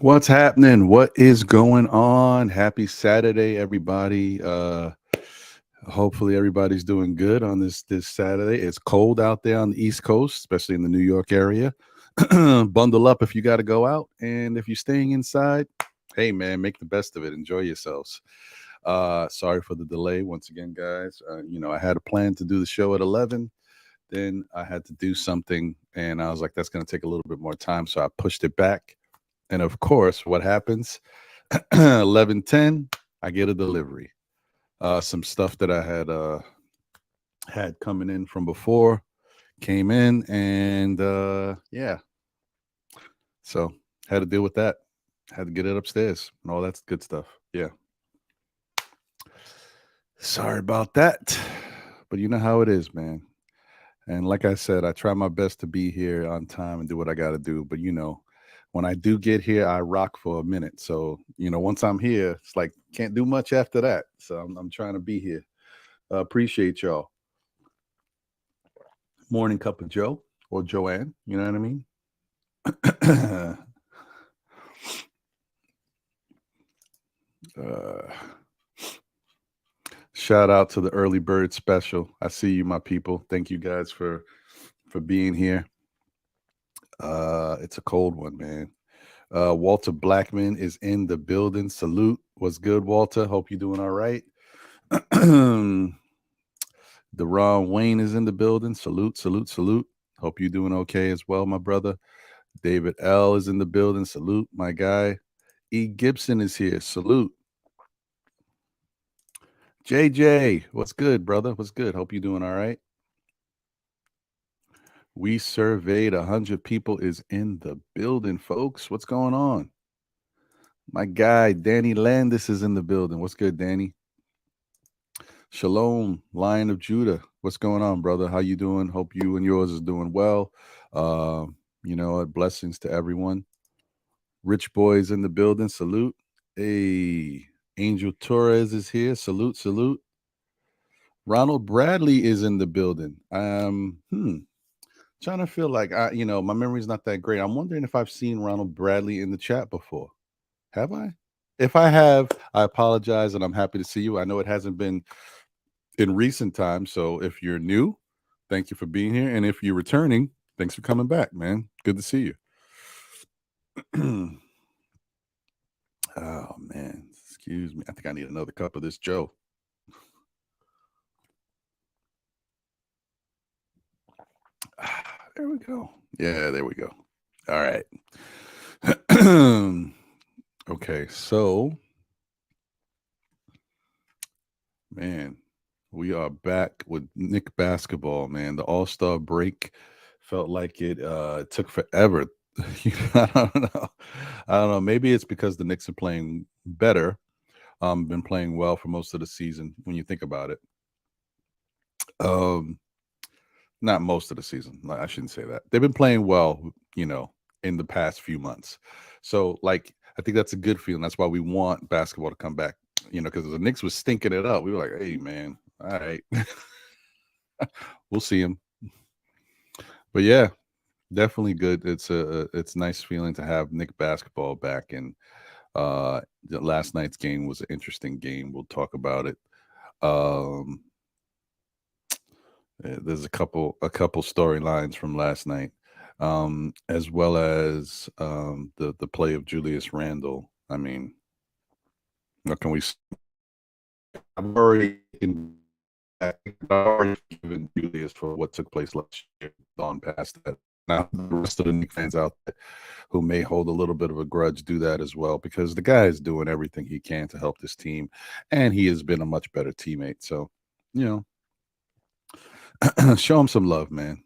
What's happening? What is going on? Happy Saturday, everybody. Hopefully everybody's doing good on this Saturday. It's cold out there on the East Coast, especially in the New York area. Bundle up if you got to go out, and if you're staying inside, hey man, make the best of it. Enjoy yourselves. Sorry for the delay once again, guys. I had a plan to do the show at 11. Then I had to do something, and I was like, that's going to take a little bit more time, so I pushed it back. And of course, what happens? 11:10, I get a delivery. Some stuff that I had coming in from before came in, and yeah, so had to deal with that. Had to get it upstairs and all that good stuff. Yeah, sorry about that, but you know how it is, man. And like I said, I try my best to be here on time and do what I got to do. But when I do get here, I rock for a minute. So once I'm here, it's like can't do much after that. So I'm trying to be here. Appreciate y'all. Morning cup of Joe or Joanne. You know what I mean? uh, Shout out to the early bird special. I see you, my people. Thank you guys for being here. It's a cold one, man. Walter Blackman is in the building. Salute. What's good, Walter? Hope you're doing all right. Deron Wayne is in the building. Salute, salute, salute. Hope you're doing okay as well, my brother. David L is in the building. Salute, my guy. E. Gibson is here. Salute. JJ, what's good, brother? What's good? Hope you're doing all right. We surveyed 100 people is in the building, folks. What's going on? My guy, Danny Landis is in the building. What's good, Danny? Shalom, Lion of Judah. What's going on, brother? How you doing? Hope you and yours is doing well. Blessings to everyone. Rich Boys in the building. Salute. Hey, Angel Torres is here. Salute, salute. Ronald Bradley is in the building. Trying to feel like my memory's not that great. I'm wondering if I've seen Ronald Bradley in the chat before. Have I? If I have, I apologize, and I'm happy to see you. I know it hasn't been in recent times, so if you're new, thank you for being here, and if you're returning, thanks for coming back, man. Good to see you. Oh man, excuse me. I think I need another cup of this Joe. There we go. Yeah, there we go. All right. Okay, so man, we are back with Nick basketball, man. The All-Star break felt like it took forever. I don't know. I don't know. Maybe it's because the Knicks are playing better. Been playing well for most of the season when you think about it. Not most of the season. I shouldn't say that. They've been playing well, in the past few months. So, I think that's a good feeling. That's why we want basketball to come back. Because the Knicks was stinking it up. We were like, "Hey, man, all right, we'll see him." But yeah, definitely good. It's a nice feeling to have Nick basketball back. And last night's game was an interesting game. We'll talk about it. There's a couple storylines from last night, as well as the play of Julius Randle. I mean, what can we? I've already given Julius for what took place last year. Gone past that. Now the rest of the Knicks fans out there who may hold a little bit of a grudge do that as well, because the guy is doing everything he can to help this team, and he has been a much better teammate. So, show him some love, man.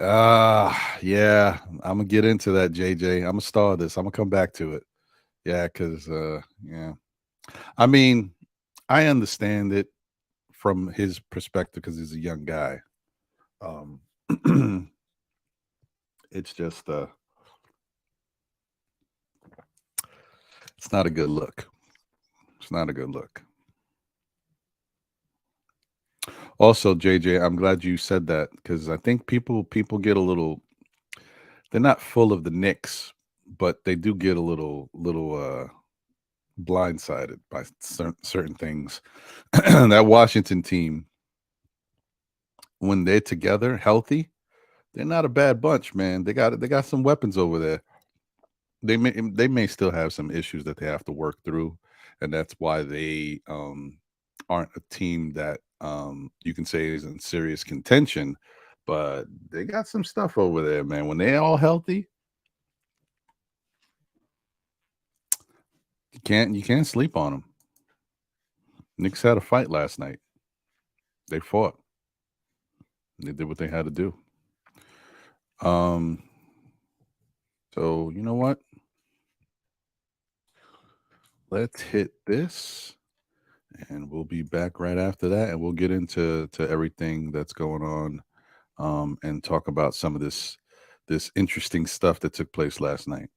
Yeah, I'm gonna get into that, JJ. I'm gonna star this. I'm gonna come back to it. Yeah, because yeah, I mean, I understand it from his perspective because he's a young guy. Um, it's just it's not a good look. It's not a good look. Also, JJ, I'm glad you said that because I think people get a little. They're not full of the Knicks but they do get a little blindsided by certain things. That Washington team, when they're together, healthy, they're not a bad bunch, man. They got some weapons over there. They may still have some issues that they have to work through, and that's why they aren't a team that you can say is in serious contention. But they got some stuff over there, man. When they're all healthy, you can't sleep on them. Knicks had a fight last night. They fought. They did what they had to do. Um, so you know what? Let's hit this, and we'll be back right after that, and we'll get into everything that's going on, and talk about some of this interesting stuff that took place last night.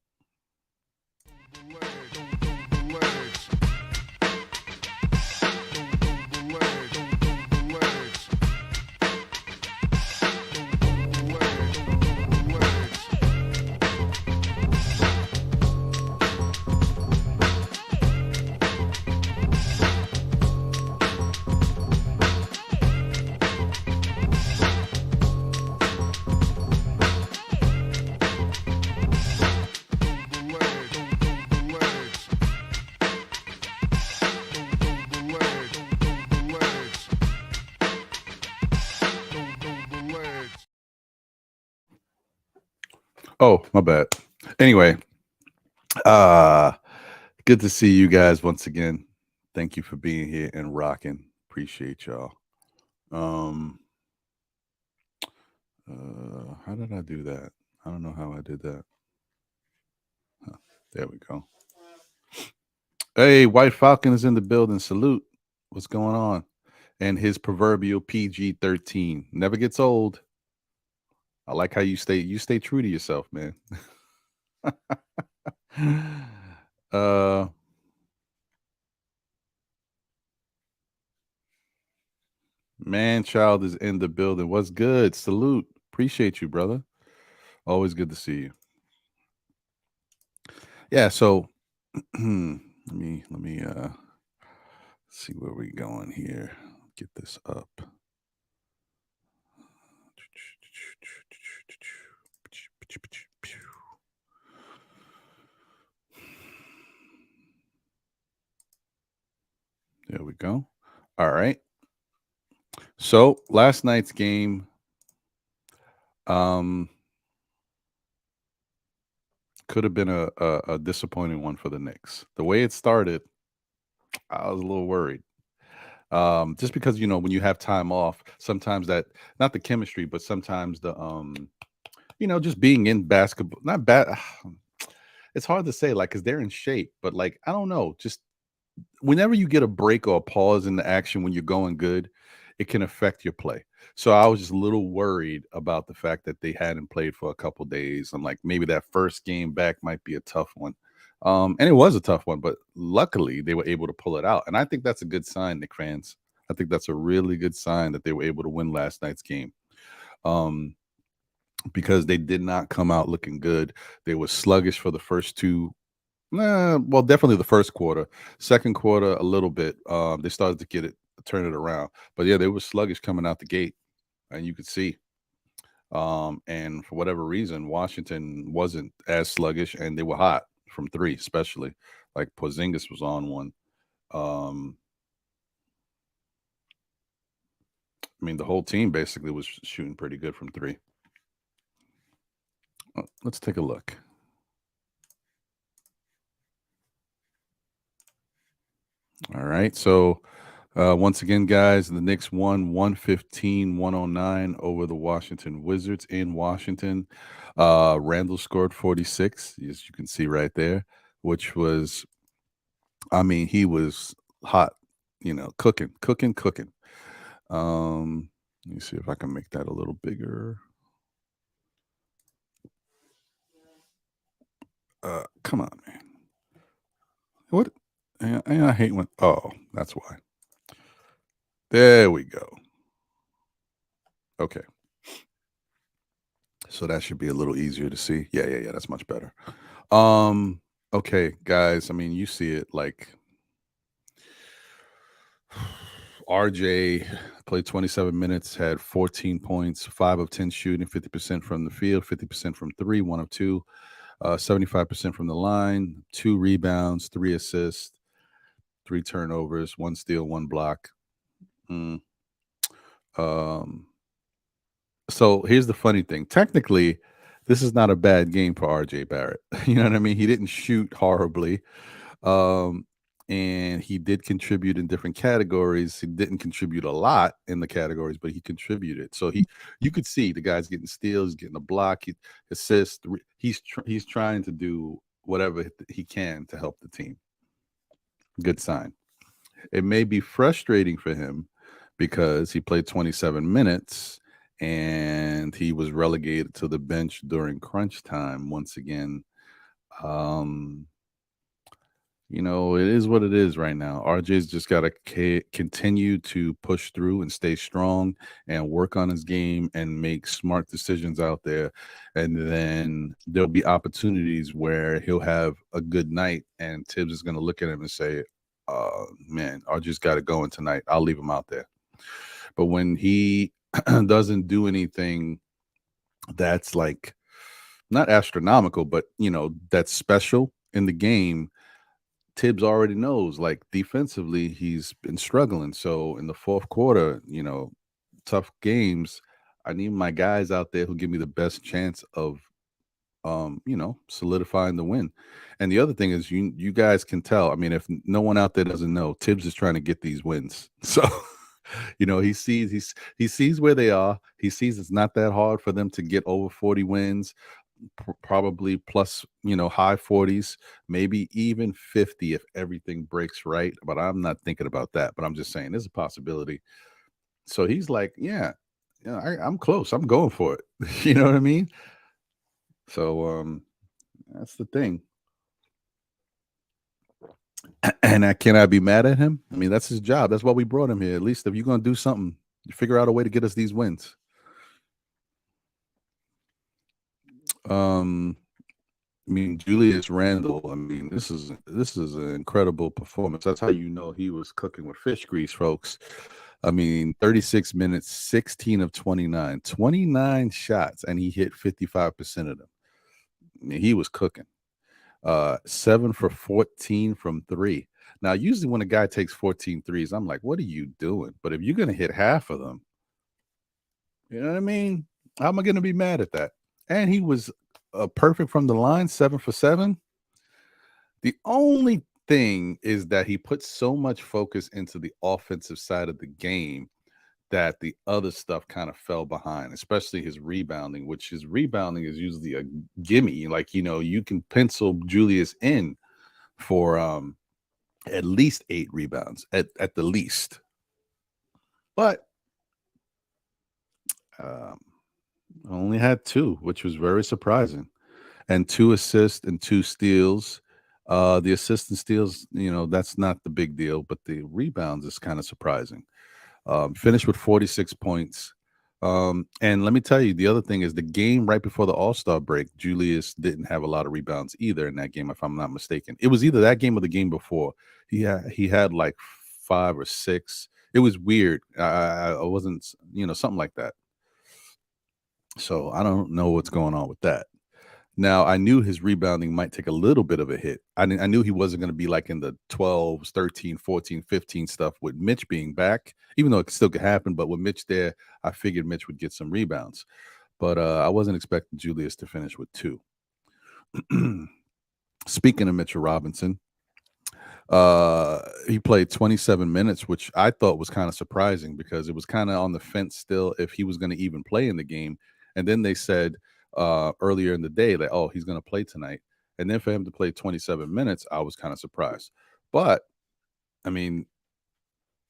Oh, my bad. Anyway, uh good to see you guys once again. Thank you for being here and rocking. Appreciate y'all. How did I do that? I don't know how I did that. Huh, there we go. Hey, White Falcon is in the building. Salute. What's going on? And his proverbial PG-13 never gets old. I like how you stay true to yourself, man. uh Man child is in the building. What's good? Salute. Appreciate you, brother. Always good to see you. Yeah, so let me see where we going here. Get this up. There we go. All right. So last night's game, could have been a disappointing one for the Knicks. The way it started, I was a little worried. Just because when you have time off, sometimes that not the chemistry, but sometimes the just being in basketball, not bad. It's hard to say, like, because they're in shape, but like I don't know, just whenever you get a break or a pause in the action when you're going good, it can affect your play. So I was just a little worried about the fact that they hadn't played for a couple days. I'm like, maybe that first game back might be a tough one. And it was a tough one, but luckily they were able to pull it out. And I think that's a good sign, Knicks fans. I think that's a really good sign that they were able to win last night's game. Because they did not come out looking good. They were sluggish for the first two. Well, definitely the first quarter. Second quarter, a little bit. They started to turn it around. But yeah, they were sluggish coming out the gate, and you could see. And for whatever reason, Washington wasn't as sluggish, and they were hot from three, especially. Like Porzingis was on one. I mean, the whole team basically was shooting pretty good from three. Let's take a look. All right. So once again, guys, the Knicks won 115-109 over the Washington Wizards in Washington. Randall scored 46, as you can see right there, which was, I mean, he was hot, cooking. Let me see if I can make that a little bigger. Come on, man. What? I hate when. Oh, that's why. There we go. Okay. So that should be a little easier to see. Yeah. That's much better. Okay, guys. I mean, you see it like RJ played 27 minutes, had 14 points, 5 of 10 shooting, 50% from the field, 50% from three, 1 of 2, 75% from the line, 2 rebounds, 3 assists, 3 turnovers, 1 steal, 1 block. Mm. Um, so here's the funny thing. Technically, this is not a bad game for RJ Barrett. You know what I mean? He didn't shoot horribly. Um, and he did contribute in different categories. He didn't contribute a lot in the categories, but he contributed. So you could see the guy's getting steals, getting a block, he assists. He's trying to do whatever he can to help the team. Good sign. It may be frustrating for him because he played 27 minutes and he was relegated to the bench during crunch time once again. You know, it is what it is right now. RJ's just got to continue to push through and stay strong and work on his game and make smart decisions out there. And then there'll be opportunities where he'll have a good night and Tibbs is going to look at him and say, man, RJ's got it going tonight. I'll leave him out there. But when he doesn't do anything that's like not astronomical, but, you know, that's special in the game, Tibbs already knows, like, defensively, he's been struggling. So in the fourth quarter, you know, tough games, I need my guys out there who give me the best chance of, you know, solidifying the win. And the other thing is, you guys can tell. I mean, if no one out there doesn't know, Tibbs is trying to get these wins. So, you know, he sees where they are. He sees it's not that hard for them to get over 40 wins. Probably plus, you know, high 40s, maybe even 50 if everything breaks right. But I'm not thinking about that. But I'm just saying there's a possibility. So he's like, yeah, I'm close. I'm going for it. You know what I mean? So that's the thing. And I cannot be mad at him. I mean, that's his job. That's why we brought him here. At least if you're gonna do something, you figure out a way to get us these wins. I mean, Julius Randle. I mean, this is an incredible performance. That's how you know he was cooking with fish grease, folks. I mean, 36 minutes, 16 of 29, 29 shots, and he hit 55% of them. I mean, he was cooking. 7 for 14 from 3. Now, usually when a guy takes 14 threes, I'm like, what are you doing? But if you're gonna hit half of them, you know what I mean? How am I gonna be mad at that? And he was perfect from the line, 7 for 7. The only thing is that he put so much focus into the offensive side of the game that the other stuff kind of fell behind, especially his rebounding, which his rebounding is usually a gimme. Like, you know, you can pencil Julius in for at least 8 rebounds at the least. But only had 2, which was very surprising. And 2 assists and 2 steals. The assist and steals, you know, that's not the big deal, but the rebounds is kind of surprising. Finished with 46 points. And let me tell you, the other thing is the game right before the All-Star break, Julius didn't have a lot of rebounds either in that game, if I'm not mistaken. It was either that game or the game before. He had like 5 or 6. It was weird. I wasn't, you know, something like that. So I don't know what's going on with that. Now, I knew his rebounding might take a little bit of a hit. I knew he wasn't going to be like in the 12s, 13, 14, 15 stuff with Mitch being back, even though it still could happen. But with Mitch there, I figured Mitch would get some rebounds. But I wasn't expecting Julius to finish with 2. Speaking of Mitchell Robinson, he played 27 minutes, which I thought was kind of surprising because it was kind of on the fence still if he was going to even play in the game. And then they said earlier in the day that, oh, he's going to play tonight. And then for him to play 27 minutes, I was kind of surprised. But I mean,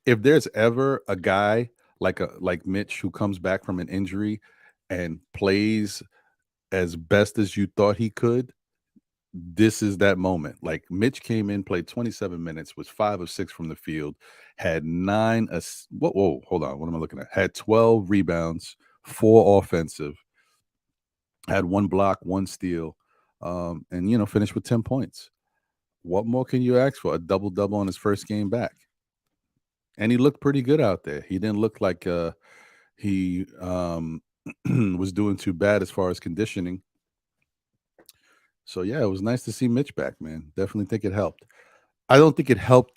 if there's ever a guy like Mitch who comes back from an injury and plays as best as you thought he could, this is that moment. Like Mitch came in, played 27 minutes, was 5 of 6 from the field, had 9 whoa, hold on, what am I looking at? Had 12 rebounds, 4 offensive, had 1 block, 1 steal. and finished with 10 points. What more can you ask for? A double-double on his first game back. And he looked pretty good out there. He didn't look like he was doing too bad as far as conditioning. So yeah, it was nice to see Mitch back, man. Definitely think it helped. I don't think it helped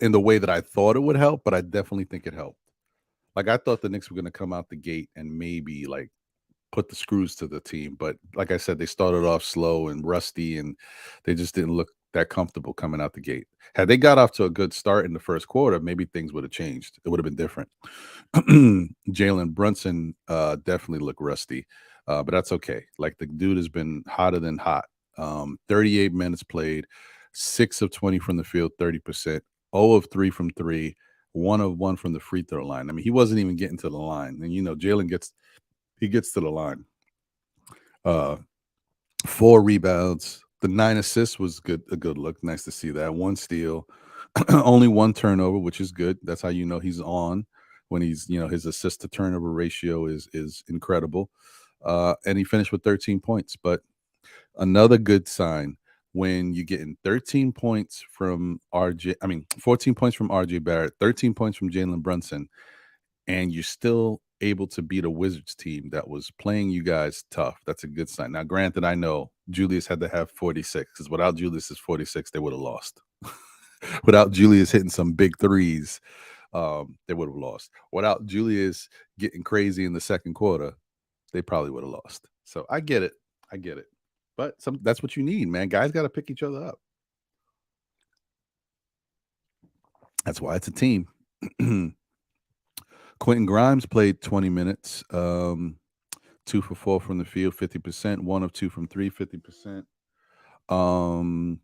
in the way that I thought it would help, but I definitely think it helped. Like I thought the Knicks were going to come out the gate and maybe like put the screws to the team, but like I said, they started off slow and rusty, and they just didn't look that comfortable coming out the gate. Had they got off to a good start in the first quarter, maybe things would have changed. It would have been different. Jalen Brunson definitely looked rusty, but that's okay. Like the dude has been hotter than hot. 38 minutes played, 6 of 20 from the field, 30%, 0 of 3 from 3, 1 of 1 from the free throw line. I mean, he wasn't even getting to the line. And Jalen gets to the line. 4 rebounds. The 9 assists was good. A good look. Nice to see that. 1 steal, only 1 turnover, which is good. That's how you know he's on, when he's his assist to turnover ratio is incredible. And he finished with 13 points. But another good sign when you're getting 13 points from 14 points from RJ Barrett, 13 points from Jalen Brunson, and you're still able to beat a Wizards team that was playing you guys tough. That's a good sign. Now, granted, I know Julius had to have 46, because without Julius's 46, they would have lost. Without Julius hitting some big threes, they would have lost. Without Julius getting crazy in the second quarter, they probably would have lost. So I get it. But that's what you need, man. Guys got to pick each other up. That's why it's a team. Quentin Grimes played 20 minutes, 2 for 4 from the field, 50%, 1 of 2 from 3, 50%.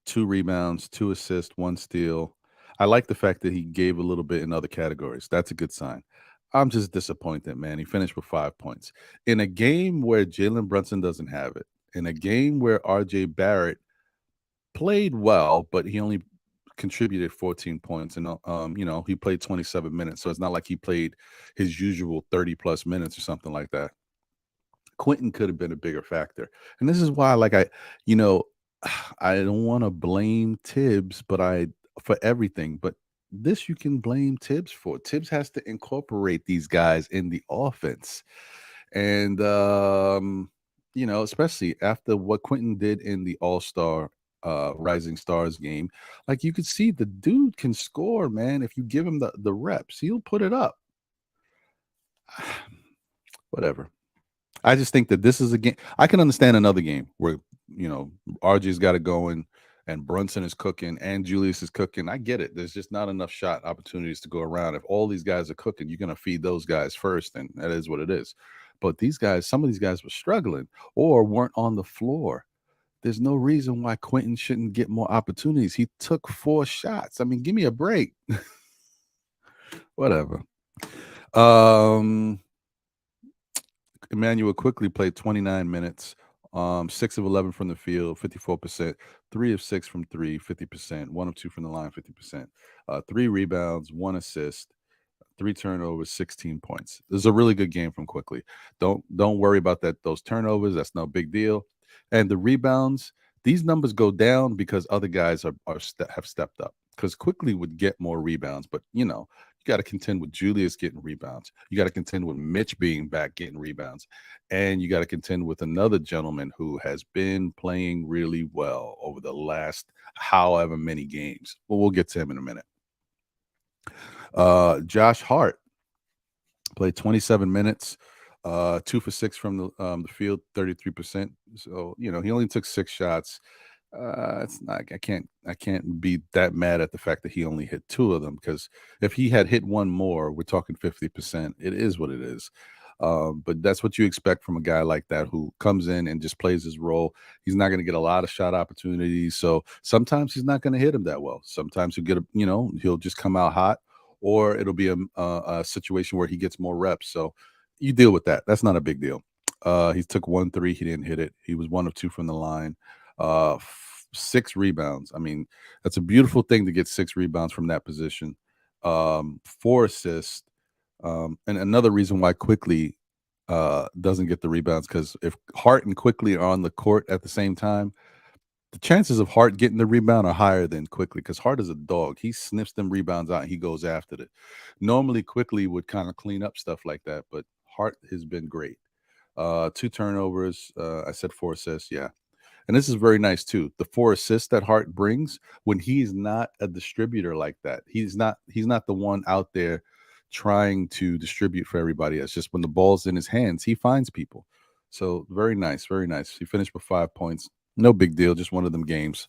2 rebounds, 2 assists, 1 steal. I like the fact that he gave a little bit in other categories. That's a good sign. I'm just disappointed, man. He finished with 5 points. In a game where Jalen Brunson doesn't have it, in a game where RJ Barrett played well, but he only contributed 14 points, and he played 27 minutes, so it's not like he played his usual 30 plus minutes or something like that. Quentin could have been a bigger factor, and this is why, I don't want to blame Tibbs, for everything, but this you can blame Tibbs for. Tibbs has to incorporate these guys in the offense, and especially after what Quentin did in the All-Star Rising Stars game. Like, you could see the dude can score, man. If you give him the reps, he'll put it up. Whatever. I just think that this is a game. I can understand another game where RJ's got it going and Brunson is cooking and Julius is cooking. I get it. There's just not enough shot opportunities to go around. If all these guys are cooking, you're going to feed those guys first, and that is what it is. But some of these guys were struggling or weren't on the floor. There's no reason why Quentin shouldn't get more opportunities. He took 4 shots. I mean, give me a break. Whatever. Immanuel quickly played 29 minutes, 6 of 11 from the field, 54%, 3 of 6 from 3, 50%, 1 of 2 from the line, 50%, 3 rebounds, 1 assist, 3 turnovers, 16 points. This is a really good game from Quickly. Don't worry about those turnovers. That's no big deal. And the rebounds, these numbers go down because other guys have stepped up. Because Quickly would get more rebounds, but you got to contend with Julius getting rebounds. You got to contend with Mitch being back getting rebounds, and you got to contend with another gentleman who has been playing really well over the last however many games. Well, we'll get to him in a minute. Josh Hart played 27 minutes, 2 for 6 from the field, 33%. So he only took 6 shots. It's not. I can't be that mad at the fact that he only hit 2 of them, because if he had hit 1 more, we're talking 50%. It is what it is. But that's what you expect from a guy like that who comes in and just plays his role. He's not going to get a lot of shot opportunities, so sometimes he's not going to hit him that well. Sometimes he'll just come out hot, or it'll be a situation where he gets more reps. So you deal with that. That's not a big deal. He took 1 3. He didn't hit it. He was 1 of 2 from the line. 6 rebounds. I mean, that's a beautiful thing to get 6 rebounds from that position. 4 assists. And another reason why Quickly doesn't get the rebounds, because if Hart and Quickly are on the court at the same time, the chances of Hart getting the rebound are higher than Quickly, because Hart is a dog. He sniffs them rebounds out and he goes after it. Normally, Quickly would kind of clean up stuff like that, but Hart has been great. 2 turnovers. I said 4 assists. Yeah. And this is very nice too. The 4 assists that Hart brings when he's not a distributor like that. He's not the one out there trying to distribute for everybody. It's just when the ball's in his hands, he finds people. So very nice, very nice. He finished with 5 points. No big deal, just one of them games.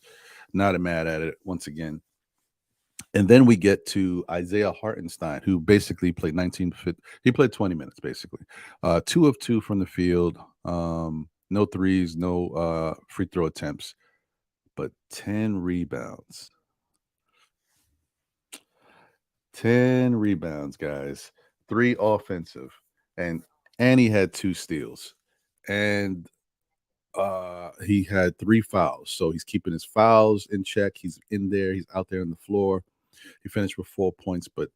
Not mad at it once again. And then we get to Isaiah Hartenstein, who basically played 19. He played 20 minutes basically. 2 of 2 from the field. No threes, no free throw attempts, but 10 rebounds. 10 rebounds, guys. 3 offensive, and he had 2 steals. And he had 3 fouls. So he's keeping his fouls in check. He's in there, he's out there on the floor. He finished with 4 points, but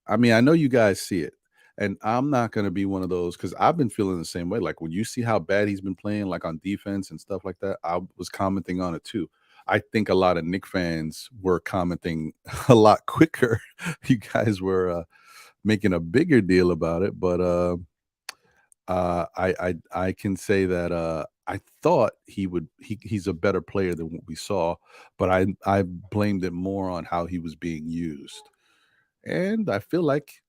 I mean, I know you guys see it. And I'm not going to be one of those, because I've been feeling the same way. Like when you see how bad he's been playing, like on defense and stuff like that, I was commenting on it too. I think a lot of Knicks fans were commenting a lot quicker. You guys were making a bigger deal about it, but I can say that I thought he's a better player than what we saw, but I blamed it more on how he was being used. And I feel like,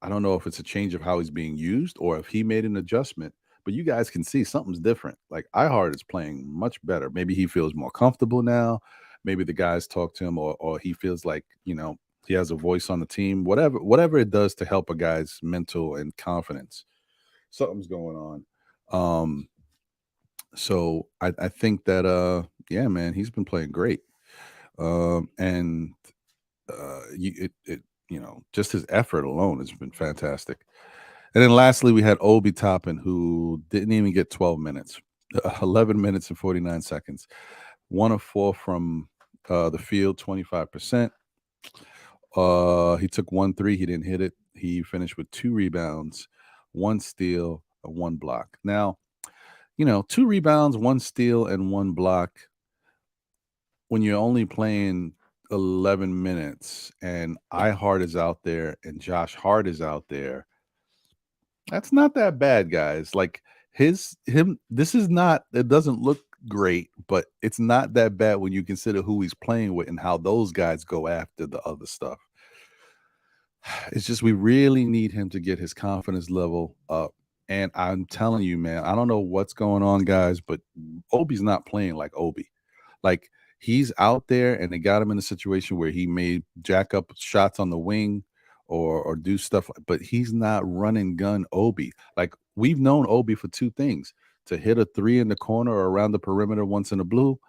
I don't know if it's a change of how he's being used or if he made an adjustment, but you guys can see something's different. Like iHeart is playing much better. Maybe he feels more comfortable now. Maybe the guys talk to him, or he feels like, he has a voice on the team. Whatever it does to help a guy's mental and confidence, something's going on. So I think that yeah, man, he's been playing great. And just his effort alone has been fantastic. And then lastly, we had Obi Toppin, who didn't even get 12 minutes, 11 minutes and 49 seconds. 1 of 4 from the field, 25%. He took 1 3. He didn't hit it. He finished with 2 rebounds, 1 steal, and 1 block. Now, 2 rebounds, 1 steal, and 1 block when you're only playing 11 minutes and iHeart is out there and Josh Hart is out there. That's not that bad, guys. Like this is not, it doesn't look great, but it's not that bad when you consider who he's playing with and how those guys go after the other stuff. It's just, we really need him to get his confidence level up. And I'm telling you, man, I don't know what's going on, guys, but Obi's not playing like Obi. Like he's out there and they got him in a situation where he may jack up shots on the wing or do stuff, but he's not running gun Obi. Like we've known Obi for 2 things: to hit a 3 in the corner or around the perimeter once in the blue,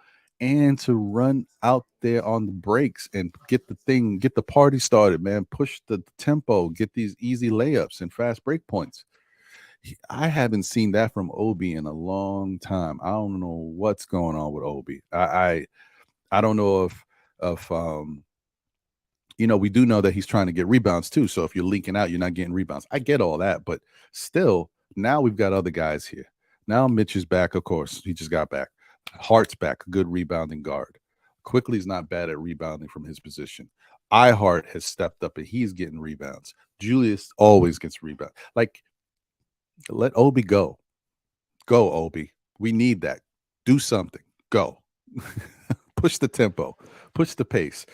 and to run out there on the breaks and get the party started, man. Push the tempo, get these easy layups and fast break points. I haven't seen that from Obi in a long time. I don't know what's going on with Obi. I don't know if we do know that he's trying to get rebounds too. So if you're leaking out, you're not getting rebounds. I get all that, but still, now we've got other guys here. Now Mitch is back, of course. He just got back. Hart's back, a good rebounding guard. Quickly's not bad at rebounding from his position. iHeart has stepped up and he's getting rebounds. Julius always gets rebounds. Like, let Obi go. Go, Obi. We need that. Do something. Go. Push the tempo. Push the pace.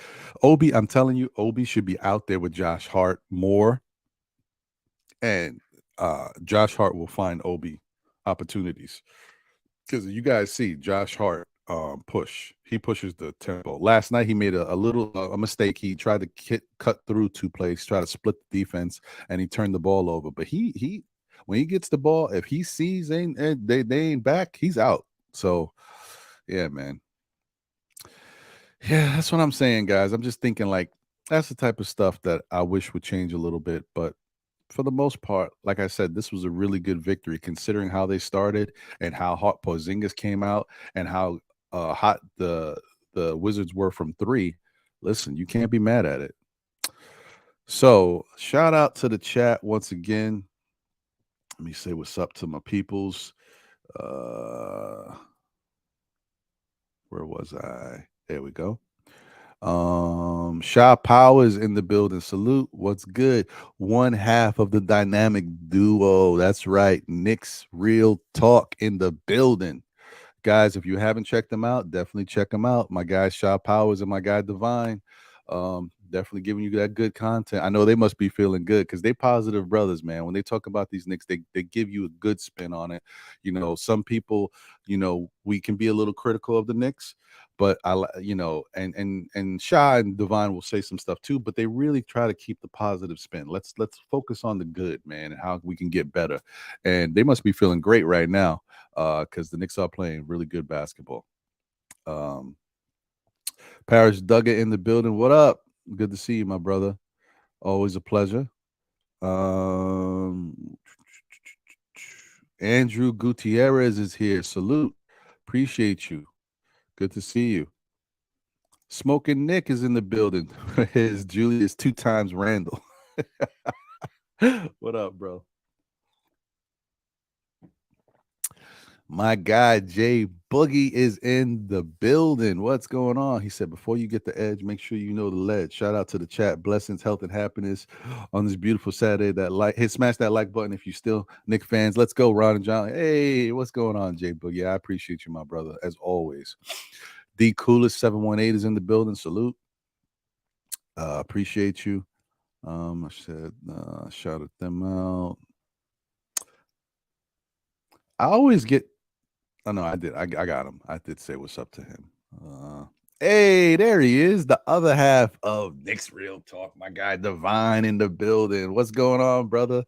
Obi, I'm telling you, Obi should be out there with Josh Hart more. And Josh Hart will find Obi opportunities. Because you guys see Josh Hart push. He pushes the tempo. Last night he made a little mistake. He tried to cut through 2 plays, try to split the defense, and he turned the ball over. But he when he gets the ball, if he sees they ain't back, he's out. So yeah, man. Yeah, that's what I'm saying, guys. I'm just thinking like that's the type of stuff that I wish would change a little bit. But for the most part, like I said, this was a really good victory considering how they started and how hot Porzingis came out and how hot the Wizards were from 3. Listen, you can't be mad at it. So shout out to the chat once again. Let me say what's up to my peoples. Where was I? There we go. Shaw Powers in the building. Salute. What's good? One half of the dynamic duo. That's right. Knicks Real Talk in the building. Guys, if you haven't checked them out, definitely check them out. My guy Shaw Powers and my guy Divine. Definitely giving you that good content. I know they must be feeling good because they positive brothers, man. When they talk about these Knicks, they give you a good spin on it. You know, some people, you know, we can be a little critical of the Knicks, but and Shy and Divine will say some stuff too, but they really try to keep the positive spin. Let's focus on the good, man, and how we can get better. And they must be feeling great right now because the Knicks are playing really good basketball. Parrish Duggar in the building. What up? Good to see you, my brother. Always a pleasure. Andrew Gutierrez is here. Salute. Appreciate you. Good to see you. Smoking Nick is in the building. His Julius 2 times Randall. What up, bro? My guy Jay Boogie is in the building. What's going on? He said, before you get the edge, make sure you know the ledge. Shout out to the chat. Blessings, health, and happiness on this beautiful Saturday. Smash that like button if you still Nick fans. Let's go, Ron and John. Hey, what's going on, Jay Boogie? I appreciate you, my brother, as always. The coolest 718 is in the building. Salute. Appreciate you. I said, shouted them out. I always get. Oh no, I did. I got him. I did say what's up to him. Hey, there he is, the other half of Knicks Real Talk. My guy Divine in the building. What's going on, brother?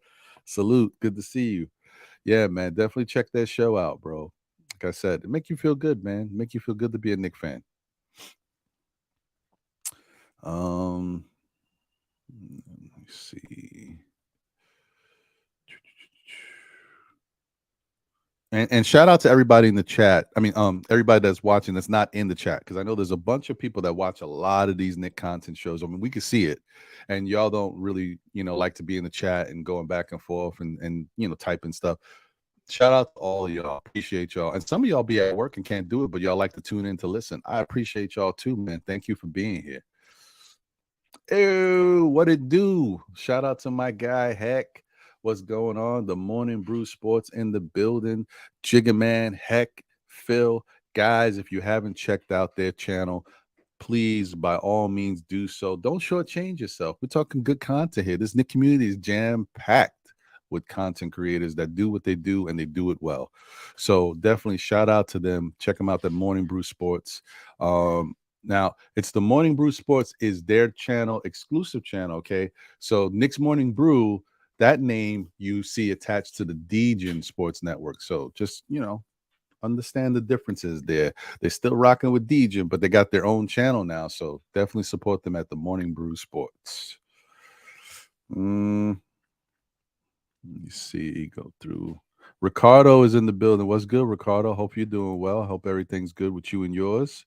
Salute. Good to see you. Yeah, man. Definitely check that show out, bro. Like I said, it make you feel good, man. Make you feel good to be a Knick fan. Let me see. And shout out to everybody in the chat. I mean, everybody that's watching that's not in the chat, because I know there's a bunch of people that watch a lot of these Knick content shows. I mean, we can see it, and y'all don't really, like to be in the chat and going back and forth and typing stuff. Shout out to all of y'all. Appreciate y'all. And some of y'all be at work and can't do it, but y'all like to tune in to listen. I appreciate y'all too, man. Thank you for being here. Ew, what it do? Shout out to my guy Heck. What's going on? The Morning Brew Sports in the building. Jigga Man, Heck, Phil. Guys, if you haven't checked out their channel, please, by all means, do so. Don't shortchange yourself. We're talking good content here. This Knick community is jam-packed with content creators that do what they do, and they do it well. So definitely shout out to them. Check them out, the Morning Brew Sports. Now, it's the Morning Brew Sports is their channel, exclusive channel, okay? So Knicks Morning Brew, that name you see attached to the Degen Sports Network. So just, understand the differences there. They're still rocking with Degen, but they got their own channel now. So definitely support them at the Morning Brew Sports. Let me see, go through. Ricardo is in the building. What's good, Ricardo? Hope you're doing well. Hope everything's good with you and yours.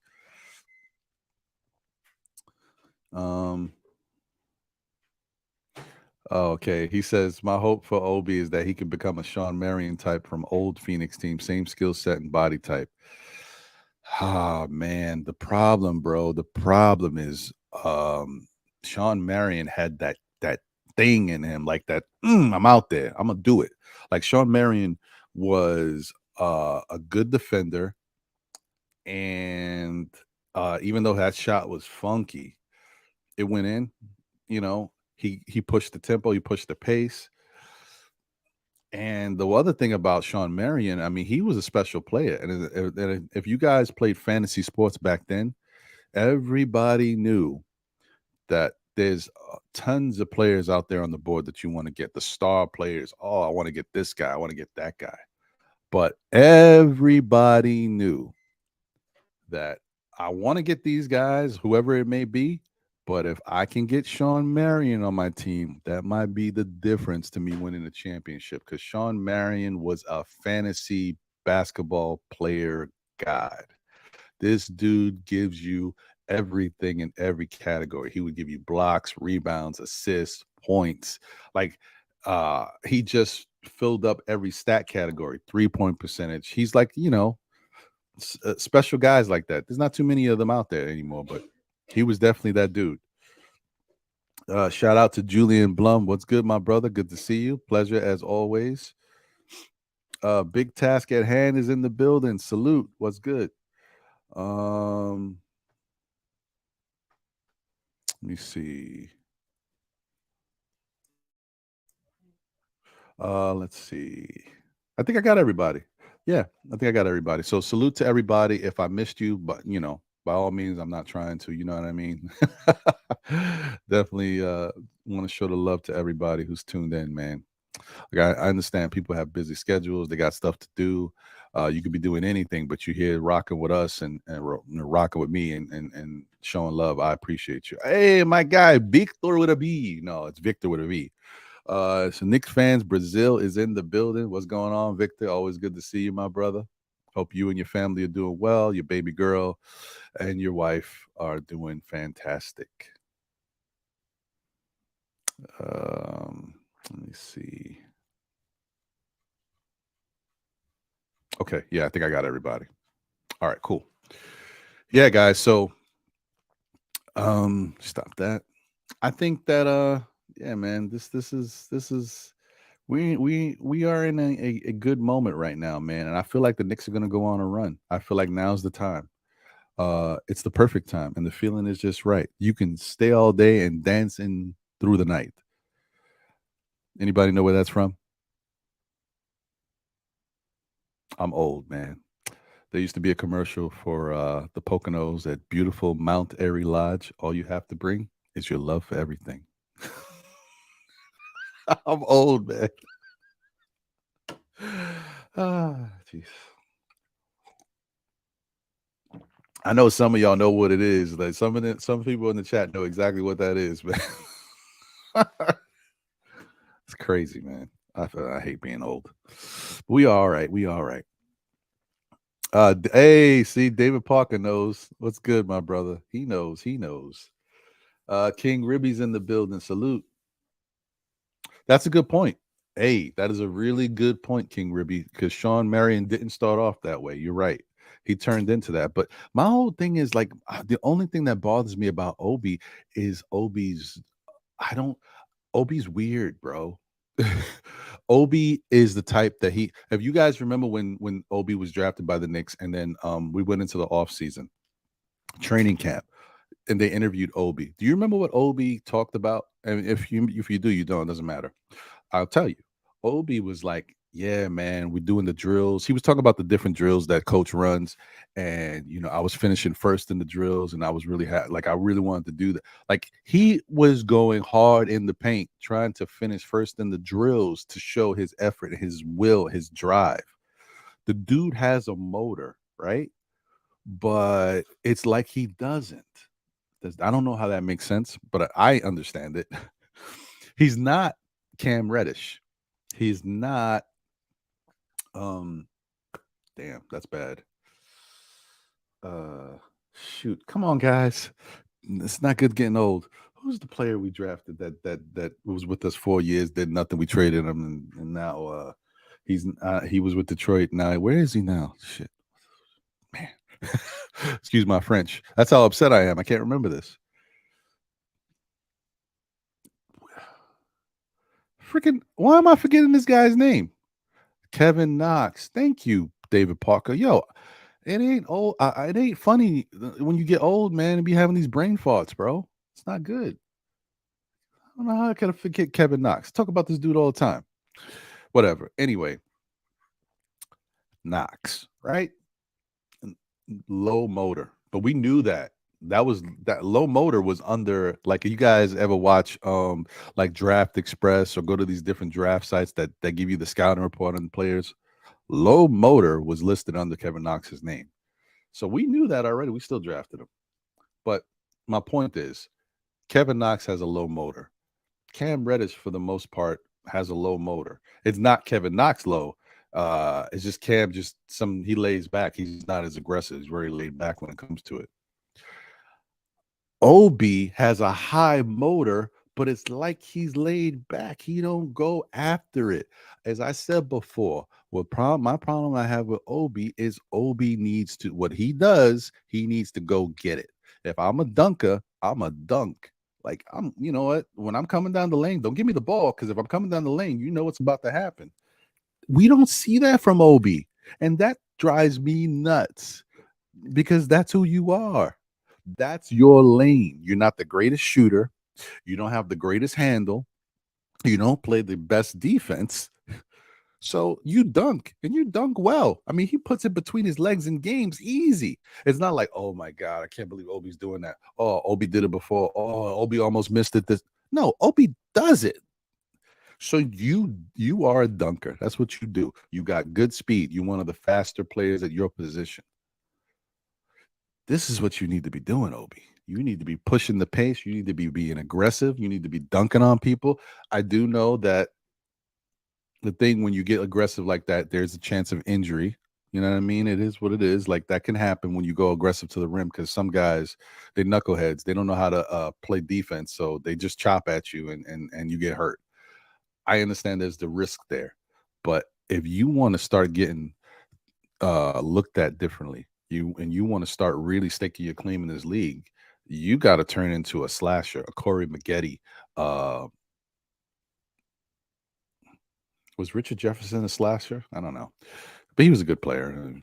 Okay. He says, my hope for Obi is that he can become a Sean Marion type from old Phoenix team, same skill set and body type. Ah, man, the problem, bro. The problem is Sean Marion had that thing in him, like that, I'm out there. I'm gonna do it. Like Sean Marion was a good defender, and even though that shot was funky, it went in. He pushed the tempo, he pushed the pace. And the other thing about Sean Marion, I mean, he was a special player. And if you guys played fantasy sports back then, everybody knew that there's tons of players out there on the board that you want to get, the star players. Oh, I want to get this guy. I want to get that guy. But everybody knew that I want to get these guys, whoever it may be. But if I can get Sean Marion on my team, that might be the difference to me winning the championship, because Sean Marion was a fantasy basketball player god. This dude gives you everything in every category. He would give you blocks, rebounds, assists, points. Like he just filled up every stat category, 3-point percentage. He's like, special guys like that. There's not too many of them out there anymore, but he was definitely that dude. Shout out to Julian Blum. What's good, my brother? Good to see you. Pleasure as always. Big task at hand is in the building. Salute. What's good? Let me see. Let's see. I think I got everybody. Yeah, I think I got everybody. So salute to everybody. If I missed you, but by all means, I'm not trying to, you know what I mean? Definitely want to show the love to everybody who's tuned in, man. Like I understand people have busy schedules, they got stuff to do. You could be doing anything, but you're here rocking with us and rocking with me and showing love. I appreciate you. Hey, my guy, Victor with a B. No, it's Victor with a V. So Knicks fans, Brazil is in the building. What's going on, Victor? Always good to see you, my brother. Hope you and your family are doing well. Your baby girl and your wife are doing fantastic. Let me see. Okay, yeah, I think I got everybody. All right, cool. Yeah, guys. So, stop that. I think that yeah, man, this is we are in a good moment right now, man, and I feel like the Knicks are gonna go on a run. I feel like now's the time. It's the perfect time, and the feeling is just right. You can stay all day and dance in through the night. Anybody know where that's from? I'm old, man. There used to be a commercial for the Poconos at beautiful Mount Airy Lodge. All you have to bring is your love for everything. I'm old, man. Jeez. I know some of y'all know what it is. Like some people in the chat know exactly what that is, man. It's crazy, man. I hate being old. We all right. We all right. Hey, see, David Parker knows what's good, my brother. He knows. He knows. King Ribby's in the building. Salute. That's a good point. Hey, that is a really good point, King Ribby, because Sean Marion didn't start off that way. You're right. He turned into that. But my whole thing is like the only thing that bothers me about Obi is Obi's weird, bro. Obi is the type that if you guys remember when Obi was drafted by the Knicks and then we went into the offseason training camp and they interviewed Obi. Do you remember what Obi talked about? And if you do, you don't, it doesn't matter. I'll tell you. Obi was like, yeah, man, we're doing the drills. He was talking about the different drills that coach runs. And, I was finishing first in the drills and I was really like, I really wanted to do that. Like he was going hard in the paint, trying to finish first in the drills to show his effort, his will, his drive. The dude has a motor, right? But it's like he doesn't. I don't know how that makes sense, but I understand it. He's not Cam Reddish. He's not damn, that's bad. Shoot. Come on, guys. It's not good getting old. Who's the player we drafted that was with us 4 years, did nothing? We traded him and now he was with Detroit. Now where is he now? Shit. Man. Excuse my French. That's how upset I am. I can't remember this. Freaking, why am I forgetting this guy's name? Kevin Knox. Thank you, David Parker. Yo, it ain't old. It ain't funny when you get old, man, and be having these brain farts, bro. It's not good. I don't know how I could forget Kevin Knox. Talk about this dude all the time. Whatever. Anyway, Knox, right? Low motor, but we knew that low motor was under, like, you guys ever watch like Draft Express or go to these different draft sites that give you the scouting report on the players. Low motor was listed under Kevin Knox's name, so we knew that already. We still drafted him, but my point is Kevin Knox has a low motor. Cam Reddish, for the most part, has a low motor. It's not Kevin Knox low. It's just Cam, he lays back. He's not as aggressive. He's very laid back when it comes to it. Obi has a high motor, but it's like he's laid back. He don't go after it. As I said before, my problem I have with Obi is Obi needs to, what he does, he needs to go get it. If I'm a dunker, I'm a dunk. Like, you know what? When I'm coming down the lane, don't give me the ball, because if I'm coming down the lane, you know what's about to happen. We don't see that from Obi, and that drives me nuts, because that's who you are. That's your lane. You're not the greatest shooter. You don't have the greatest handle. You don't play the best defense. So you dunk, and you dunk well. I mean, he puts it between his legs in games easy. It's not like, oh my God, I can't believe Obi's doing that. Oh, Obi did it before. Oh, Obi almost missed it. No, Obi does it. So you are a dunker. That's what you do. You got good speed. You're one of the faster players at your position. This is what you need to be doing, Obi. You need to be pushing the pace. You need to be being aggressive. You need to be dunking on people. I do know that the thing, when you get aggressive like that, there's a chance of injury. You know what I mean? It is what it is. Like, that can happen when you go aggressive to the rim, because some guys, they knuckleheads. They don't know how to play defense, so they just chop at you, and you get hurt. I understand there's the risk there, but if you want to start getting looked at differently, you want to start really staking your claim in this league, you got to turn into a slasher, a Corey Maggette. Was Richard Jefferson a slasher? I don't know, but he was a good player.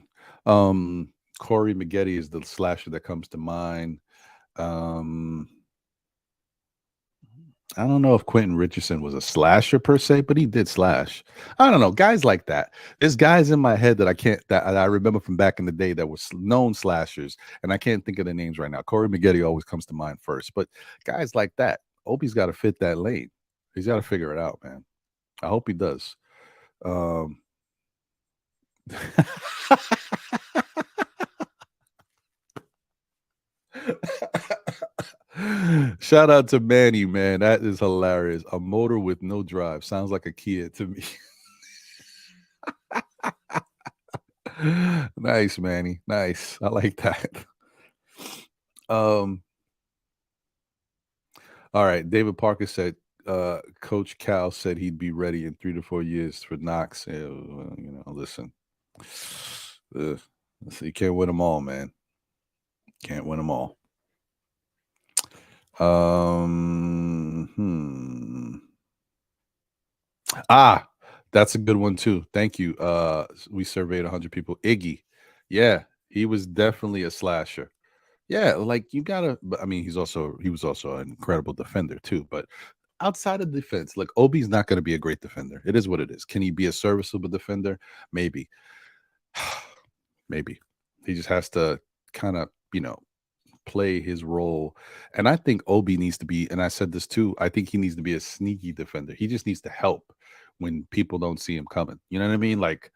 Corey Maggette is the slasher that comes to mind. I don't know if Quentin Richardson was a slasher per se, but he did slash. I don't know. Guys like that. There's guys in my head that I remember from back in the day that were known slashers, and I can't think of their names right now. Corey Maggette always comes to mind first, but guys like that, Obi's got to fit that lane. He's got to figure it out, man. I hope he does. Shout out to Manny, man. That is hilarious. A motor with no drive. Sounds like a Kia to me. Nice, Manny. Nice. I like that. All right. David Parker said, Coach Cal said he'd be ready in 3 to 4 years for Knox. Listen. You can't win them all, man. Can't win them all. That's a good one too. Thank you. We surveyed 100 people. Iggy, yeah, he was definitely a slasher. Yeah, like, you gotta. But I mean, he was also an incredible defender too. But outside of defense, like, Obi's not going to be a great defender. It is what it is. Can he be a serviceable defender? Maybe. Maybe. He just has to kind of, play his role. And I think Obi needs to be, and I said this too, I think he needs to be a sneaky defender. He just needs to help when people don't see him coming. You know what I mean? Like,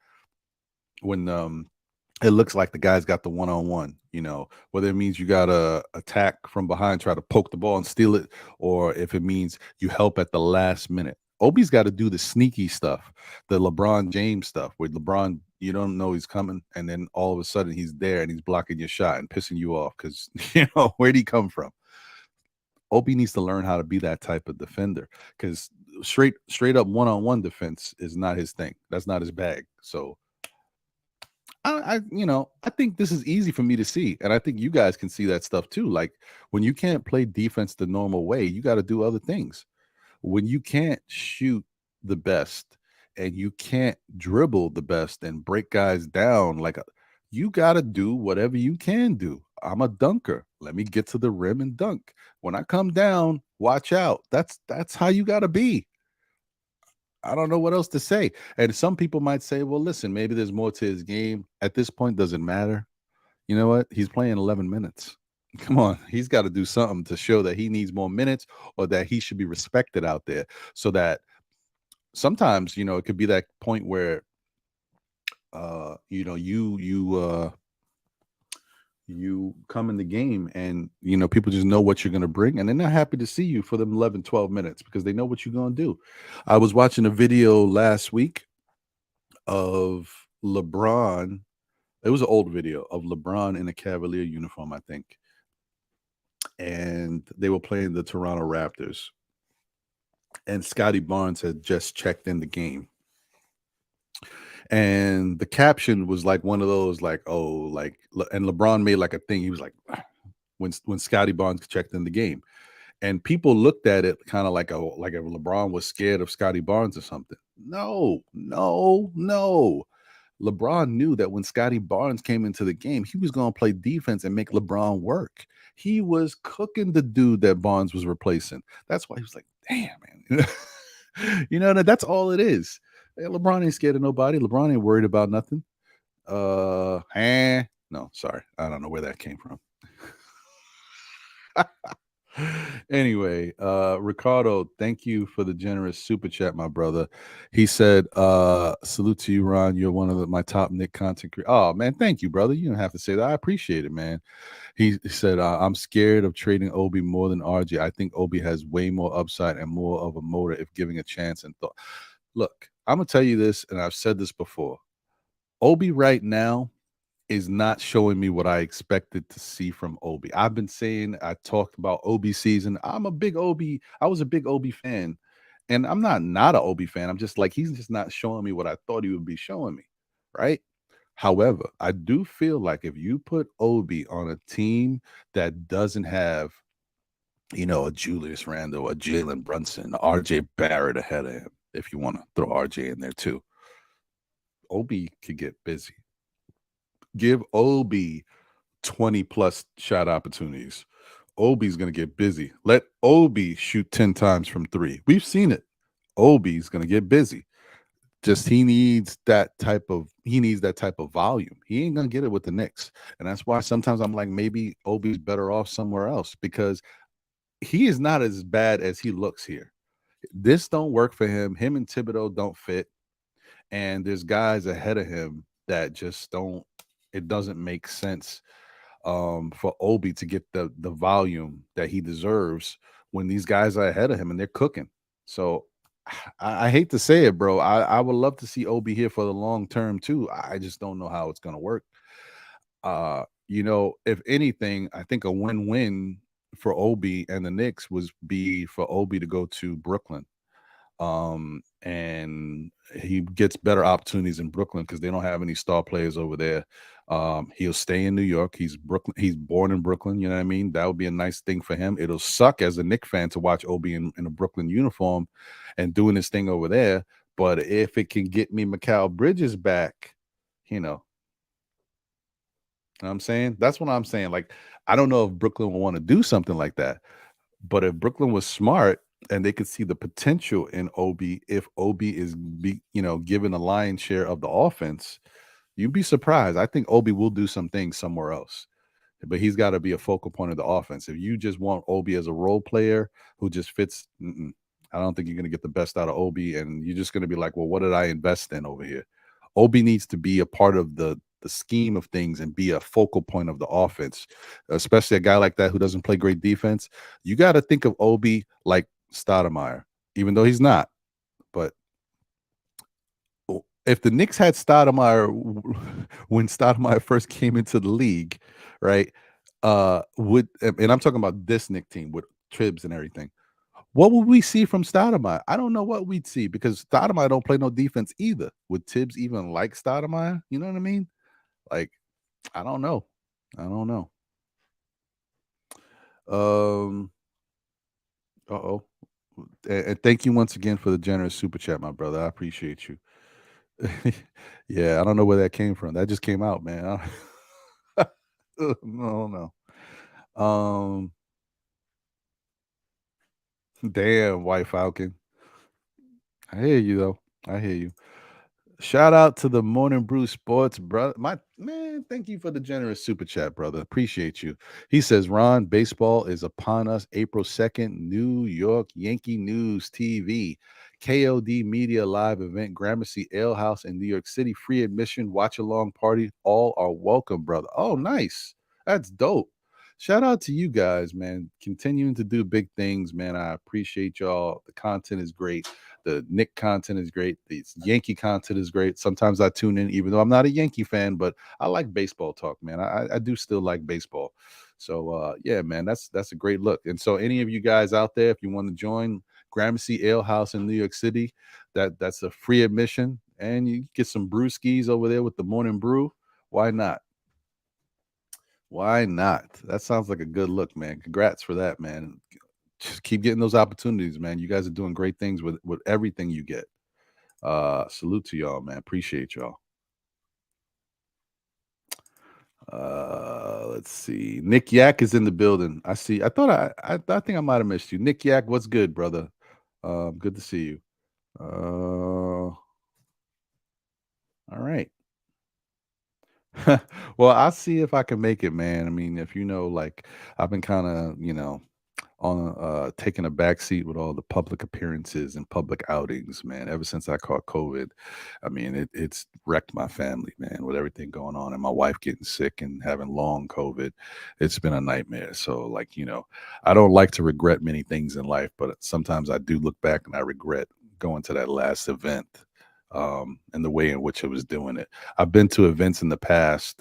when it looks like the guy's got the one-on-one, whether it means you got to attack from behind, try to poke the ball and steal it, or if it means you help at the last minute. Obi's got to do the sneaky stuff, the LeBron James stuff, where LeBron, you don't know he's coming, and then all of a sudden he's there and he's blocking your shot and pissing you off because, where'd he come from? Obi needs to learn how to be that type of defender, because straight up one-on-one defense is not his thing. That's not his bag. So I think this is easy for me to see, and I think you guys can see that stuff too. Like, when you can't play defense the normal way, you got to do other things. When you can't shoot the best and you can't dribble the best and break guys down, like, you got to do whatever you can do. I'm a dunker. Let me get to the rim and dunk. When I come down, watch out. That's how you got to be. I don't know what else to say. And some people might say, well, listen, maybe there's more to his game. At this point, doesn't matter. You know what? He's playing 11 minutes. Come on. He's got to do something to show that he needs more minutes, or that he should be respected out there, so that sometimes, it could be that point where, you come in the game and, people just know what you're going to bring, and they're not happy to see you for them 11, 12 minutes, because they know what you're going to do. I was watching a video last week of LeBron. It was an old video of LeBron in a Cavalier uniform, I think. And they were playing the Toronto Raptors. and Scotty Barnes had just checked in the game. And the caption was like one of those, like, oh, like, and LeBron made like a thing. He was like, when Scotty Barnes checked in the game, and people looked at it kind of like if LeBron was scared of Scotty Barnes or something. No, no, no. LeBron knew that when Scotty Barnes came into the game, he was going to play defense and make LeBron work. He was cooking the dude that Barnes was replacing. That's why he was like, damn, man. That's all it is. Hey, LeBron ain't scared of nobody. LeBron ain't worried about nothing. No, sorry. I don't know where that came from. Anyway, Ricardo, thank you for the generous super chat, my brother. He said, salute to you, Ron. You're one of my top Knick content creators. Oh, man, thank you, brother. You don't have to say that. I appreciate it, man. He said, I'm scared of trading Obi more than RJ. I think Obi has way more upside and more of a motor if giving a chance and thought. Look, I'm going to tell you this, and I've said this before. Obi right now is not showing me what I expected to see from Obi. I've been saying, I talked about Obi season. I was a big Obi fan. And I'm not an Obi fan. I'm just like, he's just not showing me what I thought he would be showing me. Right. However, I do feel like if you put Obi on a team that doesn't have, a Julius Randle, a Jalen Brunson, a RJ Barrett ahead of him, if you want to throw RJ in there too, Obi could get busy. Give Obi 20 plus shot opportunities. Obi's going to get busy. Let Obi shoot 10 times from 3. We've seen it. Obi's going to get busy. Just he needs that type of volume. He ain't going to get it with the Knicks. And that's why sometimes I'm like, maybe Obi's better off somewhere else, because he is not as bad as he looks here. This don't work for him. Him and Thibodeau don't fit. And there's guys ahead of him that just don't. It doesn't make sense for Obi to get the volume that he deserves when these guys are ahead of him and they're cooking. So I hate to say it, bro. I would love to see Obi here for the long term too. I just don't know how it's going to work. If anything, I think a win-win for Obi and the Knicks be for Obi to go to Brooklyn. And he gets better opportunities in Brooklyn because they don't have any star players over there. He'll stay in New York. He's born in Brooklyn. You know what I mean? That would be a nice thing for him. It'll suck as a Knicks fan to watch Obi in a Brooklyn uniform and doing his thing over there. But if it can get me Mikal Bridges back, you know what I'm saying? That's what I'm saying. Like, I don't know if Brooklyn will want to do something like that. But if Brooklyn was smart and they could see the potential in Obi, if Obi is given a lion's share of the offense, you'd be surprised. I think Obi will do some things somewhere else, but he's got to be a focal point of the offense. If you just want Obi as a role player who just fits, I don't think you're going to get the best out of Obi, and you're just going to be like, well, what did I invest in over here? Obi needs to be a part of the scheme of things and be a focal point of the offense, especially a guy like that who doesn't play great defense. You got to think of Obi like Stoudemire, even though he's not. But if the Knicks had Stoudemire when Stoudemire first came into the league, right? And I'm talking about this Knicks team with Tribs and everything. What would we see from Stoudemire? I don't know what we'd see, because Stoudemire don't play no defense either. Would Tibbs even like Stoudemire? You know what I mean? Like, I don't know. And thank you once again for the generous super chat, my brother. I appreciate you. Yeah, I don't know where that came from. That just came out, man. No. Damn, White Falcon. I hear you though. I hear you. Shout out to the Morning Brew Sports, brother. My man, thank you for the generous super chat, brother. Appreciate you. He says, Ron, baseball is upon us. April 2nd, New York Yankee News TV, KOD Media Live event, Gramercy Ale House in New York City. Free admission, watch along party. All are welcome, brother. Oh, nice. That's dope. Shout out to you guys, man. Continuing to do big things, man. I appreciate y'all. The content is great. The Knick content is great. The Yankee content is great. Sometimes I tune in, even though I'm not a Yankee fan, but I like baseball talk, man. I do still like baseball. So yeah, man, that's a great look. And so any of you guys out there, if you want to join, Gramercy Ale House in New York City. That's a free admission, and you get some brewskis over there with the morning brew. Why not? Why not? That sounds like a good look, man. Congrats for that, man. Just keep getting those opportunities, man. You guys are doing great things with everything you get. Salute to y'all, man. Appreciate y'all. Let's see. Nick Yak is in the building. I see. I think I might have missed you. Nick Yak, what's good, brother? Good to see you. All right. Well, I'll see if I can make it, man. I mean, if you know, like I've been kind of, on taking a back seat with all the public appearances and public outings, man. Ever since I caught COVID, I mean, it's wrecked my family, man, with everything going on and my wife getting sick and having long COVID. It's been a nightmare. So, like, I don't like to regret many things in life, but sometimes I do look back and I regret going to that last event, and the way in which I was doing it. I've been to events in the past,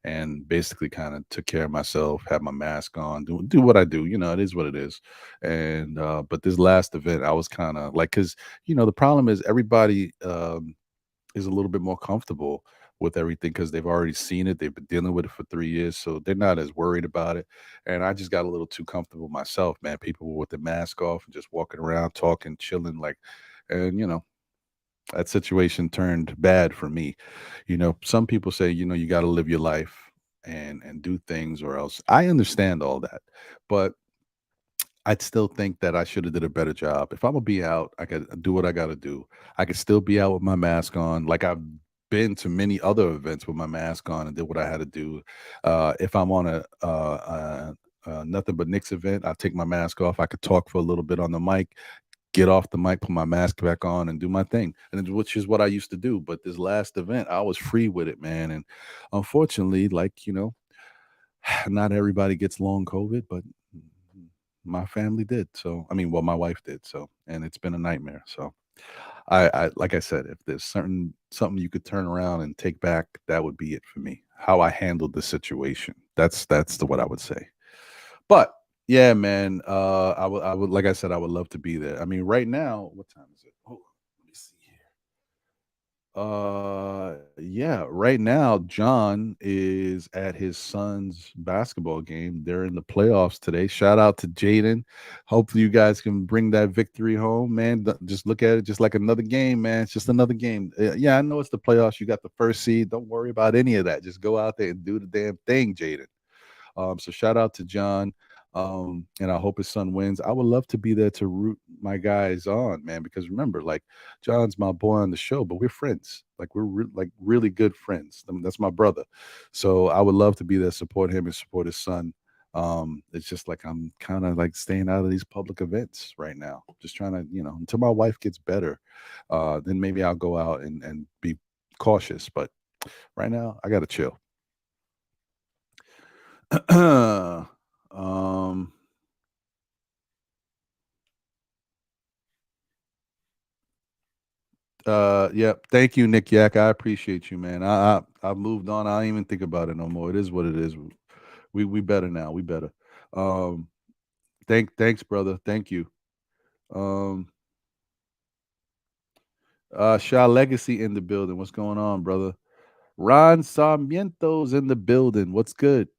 and basically kind of took care of myself, had my mask on, do what I do. It is what it is. And but this last event, I was kind of like, because the problem is everybody is a little bit more comfortable with everything because they've already seen it. They've been dealing with it for 3 years, so they're not as worried about it. And I just got a little too comfortable myself, man. People were with the mask off and just walking around, talking, chilling, like, and that situation turned bad for me. Some people say, you got to live your life and do things or else. I understand all that, but I'd still think that I should have did a better job. If I'm gonna be out, I could do what I got to do. I could still be out with my mask on, like I've been to many other events with my mask on and did what I had to do. If I'm on a nothing but Knicks event, I take my mask off. I could talk for a little bit on the mic, get off the mic, put my mask back on, and do my thing, which is what I used to do. But this last event, I was free with it, man. And unfortunately, like not everybody gets long COVID, but my family did. So I mean, well, my wife did. So, and it's been a nightmare. So I like I said, if there's something you could turn around and take back, that would be it for me. How I handled the situation. That's what I would say. But yeah, man, I would, like I said, I would love to be there. I mean, right now, what time is it? Hold on, let me see here. Yeah, right now, John is at his son's basketball game. They're in the playoffs today. Shout out to Jaden. Hopefully, you guys can bring that victory home, man. Just look at it just like another game, man. It's just another game. Yeah, I know it's the playoffs. You got the first seed. Don't worry about any of that. Just go out there and do the damn thing, Jaden. So shout out to John. And I hope his son wins. I would love to be there to root my guys on, man, because remember, like John's my boy on the show, but we're friends. Like like really good friends. I mean, that's my brother. So I would love to be there, support him and support his son. It's just like I'm kind of like staying out of these public events right now. Just trying to, until my wife gets better, then maybe I'll go out and be cautious. But right now, I gotta chill. um yeah, thank you, Nick Yak. I appreciate you, man. I've moved on. I don't even think about it no more. It is what it is. We better now. We better. Um thanks, brother. Thank you. Um Shaw Legacy in the building. What's going on, brother? Ron Sarmiento's in the building. What's good?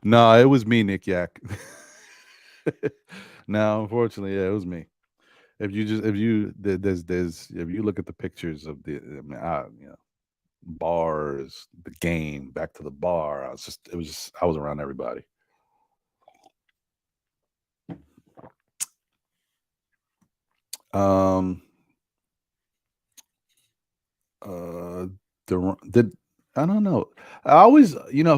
No, it was me, Nick Yak. No, unfortunately, yeah, it was me. If you there's if you look at the pictures of the, I mean, bars, the game, back to the bar. I was around everybody. Um uh did I don't know. I always,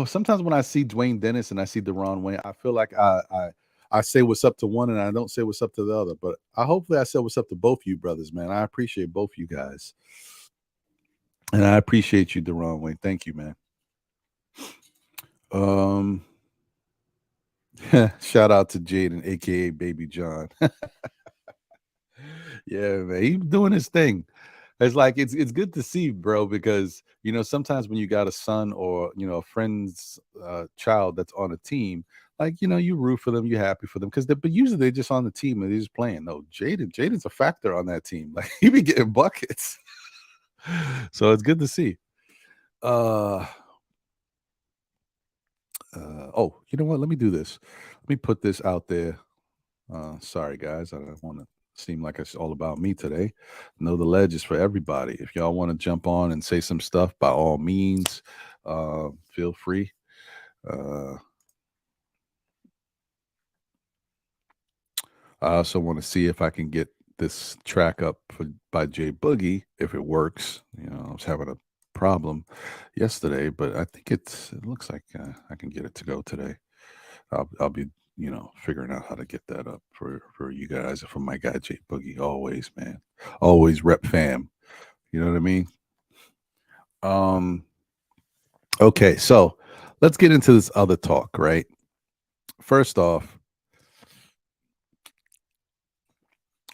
sometimes when I see Dwayne Dennis and I see Deron Wayne, I feel like I say what's up to one and I don't say what's up to the other. But hopefully I said what's up to both you brothers, man. I appreciate both you guys. And I appreciate you, Deron Wayne. Thank you, man. Um Shout out to Jaden, aka Baby John. Yeah, man. He's doing his thing. It's like it's good to see, bro, because sometimes when you got a son or a friend's child that's on a team, like you root for them, you're happy for them because but usually they're just on the team and they're just playing. No, Jaden's a factor on that team. Like he be getting buckets, so it's good to see. Uh, oh, you know what? Let me do this. Let me put this out there. Sorry, guys. I don't want to seem like it's all about me today. Know the ledge is for everybody. If y'all want to jump on and say some stuff, by all means, feel free. Uh, I also want to see if I can get this track up by Jay Boogie if it works. I was having a problem yesterday, but I think it looks like I can get it to go today. I'll be figuring out how to get that up for you guys and for my guy Jay Boogie. Always, man, always rep fam. You know what I mean? Um. Okay, so let's get into this other talk. Right. First off,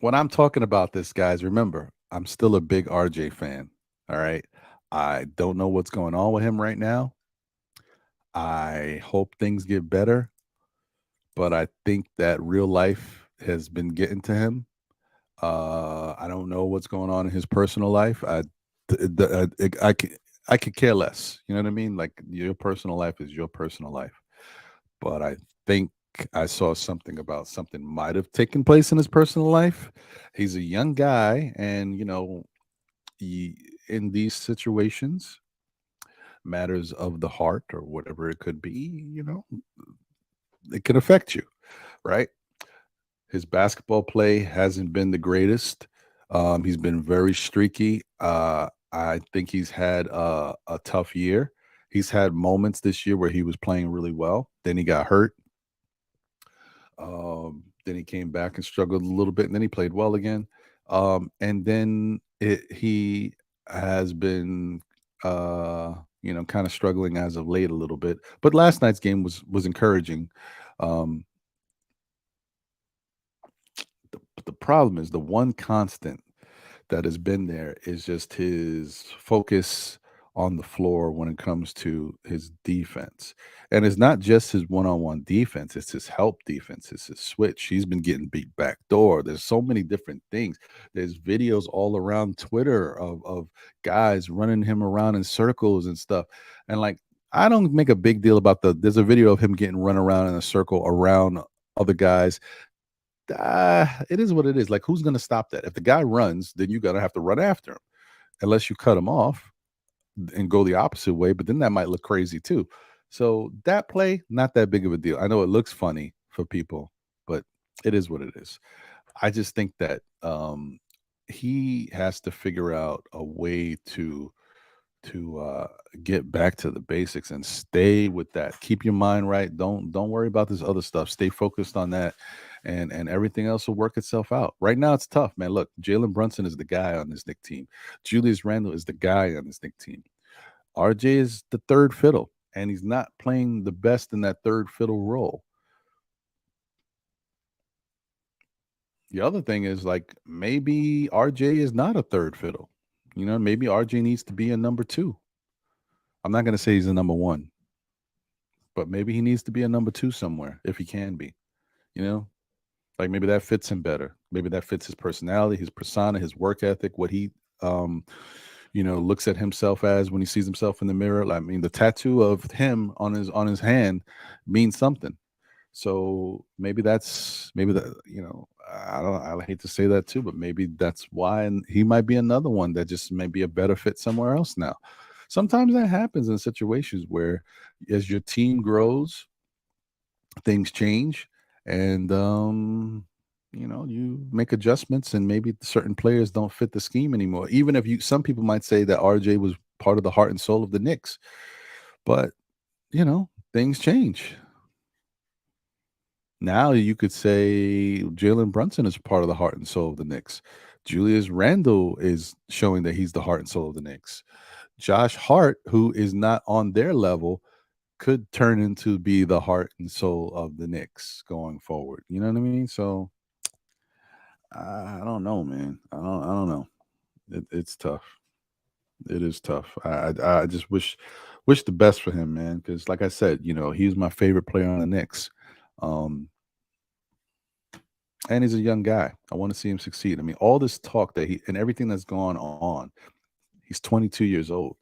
when I'm talking about this, guys, remember I'm still a big RJ fan. All right. I don't know what's going on with him right now. I hope things get better, but I think that real life has been getting to him. I don't know what's going on in his personal life. I could care less. You know what I mean? Like your personal life is your personal life. But I think I saw something about something might have taken place in his personal life. He's a young guy, and in these situations, matters of the heart or whatever it could be, it can affect you, right? His basketball play hasn't been the greatest. He's been very streaky. I think he's had a tough year. He's had moments this year where he was playing really well. Then he got hurt. Then he came back and struggled a little bit, and then he played well again. And then he has been, kind of struggling as of late a little bit. But last night's game was encouraging. Um, the problem is the one constant that has been there is just his focus on the floor when it comes to his defense. And it's not just his one-on-one defense, it's his help defense, it's his switch. He's been getting beat back door. There's so many different things. There's videos all around Twitter of guys running him around in circles and stuff. And like I don't make a big deal about there's a video of him getting run around in a circle around other guys. It is what it is. Like, who's going to stop that? If the guy runs, then you're going to have to run after him, unless you cut him off and go the opposite way. But then that might look crazy too. So that play, not that big of a deal. I know it looks funny for people, but it is what it is. I just think that he has to figure out a way to get back to the basics and stay with that. Keep your mind right. Don't worry about this other stuff. Stay focused on that, and everything else will work itself out. Right now, it's tough, man. Look, Jalen Brunson is the guy on this Knicks team. Julius Randle is the guy on this Knicks team. RJ is the third fiddle, and he's not playing the best in that third fiddle role. The other thing is like maybe RJ is not a third fiddle. Maybe RJ needs to be a number two. I'm not going to say he's a number one, but maybe he needs to be a number two somewhere if he can be. You know, like maybe that fits him better. Maybe that fits his personality, his persona, his work ethic, what he, looks at himself as when he sees himself in the mirror. I mean, the tattoo of him on his hand means something. So maybe that I hate to say that too, but maybe that's why, and he might be another one that just may be a better fit somewhere else now. Sometimes that happens in situations where as your team grows, things change, and you make adjustments, and maybe certain players don't fit the scheme anymore. Even if some people might say that RJ was part of the heart and soul of the Knicks, but things change. Now you could say Jalen Brunson is part of the heart and soul of the Knicks. Julius Randle is showing that he's the heart and soul of the Knicks. Josh Hart, who is not on their level, could turn into be the heart and soul of the Knicks going forward. You know what I mean? So I don't know, man. I don't know. It's tough. It is tough. I just wish the best for him, man. Because like I said, he's my favorite player on the Knicks, um, and he's a young guy. I want to see him succeed. I mean, all this talk that he and everything that's gone on. He's 22 years old.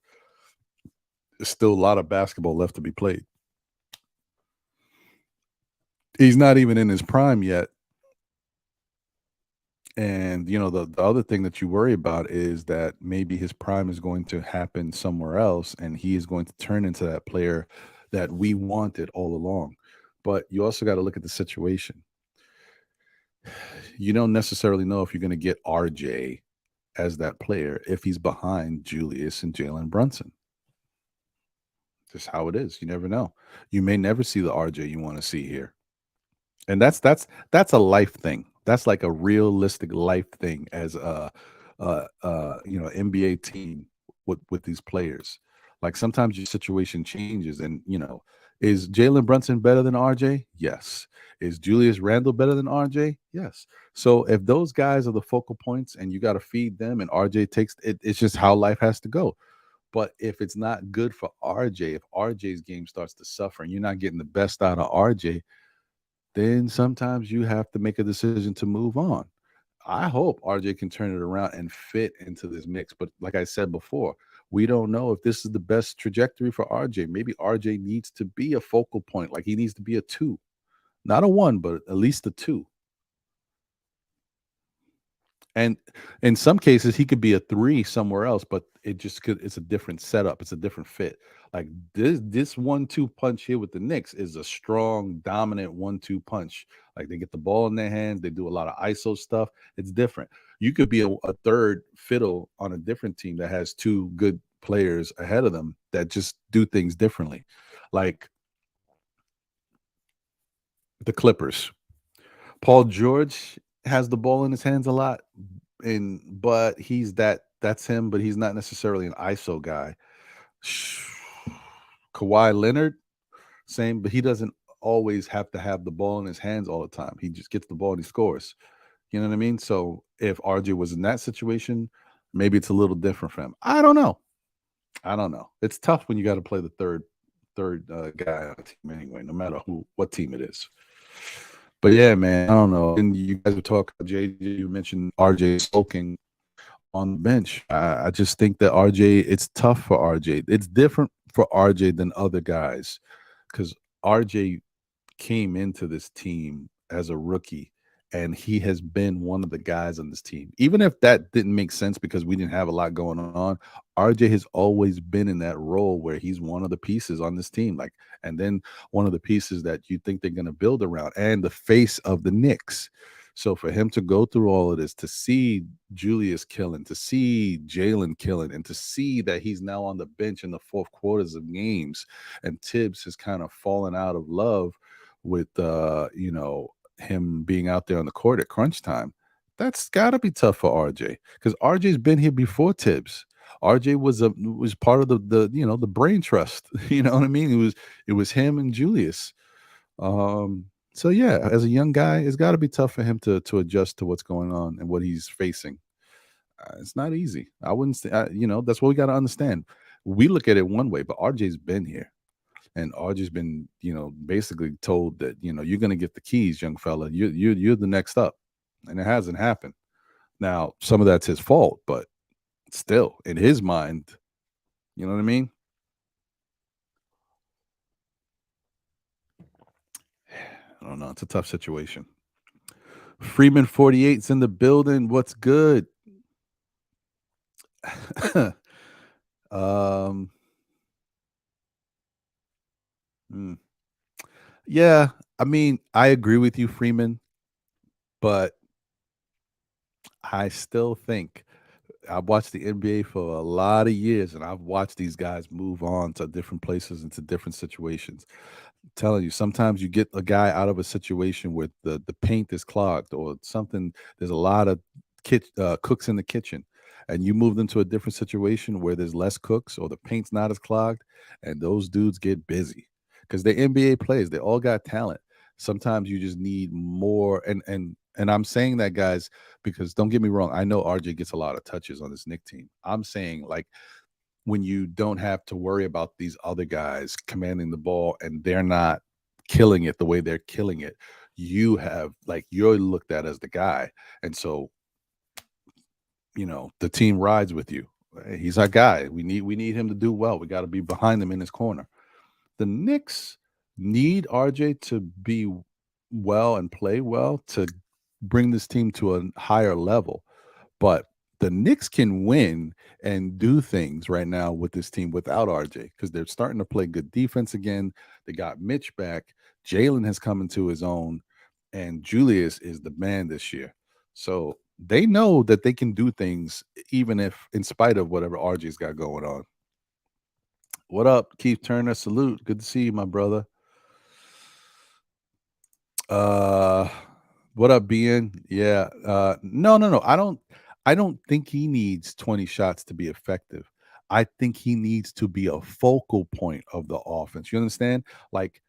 There's still a lot of basketball left to be played. He's not even in his prime yet. And the other thing that you worry about is that maybe his prime is going to happen somewhere else, and he is going to turn into that player that we wanted all along. But you also got to look at the situation. You don't necessarily know if you're going to get RJ as that player if he's behind Julius and Jalen Brunson. Just how it is. You never know. You may never see the RJ you want to see here. And that's a life thing. That's like a realistic life thing as NBA team with these players. Like sometimes your situation changes, and is Jalen Brunson better than RJ? Yes. Is Julius Randle better than RJ? Yes. So if those guys are the focal points and you got to feed them, and RJ takes it, it's just how life has to go. But if it's not good for RJ, if RJ's game starts to suffer and you're not getting the best out of RJ, then sometimes you have to make a decision to move on. I hope RJ can turn it around and fit into this mix. But like I said before, we don't know if this is the best trajectory for RJ. Maybe RJ needs to be a focal point. Like he needs to be a 2, not a 1, but at least a 2. And in some cases, he could be a 3 somewhere else, but it's a different setup. It's a different fit. Like this 1-2 punch here with the Knicks is a strong, dominant 1-2 punch. Like they get the ball in their hands, they do a lot of ISO stuff. It's different. You could be a third fiddle on a different team that has 2 good players ahead of them that just do things differently. Like the Clippers. Paul George has the ball in his hands a lot, but that's him, but he's not necessarily an ISO guy. Kawhi Leonard, same, but he doesn't always have to have the ball in his hands all the time. He just gets the ball and he scores. You know what I mean? So if RJ was in that situation, maybe it's a little different for him. I don't know. It's tough when you got to play the third guy on a team anyway, no matter what team it is. But yeah, man, I don't know. And you guys were talking, JJ, you mentioned RJ sulking on the bench. I just think that RJ, it's tough for RJ. It's different for RJ than other guys because RJ came into this team as a rookie, and he has been one of the guys on this team. Even if that didn't make sense because we didn't have a lot going on, RJ has always been in that role where he's one of the pieces on this team. Like, and then one of the pieces that you think they're going to build around, and the face of the Knicks. So for him to go through all of this, to see Julius killing, to see Jalen killing, and to see that he's now on the bench in the fourth quarters of games, and Tibbs has kind of fallen out of love with him being out there on the court at crunch time, that's got to be tough for RJ because RJ's been here before Tibbs. RJ was part of the brain trust. You know what I mean? It was him and Julius. So yeah, as a young guy, it's got to be tough for him to adjust to what's going on and what he's facing. It's not easy. I wouldn't say, that's what we got to understand. We look at it one way, but RJ's been here. And RJ's been, basically told that, you're going to get the keys, young fella. You're the next up. And it hasn't happened. Now, some of that's his fault, but still, in his mind, you know what I mean? I don't know. It's a tough situation. Freeman 48's in the building. What's good? um, Yeah, I mean, I agree with you, Freeman, but I still think I've watched the NBA for a lot of years, and I've watched these guys move on to different places and to different situations. I'm telling you, sometimes you get a guy out of a situation where the paint is clogged or something. There's a lot of cooks in the kitchen, and you move them to a different situation where there's less cooks or the paint's not as clogged, and those dudes get busy because they're NBA players. They all got talent. Sometimes you just need more, and And I'm saying that, guys, because don't get me wrong, I know RJ gets a lot of touches on this Knicks team. I'm saying, like, when you don't have to worry about these other guys commanding the ball and they're not killing it the way they're killing it, you have, like, you're looked at as the guy. And so, the team rides with you. He's our guy. We need him to do well. We got to be behind him in his corner. The Knicks need RJ to be well and play well to bring this team to a higher level. But the Knicks can win and do things right now with this team without RJ because they're starting to play good defense again. They got Mitch back. Jalen has come into his own, and Julius is the man this year. So they know that they can do things even if, in spite of whatever RJ's got going on. What up, Keith Turner? Salute. Good to see you, my brother. What up, BN? Yeah. No. I don't think he needs 20 shots to be effective. I think he needs to be a focal point of the offense. You understand? Like,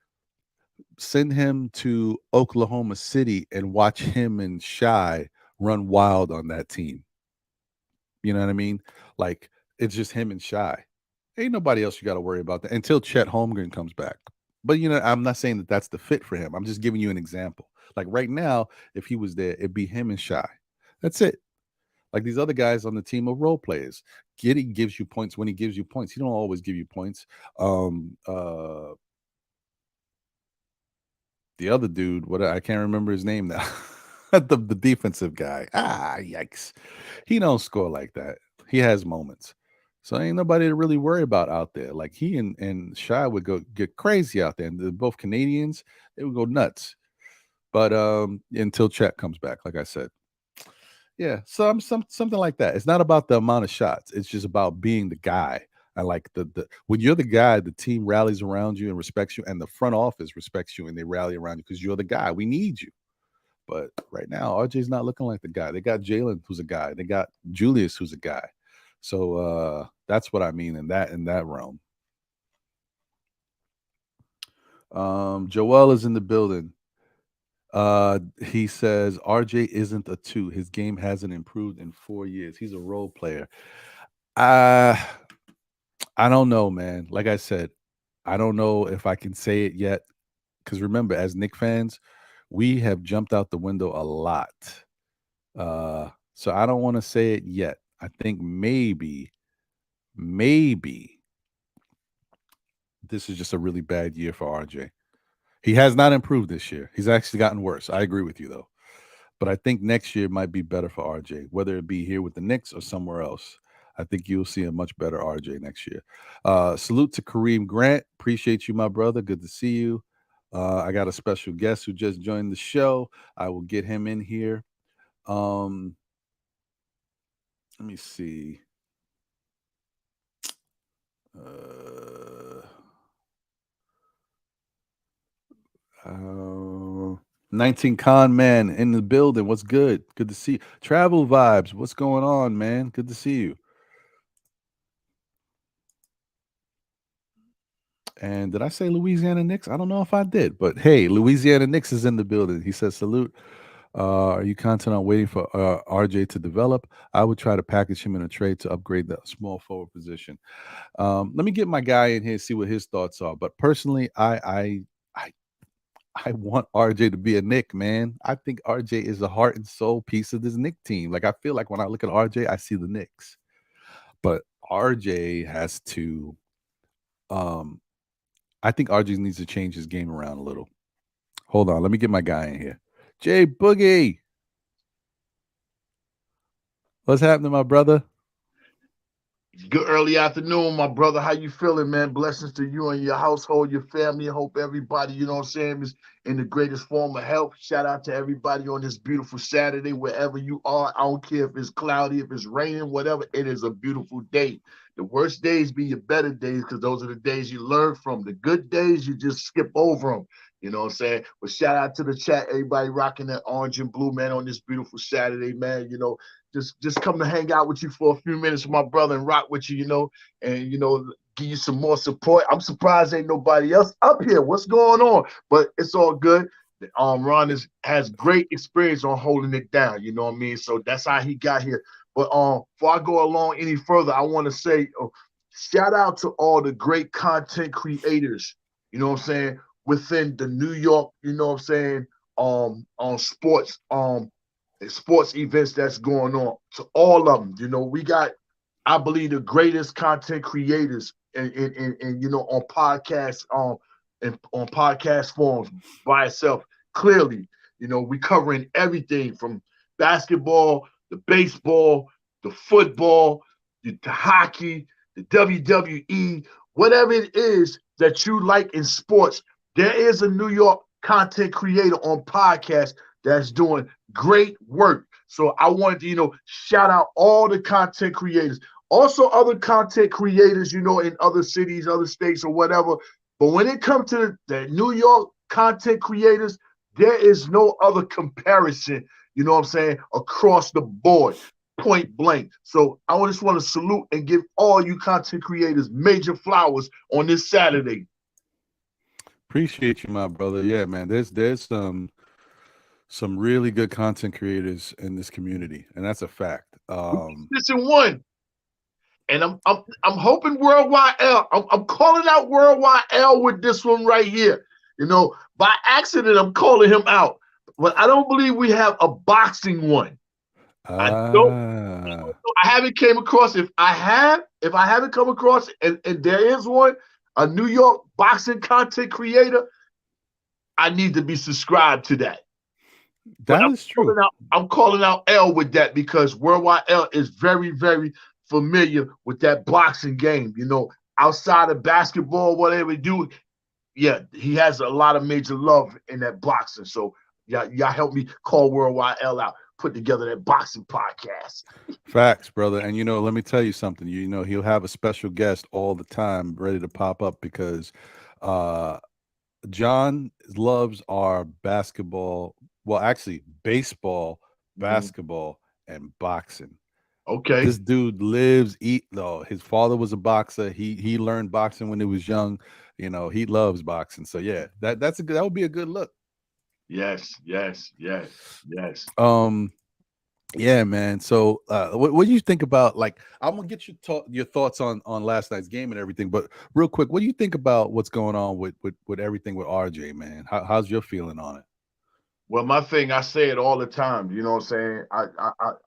send him to Oklahoma City and watch him and Shy run wild on that team. You know what I mean? Like, it's just him and Shy. Ain't nobody else you got to worry about that until Chet Holmgren comes back. But I'm not saying that that's the fit for him. I'm just giving you an example. Like right now, if he was there, it'd be him and Shy. That's it. Like these other guys on the team are role players. Giddy gives you points when he gives you points. He don't always give you points. The other dude, what I can't remember his name now. the defensive guy. Yikes. He don't score like that. He has moments. So ain't nobody to really worry about out there. Like he and Shy would go get crazy out there. And they're both Canadians, they would go nuts. But until Chet comes back, like I said. Yeah, something like that. It's not about the amount of shots. It's just about being the guy. I like the when you're the guy, the team rallies around you and respects you, and the front office respects you and they rally around you because you're the guy. We need you. But right now, RJ's not looking like the guy. They got Jalen, who's a guy. They got Julius, who's a guy. So that's what I mean in that realm. Joel is in the building. He says RJ isn't a 2. His game hasn't improved in 4 years. He's a role player. I don't know, man. Like I said, I don't know if I can say it yet. Because remember, as Knicks fans, we have jumped out the window a lot. So I don't want to say it yet. I think maybe this is just a really bad year for RJ. He has not improved this year. He's actually gotten worse. I agree with you though. But I think next year might be better for RJ, whether it be here with the Knicks or somewhere else. I think you'll see a much better RJ next year. Salute to Kareem Grant. Appreciate you, my brother. Good to see you. I got a special guest who just joined the show. I will get him in here. Let me see. 19 Con Man in the building. What's good? Good to see you. Travel Vibes. What's going on, man? Good to see you. And did I say Louisiana Knicks? I don't know if I did, but hey, Louisiana Knicks is in the building. He says, salute. Are you content on waiting for RJ to develop? I would try to package him in a trade to upgrade the small forward position. Let me get my guy in here, see what his thoughts are. But personally, I want RJ to be a Knick, man. I think RJ is the heart and soul piece of this Knick team. Like I feel like when I look at RJ, I see the Knicks. But RJ has to I think RJ needs to change his game around a little. Hold on, let me get my guy in here. Jay Boogie. What's happening, my brother? Good early afternoon, my brother. How you feeling, man? Blessings to you and your household, your family. I hope everybody, you know what I'm saying, is in the greatest form of health. Shout out to everybody on this beautiful Saturday, wherever you are. I don't care if it's cloudy, if it's raining, whatever. It is a beautiful day. The worst days be your better days because those are the days you learn from. The good days, you just skip over them. You know what I'm saying? But shout out to the chat, everybody rocking that orange and blue, man, on this beautiful Saturday, man. Just come to hang out with you for a few minutes with my brother and rock with you, and give you some more support. I'm surprised ain't nobody else up here. What's going on? But it's all good. Ron has great experience on holding it down. You know what I mean? So that's how he got here. But before I go along any further, I want to say shout out to all the great content creators. You know what I'm saying? Within the New York, you know what I'm saying? On sports events that's going on. To all of them, you know, we got, I believe, the greatest content creators and you know, on podcasts and on podcast forums by itself. Clearly, you know, we covering everything from basketball, the baseball, the football, the hockey, the WWE, whatever it is that you like in sports. There is a New York content creator on podcast that's doing great work. So I wanted to, you know, shout out all the content creators. Also, other content creators, you know, in other cities, other states, or whatever. But when it comes to the New York content creators, there is no other comparison, you know what I'm saying, across the board, point blank. So I just want to salute and give all you content creators major flowers on this Saturday. Appreciate you, my brother. Yeah, man. There's some really good content creators in this community, and that's a fact. Listen, one. And I'm hoping Worldwide L. I'm calling out Worldwide L with this one right here. You know, by accident, I'm calling him out. But I don't believe we have a boxing one. I haven't came across. If I haven't come across, and there is one, a New York boxing content creator, I need to be subscribed to that. That is true. I'm calling out L with that because Worldwide L is very, very familiar with that boxing game. You know, outside of basketball, whatever we do, yeah, he has a lot of major love in that boxing. So y'all help me call Worldwide L out, put together that boxing podcast. Facts, brother. And you know, let me tell you something. You know, he'll have a special guest all the time ready to pop up because John loves our basketball, well, actually baseball, basketball, and boxing. Okay. This dude lives, his father was a boxer. He learned boxing when he was young. You know, he loves boxing. So yeah, that would be a good look. Yes. Yeah, man. So what do you think about, like, I'm gonna get your thoughts on last night's game and everything, but real quick, what do you think about what's going on with everything with RJ, man? How's your feeling on it? Well, my thing, I say it all the time. You know what I'm saying?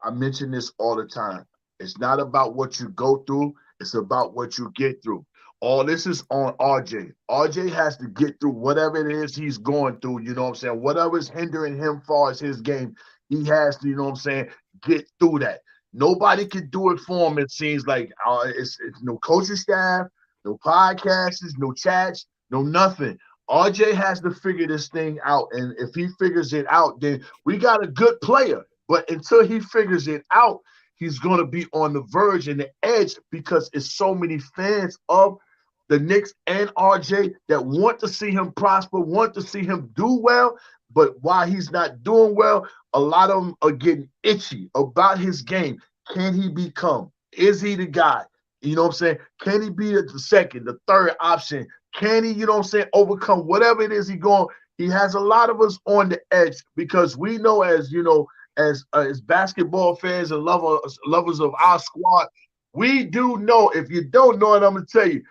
I mention this all the time. It's not about what you go through. It's about what you get through. All this is on RJ. RJ has to get through whatever it is he's going through. You know what I'm saying? Whatever's hindering him far as his game, he has to, you know what I'm saying, get through that. Nobody can do it for him. It seems like it's no coaching staff, no podcasts, no chats, no nothing. RJ has to figure this thing out, and if he figures it out, then we got a good player. But until he figures it out, he's going to be on the verge and the edge because it's so many fans of the Knicks and RJ that want to see him prosper, want to see him do well. But while he's not doing well, a lot of them are getting itchy about his game. Can he become? Is he the guy? You know what I'm saying? Can he be the second, the third option? Can he, you know what I'm saying, overcome whatever it is he has a lot of us on the edge because we know, as you know, as basketball fans and lovers of our squad, we do know. If you don't know it, I'm gonna tell you,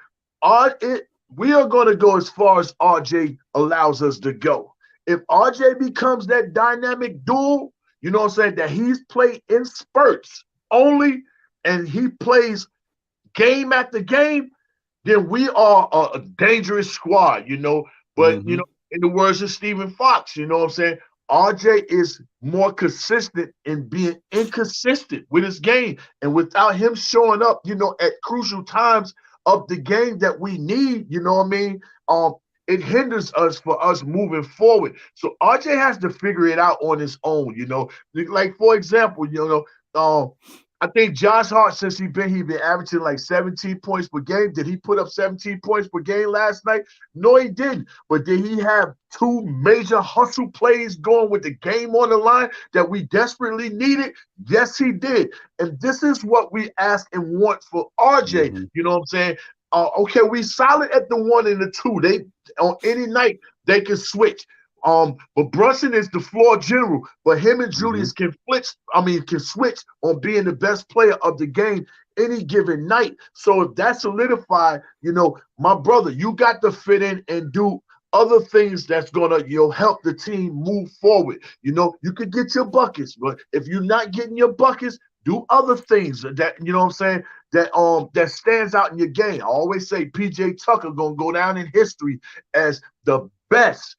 we are gonna go as far as RJ allows us to go. If RJ becomes that dynamic duel, you know what I'm saying, that he's played in spurts only, and he plays game after game, then we are a dangerous squad, you know. But, you know, in the words of Stephen Fox, you know what I'm saying, RJ is more consistent in being inconsistent with his game. And without him showing up, you know, at crucial times of the game that we need, you know what I mean, it hinders us for us moving forward. So RJ has to figure it out on his own, you know. Like, for example, you know, I think Josh Hart, since he's been averaging like 17 points per game. Did he put up 17 points per game last night? No, he didn't. But did he have two major hustle plays going with the game on the line that we desperately needed? Yes, he did. And this is what we ask and want for RJ. You know what I'm saying? Okay, we solid at the 1 and the 2. They on any night they can switch. But Brunson is the floor general. But him and Mm-hmm. Julius can switch on being the best player of the game any given night. So if that's solidified, my brother, you got to fit in and do other things that's gonna help the team move forward. You could get your buckets, but if you're not getting your buckets, do other things that what I'm saying, that stands out in your game. I always say PJ Tucker gonna go down in history as the best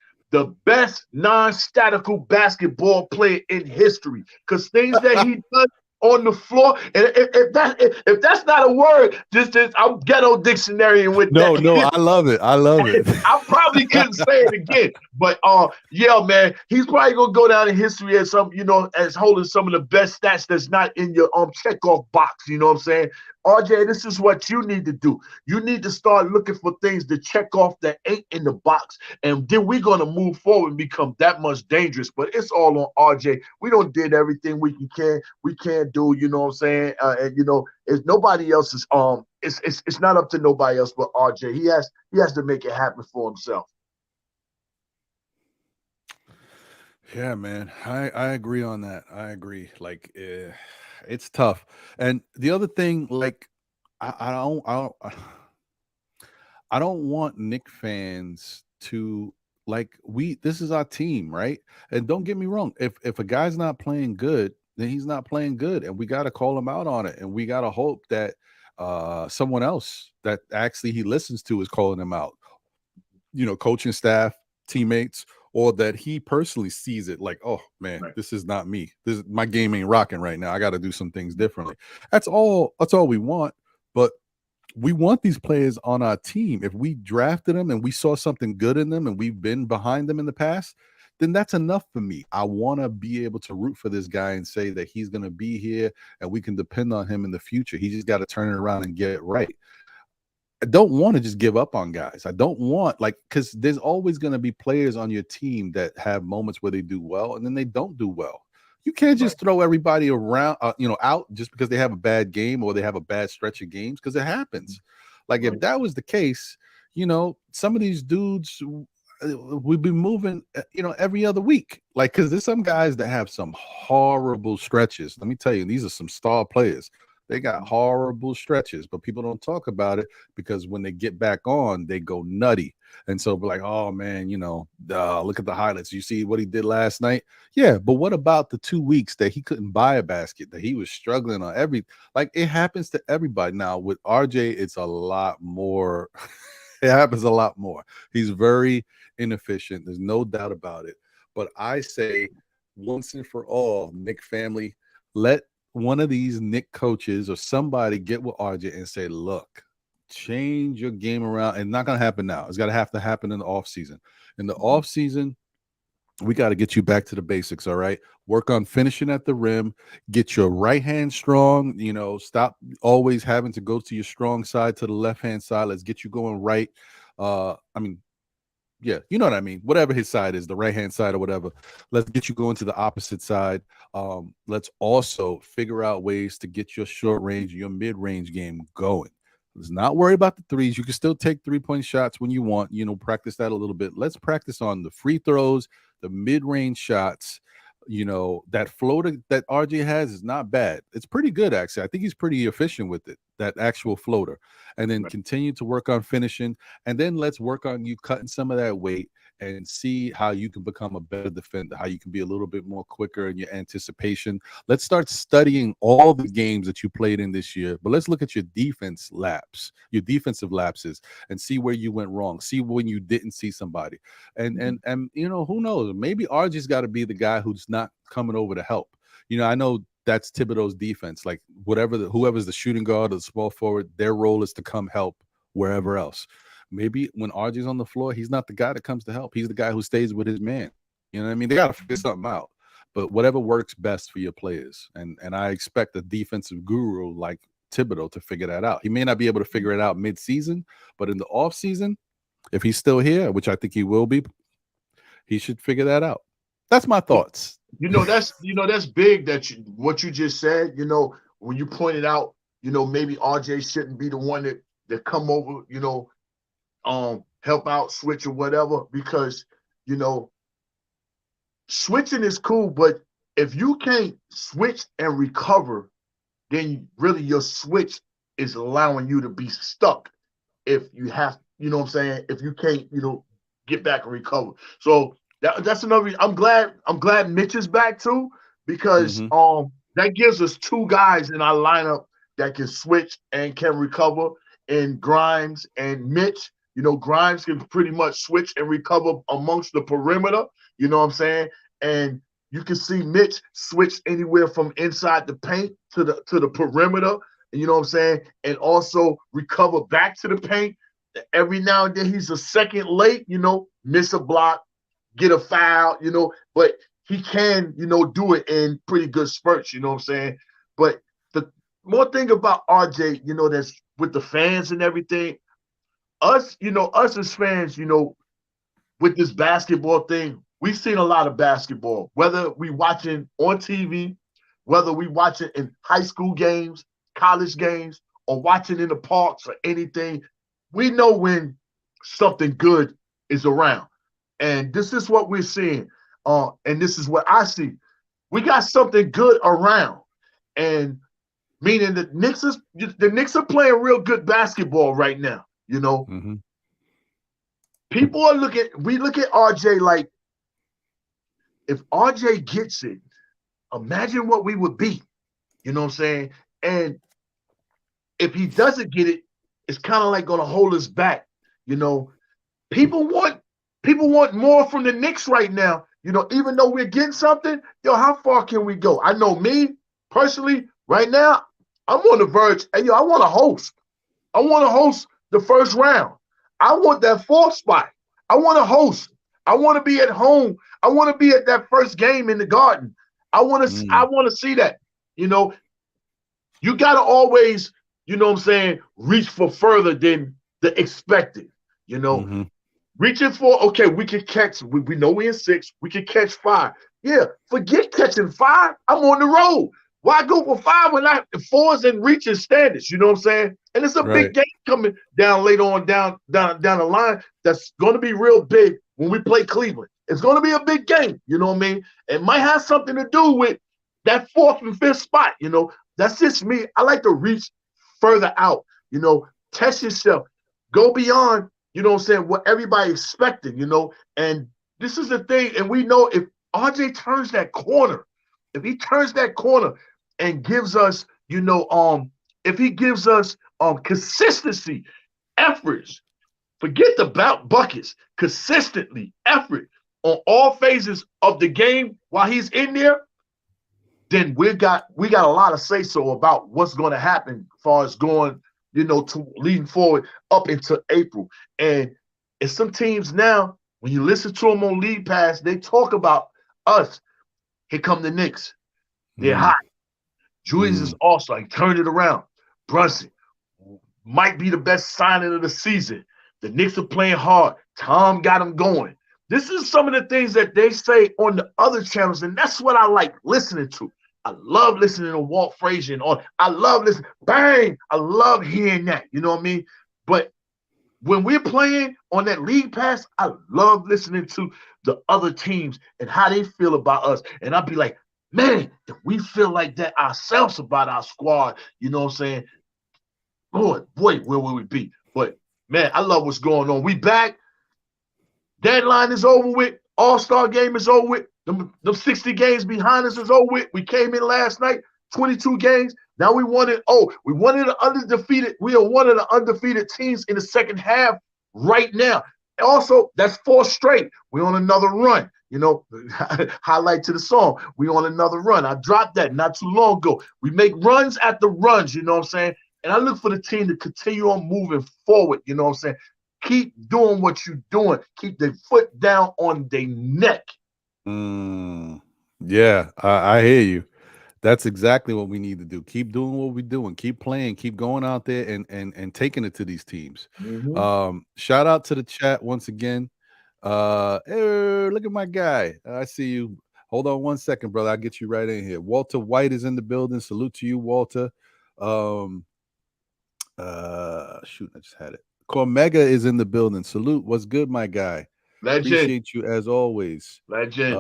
non-statical basketball player in history. Because things that he does on the floor, and if that's not a word, just I'm ghetto dictionary with No, that. no, I love it. I love it. I probably couldn't say it again, but yeah, man, he's probably gonna go down in history as as holding some of the best stats that's not in your checkoff box. You know what I'm saying? RJ, this is what you need to do. You need to start looking for things to check off that ain't in the box, and then we're gonna move forward and become that much dangerous. But it's all on RJ. We don't did everything we can do. You know what I'm saying? And it's nobody else's. It's not up to nobody else but RJ. He has to make it happen for himself. Yeah, man, I agree on that. I agree. Like, it's tough. And the other thing, like, I don't want Knick fans to, like, this is our team, right? And don't get me wrong, if a guy's not playing good, then he's not playing good, and we got to call him out on it, and we got to hope that someone else that actually he listens to is calling him out. Coaching staff, teammates, or that he personally sees it like, oh man, Right. this is not me. My game ain't rocking right now. I got to do some things differently. That's all we want. But we want these players on our team. If we drafted them and we saw something good in them and we've been behind them in the past, then that's enough for me. I want to be able to root for this guy and say that he's going to be here and we can depend on him in the future. He just got to turn it around and get it right. I don't want to just give up on guys. I don't want, because there's always going to be players on your team that have moments where they do well and then they don't do well. You can't just throw everybody around, out just because they have a bad game or they have a bad stretch of games, because it happens. Like, if that was the case, some of these dudes would be moving, every other week. Like, because there's some guys that have some horrible stretches. Let me tell you, these are some star players. They got horrible stretches, but people don't talk about it because when they get back on, they go nutty. And so we're like, oh man, look at the highlights. You see what he did last night? Yeah, but what about the 2 weeks that he couldn't buy a basket, that he was struggling on it happens to everybody. Now with RJ, it's a lot more. It happens a lot more. He's very inefficient. There's no doubt about it. But I say once and for all, Knick family, let one of these Knick coaches or somebody get with RJ and say, look, change your game around. And not going to happen now. It's got to have to happen in the off season. In the off season, we got to get you back to the basics. All right. Work on finishing at the rim, get your right hand strong, stop always having to go to your strong side, to the left hand side. Let's get you going right. Yeah, you know what I mean? Whatever his side is, the right-hand side or whatever, let's get you going to the opposite side. Let's also figure out ways to get your short range, your mid-range game going. Let's not worry about the threes. You can still take three-point shots when you want, practice that a little bit. Let's practice on the free throws, the mid-range shots. That floater that RJ has is not bad. It's pretty good, actually. I think he's pretty efficient with it, that actual floater. And then continue to work on finishing. And then let's work on you cutting some of that weight and see how you can become a better defender, how you can be a little bit more quicker in your anticipation. Let's start studying all the games that you played in this year, but let's look at your defensive lapses, and see where you went wrong. See when you didn't see somebody. And who knows? Maybe RJ's got to be the guy who's not coming over to help. I know that's Thibodeau's defense. Like, whoever's the shooting guard or the small forward, their role is to come help wherever else. Maybe when RJ's on the floor, he's not the guy that comes to help. He's the guy who stays with his man. You know what I mean? They got to figure something out. But whatever works best for your players. And I expect a defensive guru like Thibodeau to figure that out. He may not be able to figure it out mid-season, but in the off-season, if he's still here, which I think he will be, he should figure that out. That's my thoughts. That's big what you just said, when you pointed out, maybe RJ shouldn't be the one that come over, help out, switch or whatever, because, switching is cool, but if you can't switch and recover, then really your switch is allowing you to be stuck. If you have, you know what I'm saying, if you can't, get back and recover. So that's another reason. I'm glad Mitch is back too, because Mm-hmm. that gives us two guys in our lineup that can switch and can recover, in Grimes and Mitch. Grimes can pretty much switch and recover amongst the perimeter, you know what I'm saying? And you can see Mitch switch anywhere from inside the paint to the perimeter, you know what I'm saying? And also recover back to the paint. Every now and then he's a second late, miss a block, get a foul, but he can, do it in pretty good spurts, you know what I'm saying? But the more thing about RJ, that's with the fans and everything, us as fans, with this basketball thing, we've seen a lot of basketball, whether we watching on TV, whether we watching in high school games, college games, or watching in the parks or anything. We know when something good is around. And this is what we're seeing. And this is what I see. We got something good around. And meaning the Knicks are playing real good basketball right now. Mm-hmm. People are we look at RJ like, if RJ gets it, imagine what we would be. You know what I'm saying? And if he doesn't get it, it's kind of like going to hold us back. People want more from the Knicks right now. Even though we're getting something, how far can we go? I know me personally right now, I'm on the verge. And I want to host. I want to host the first round. I want that fourth spot. I want to host. I want to be at home. I want to be at that first game in the Garden. I want to see that. You got to always, what I'm saying, reach for further than the expected. Mm-hmm. Reaching for, okay, we can catch, we know we're in 6, we can catch 5. Yeah, forget catching 5. I'm on the road. Why go for 5 when 4's in reaching standards? You know what I'm saying? And it's a big game coming down later on down the line that's going to be real big when we play Cleveland. It's going to be a big game. You know what I mean? It might have something to do with that 4th and 5th spot. That's just me. I like to reach further out. Test yourself. Go beyond, what I'm saying, what everybody expected, and this is the thing. And we know if RJ turns that corner, if he turns that corner and gives us, if he gives us consistency, efforts, forget the buckets, consistently effort on all phases of the game while he's in there, then we got a lot of say so about what's going to happen as far as going, to leading forward up into April. And it's some teams now, when you listen to them on League Pass, they talk about us. Here come the Knicks. They're hot. Julius is also, he turned it around. Brunson might be the best signing of the season. The Knicks are playing hard. Tom got them going. This is some of the things that they say on the other channels, and that's what I like listening to. I love listening to Walt Frazier and all. I love listening. Bang! I love hearing that. You know what I mean? But when we're playing on that League Pass, I love listening to the other teams and how they feel about us. And I'll be like, man, if we feel like that ourselves about our squad, you know what I'm saying? Boy, where will we be? But, man, I love what's going on. We back. Deadline is over with. All-Star game is over with. Them 60 games behind us is over with. We came in last night, 22 games. Now we one of the undefeated. We are one of the undefeated teams in the second half right now. Also, that's 4 straight. We're on another run. Highlight to the song. We on another run. I dropped that not too long ago. We make runs at the runs, you know what I'm saying? And I look for the team to continue on moving forward, you know what I'm saying? Keep doing what you're doing. Keep their foot down on their neck. Yeah, I hear you. That's exactly what we need to do. Keep doing what we're doing. Keep playing. Keep going out there and taking it to these teams. Shout out to the chat once again. Hey, look at my guy. I see you. Hold on one second, brother. I'll get you right in here. Walter White is in the building. Salute to you, Walter. Shoot, I just had it. Cormega is in the building. Salute. What's good, my guy? Legend. Appreciate you as always. Legend.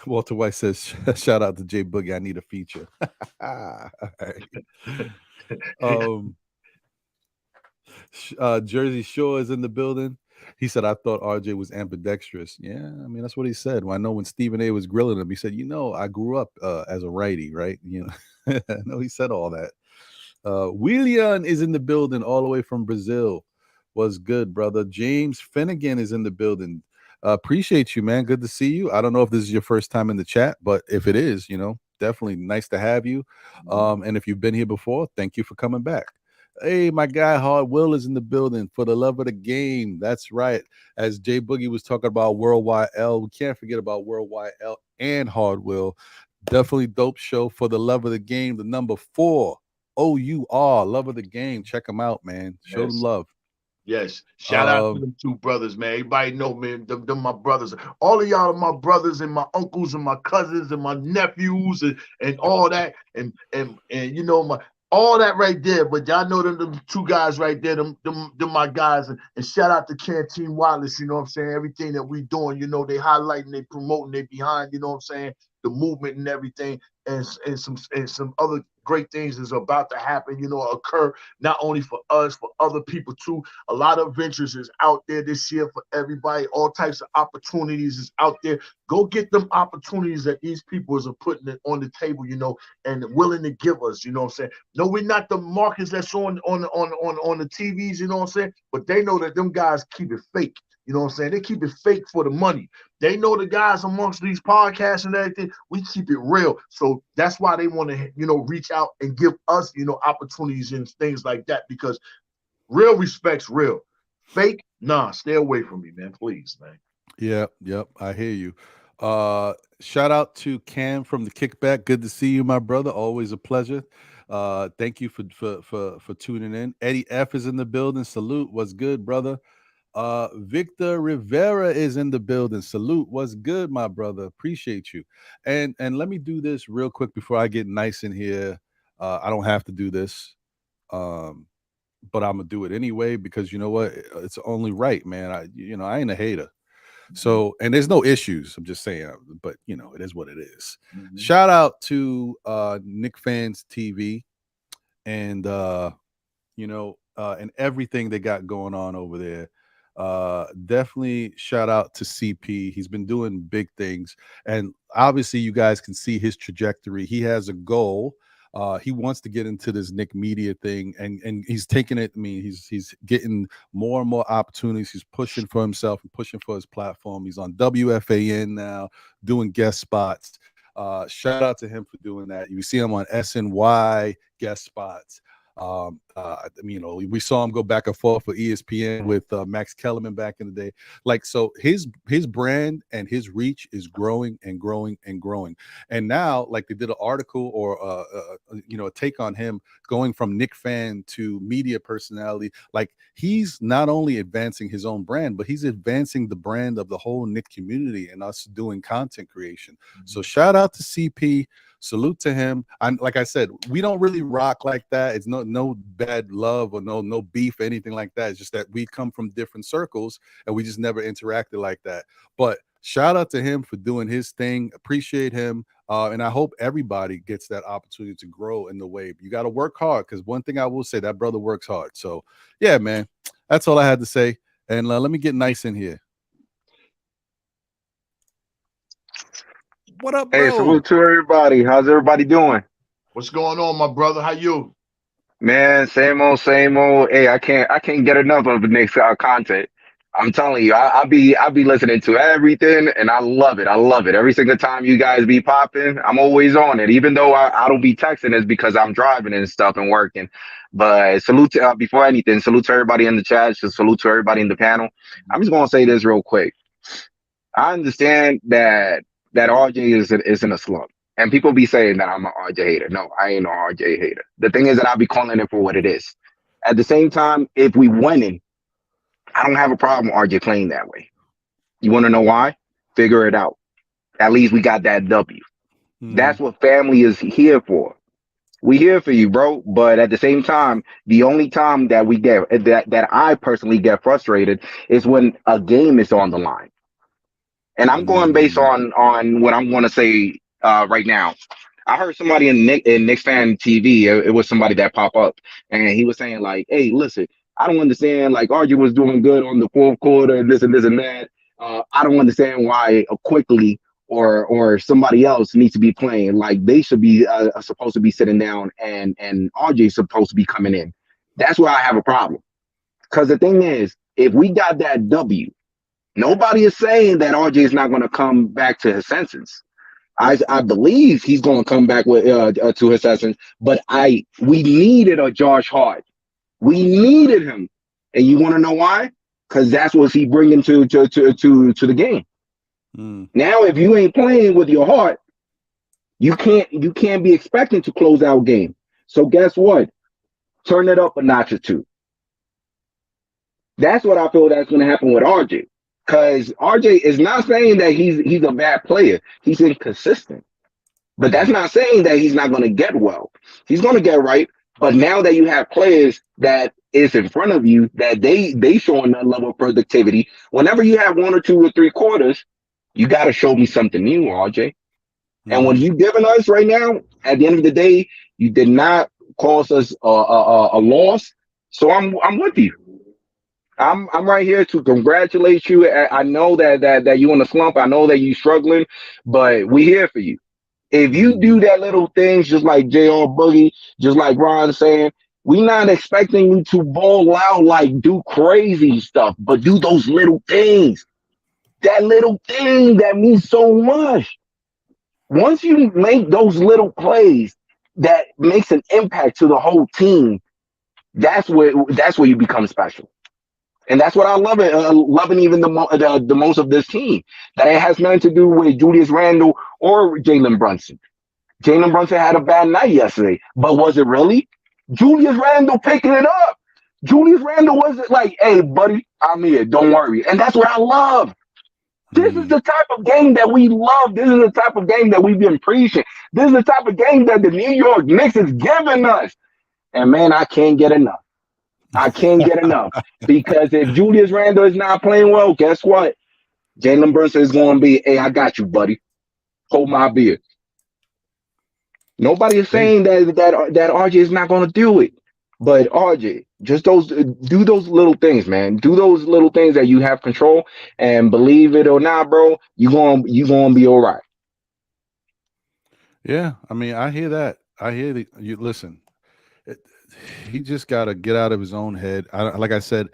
Walter White says, "Shout out to Jay Boogie. I need a feature." All right. Um, Jersey Shore is in the building. He said, "I thought RJ was ambidextrous." Yeah, I mean that's what he said. Well, I know when Stephen A. was grilling him, he said, I grew up as a righty, right? I know he said all that. Willian is in the building all the way from Brazil. Was good, brother. James Finnegan is in the building. Appreciate you, man. Good to see you. I don't know if this is your first time in the chat, but if it is, definitely nice to have you. And if you've been here before, thank you for coming back. Hey, my guy Hard Will is in the building for the love of the game. That's right. As Jay Boogie was talking about Worldwide L, we can't forget about Worldwide L and Hard Will. Definitely dope show for the love of the game. The number 4. OUR, love of the game. Check them out, man. Show them love. Yes. Shout out to them two brothers, man. Everybody know, man, them my brothers. All of y'all are my brothers and my uncles and my cousins and my nephews and all that. And all that right there. But y'all know them two guys right there, them my guys. And shout out to Canteen Wireless, you know what I'm saying? Everything that we doing, they highlighting, they promoting, they behind, you know what I'm saying? The movement and everything. And some other great things is about to happen, occur not only for us, for other people too. A lot of ventures is out there this year for everybody. All types of opportunities is out there. Go get them opportunities that these people are putting it on the table, and willing to give us, you know what I'm saying? No, we're not the markets that's on the TVs, you know what I'm saying? But they know that them guys keep it fake. You know what I'm saying? They keep it fake for the money. They know the guys amongst these podcasts and everything. We keep it real. So that's why they want to, reach out and give us, opportunities and things like that, because real respect's real. Fake, nah, stay away from me, man. Please, man. Yep. I hear you. Shout out to Cam from the Kickback. Good to see you, my brother. Always a pleasure. Thank you for tuning in. Eddie F is in the building. Salute. What's good, brother? Victor Rivera is in the building. Salute. What's good, my brother? Appreciate you. And let me do this real quick before I get nice in here. I don't have to do this, but I'm gonna do it anyway because you know what? It's only right, man. I ain't a hater. So, and there's no issues. I'm just saying, but it is what it is. Mm-hmm. Shout out to KnicksFanTv and and everything they got going on over there. Definitely shout out to CP. He's been doing big things, and obviously you guys can see his trajectory. He has a goal. He wants to get into this Nick media thing, and he's taking it. I mean, he's getting more and more opportunities. He's pushing for himself and pushing for his platform. He's on WFAN now, doing guest spots. Shout out to him for doing that. You see him on SNY guest spots. We saw him go back and forth for ESPN with Max Kellerman back in the day. Like, so his brand and his reach is growing and growing and growing. And now, like, they did an article or a take on him going from Nick fan to media personality. Like, he's not only advancing his own brand, but he's advancing the brand of the whole Nick community and us doing content creation. Mm-hmm. So shout out to CP. Salute to him. Like I said, we don't really rock like that. It's no bad love or no beef or anything like that. It's just that we come from different circles and we just never interacted like that. But shout out to him for doing his thing. Appreciate him. And I hope everybody gets that opportunity to grow in the wave. You got to work hard, because one thing I will say, that brother works hard. So yeah, man, that's all I had to say. And let me get nice in here. What up, bro? Hey, salute to everybody. How's everybody doing? What's going on, my brother? How you? Man, same old. Hey, I can't get enough of the Knicks content. I'm telling you, I'll be listening to everything, and I love it. Every single time you guys be popping, I'm always on it. Even though I don't be texting, it's because I'm driving and stuff and working. But salute to, before anything, salute to everybody in the chat. Just salute to everybody in the panel. I'm just gonna say this real quick. I understand that RJ is in a slump. And people be saying that I'm an RJ hater. No, I ain't no RJ hater. The thing is that I'll be calling it for what it is. At the same time, if we winning, I don't have a problem with RJ playing that way. You want to know why? Figure it out. At least we got that W. That's what family is here for. We here for you, bro. But at the same time, the only time that we get that I personally get frustrated is when a game is on the line. And I'm going based on what I'm going to say right now. I heard somebody in Knicks fan TV. It was somebody that popped up, and he was saying like, "Hey, listen, I don't understand. Like, RJ was doing good on the fourth quarter, and this and this and that. I don't understand why quickly or somebody else needs to be playing. Like, they should be supposed to be sitting down, and RJ supposed to be coming in. That's where I have a problem. Because the thing is, if we got that W, nobody is saying that RJ is not going to come back to his senses. I believe he's going to come back with to his essence, but we needed a Josh Hart. We needed him, and you want to know why? Because that's what he bringing to the game. Now, if you ain't playing with your heart, you can't be expecting to close out game. So guess what? Turn it up a notch or two. That's what I feel that's going to happen with RJ. Because RJ is not saying that he's a bad player. He's inconsistent. But that's not saying that he's not going to get well. He's going to get right. But now that you have players that is in front of you, that they showing that level of productivity, whenever you have 1 or 2 or 3 quarters, you got to show me something new, RJ. And what you giving us right now, at the end of the day, you did not cause us a loss. So I'm with you. I'm right here to congratulate you. I know that you in a slump. I know that you struggling, but we here for you. If you do that little things, just like JR Boogie, just like Ron saying, we not expecting you to ball out, like do crazy stuff, but do those little things. That little thing that means so much. Once you make those little plays that makes an impact to the whole team, that's where you become special. And that's what I love it, loving even the most of this team. That it has nothing to do with Julius Randle or Jalen Brunson. Jalen Brunson had a bad night yesterday, but was it really? Julius Randle picking it up. Julius Randle wasn't like, hey, buddy, I'm here, don't worry. And that's what I love. This is the type of game that we love. This is the type of game that we've been preaching. This is the type of game that the New York Knicks is giving us. And man, I can't get enough. I can't get enough. Because if Julius Randle is not playing well, guess what? Jalen Brunson is going to be, hey, I got you, buddy. Hold my beer. Nobody is saying that RJ is not going to do it. But RJ, just do those little things, man. Do those little things that you have control, and believe it or not, bro, you gonna be all right. Yeah, I mean, I hear that. I hear you. Listen, he just got to get out of his own head. Like I said,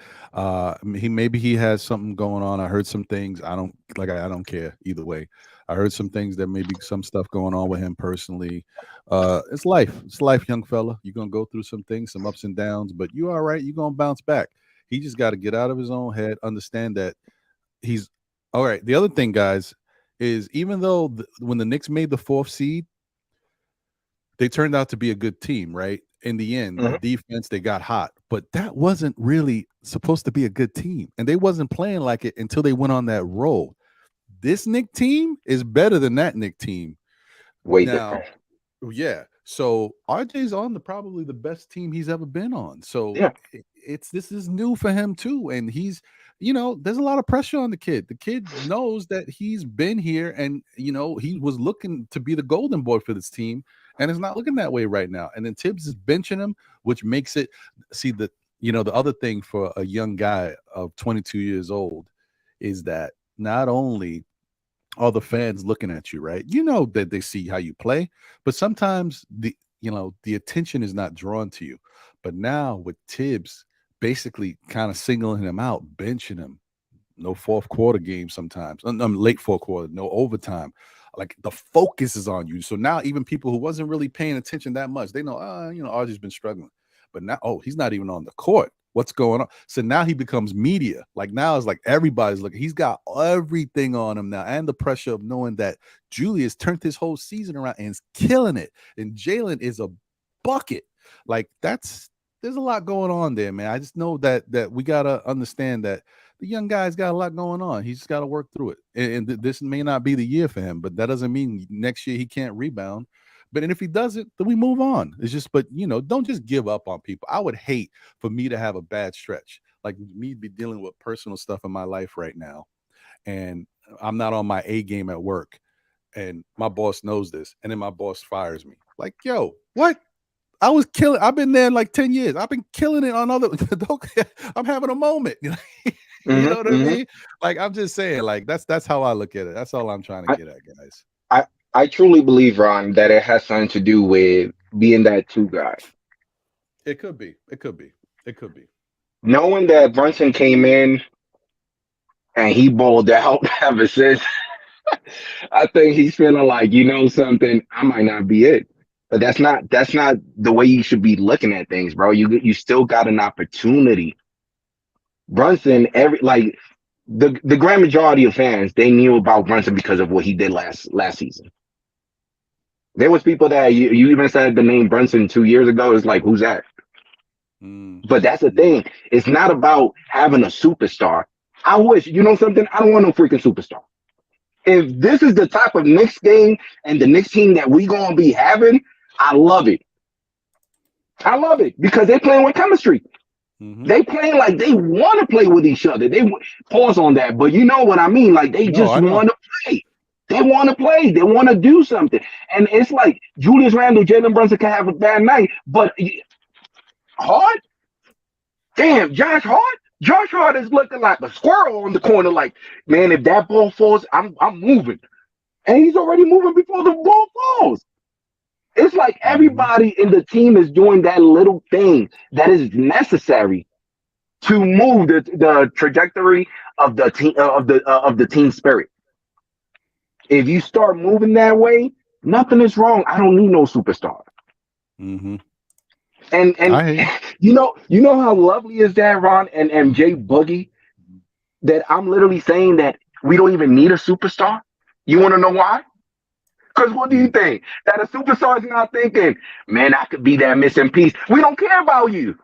maybe he has something going on. I heard some things. I don't care either way. I heard some things that maybe some stuff going on with him personally. It's life. It's life, young fella. You're gonna go through some things, some ups and downs, but you all right. You're gonna bounce back. He just got to get out of his own head, understand that he's all right. The other thing, guys, is even though when the Knicks made the 4th seed, they turned out to be a good team, right? In the end, the defense, they got hot, but that wasn't really supposed to be a good team, and they wasn't playing like it until they went on that roll. This Knicks team is better than that Knicks team. Way different. Yeah. So RJ's on probably the best team he's ever been on. So yeah. This is new for him too, and he's there's a lot of pressure on the kid. The kid knows that he's been here, and he was looking to be the golden boy for this team, and it's not looking that way right now. And then Tibbs is benching him, which makes it the other thing for a young guy of 22 years old is that not only are the fans looking at you, right? You know that they see how you play, but sometimes the attention is not drawn to you. But now with Tibbs basically kind of singling him out, benching him, no 4th quarter game sometimes, late 4th quarter, no overtime. Like the focus is on you. So now even people who wasn't really paying attention that much, they know, RJ's been struggling. But now, he's not even on the court. What's going on? So now he becomes media. Like now it's like everybody's looking. He's got everything on him now, and the pressure of knowing that Julius turned his whole season around and is killing it, and Jalen is a bucket. Like there's a lot going on there, man. I just know that we gotta understand that the young guy's got a lot going on. He's just got to work through it, and this may not be the year for him, but that doesn't mean next year he can't rebound. And if he doesn't, then we move on. It's just, but don't just give up on people. I would hate for me to have a bad stretch, like me be dealing with personal stuff in my life right now, and I'm not on my A game at work, and my boss knows this, and then my boss fires me. Like, yo, what? I was killing. I've been there like 10 years. I've been killing it on other. I'm having a moment. You know what I mean? Like, I'm just saying, like, that's how I look at it. That's all I'm trying to get at, guys. I truly believe, Ron, that it has something to do with being that two guy. It could be. It could be. It could be. Knowing that Brunson came in and he bowled out ever since, I think he's feeling like, you know something, I might not be it. But that's not the way you should be looking at things, bro. You still got an opportunity. Brunson, the grand majority of fans, they knew about Brunson because of what he did last season. There was people that you even said the name Brunson 2 years ago. It's like, who's that? But that's the thing. It's not about having a superstar. I wish, you know something? I don't want no freaking superstar. If this is the type of Knicks game and the Knicks team that we gonna be having, I love it. I love it because they're playing with chemistry. They playing like they want to play with each other. They pause on that, but you know what I mean. Like they just want to play. They want to play. They want to do something. And it's like Julius Randle, Jalen Brunson can have a bad night, but Hart, damn, Josh Hart is looking like a squirrel on the corner. Like, man, if that ball falls, I'm moving, and he's already moving before the ball falls. It's like everybody in the team is doing that little thing that is necessary to move the trajectory of the team of the team spirit. If you start moving that way, nothing is wrong. I don't need no superstar. And you know how lovely is that, Ron and MJ Boogie, that I'm literally saying that we don't even need a superstar. You want to know why? Because what do you think? That a superstar is not thinking, man, I could be that missing piece. We don't care about you.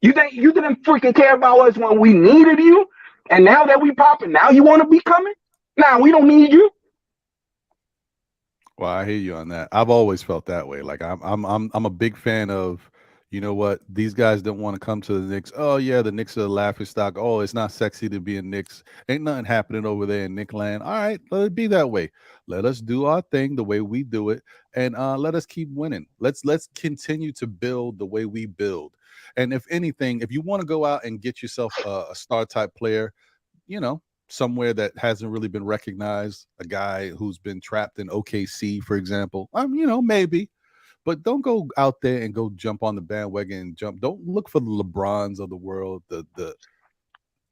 You think you didn't freaking care about us when we needed you? And now that we popping, now you want to be coming? Nah, we don't need you. Well, I hear you on that. I've always felt that way. Like I'm a big fan of, you know what, these guys don't want to come to the Knicks. Oh yeah, the Knicks are the laughing stock. Oh, it's not sexy to be a Knicks. Ain't nothing happening over there in Knick land. All right, let it be that way. Let us do our thing the way we do it, and let us keep winning. Let's continue to build the way we build. And if anything, if you want to go out and get yourself a star type player, you know, somewhere that hasn't really been recognized, a guy who's been trapped in OKC, for example, you know, maybe. But don't go out there and go jump on the bandwagon and jump. Don't look for the LeBrons of the world.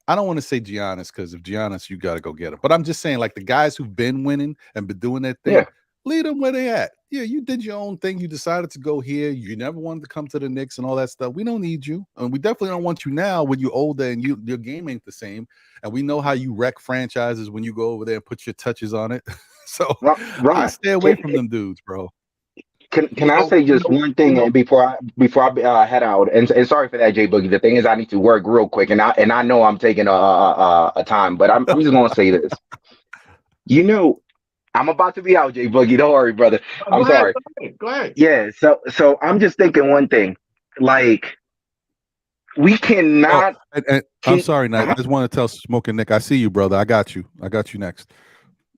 I don't want to say Giannis, because if Giannis, you got to go get him. But I'm just saying, like, the guys who've been winning and been doing that thing, lead them where they at. Yeah, you did your own thing. You decided to go here. You never wanted to come to the Knicks and all that stuff. We don't need you. And we definitely don't want you now when you're older and your game ain't the same. And we know how you wreck franchises when you go over there and put your touches on it. So I stay away from them dudes, bro. Can I say just one thing before I head out? And sorry for that, Jay Boogie. The thing is, I need to work real quick, and I know I'm taking a time, but I'm just gonna say this. You know, I'm about to be out, Jay Boogie. Don't worry, brother. I'm sorry. Go ahead. Yeah. So I'm just thinking one thing, like we cannot. I'm sorry, Knight. I just want to tell Smoking Nick, I see you, brother. I got you next.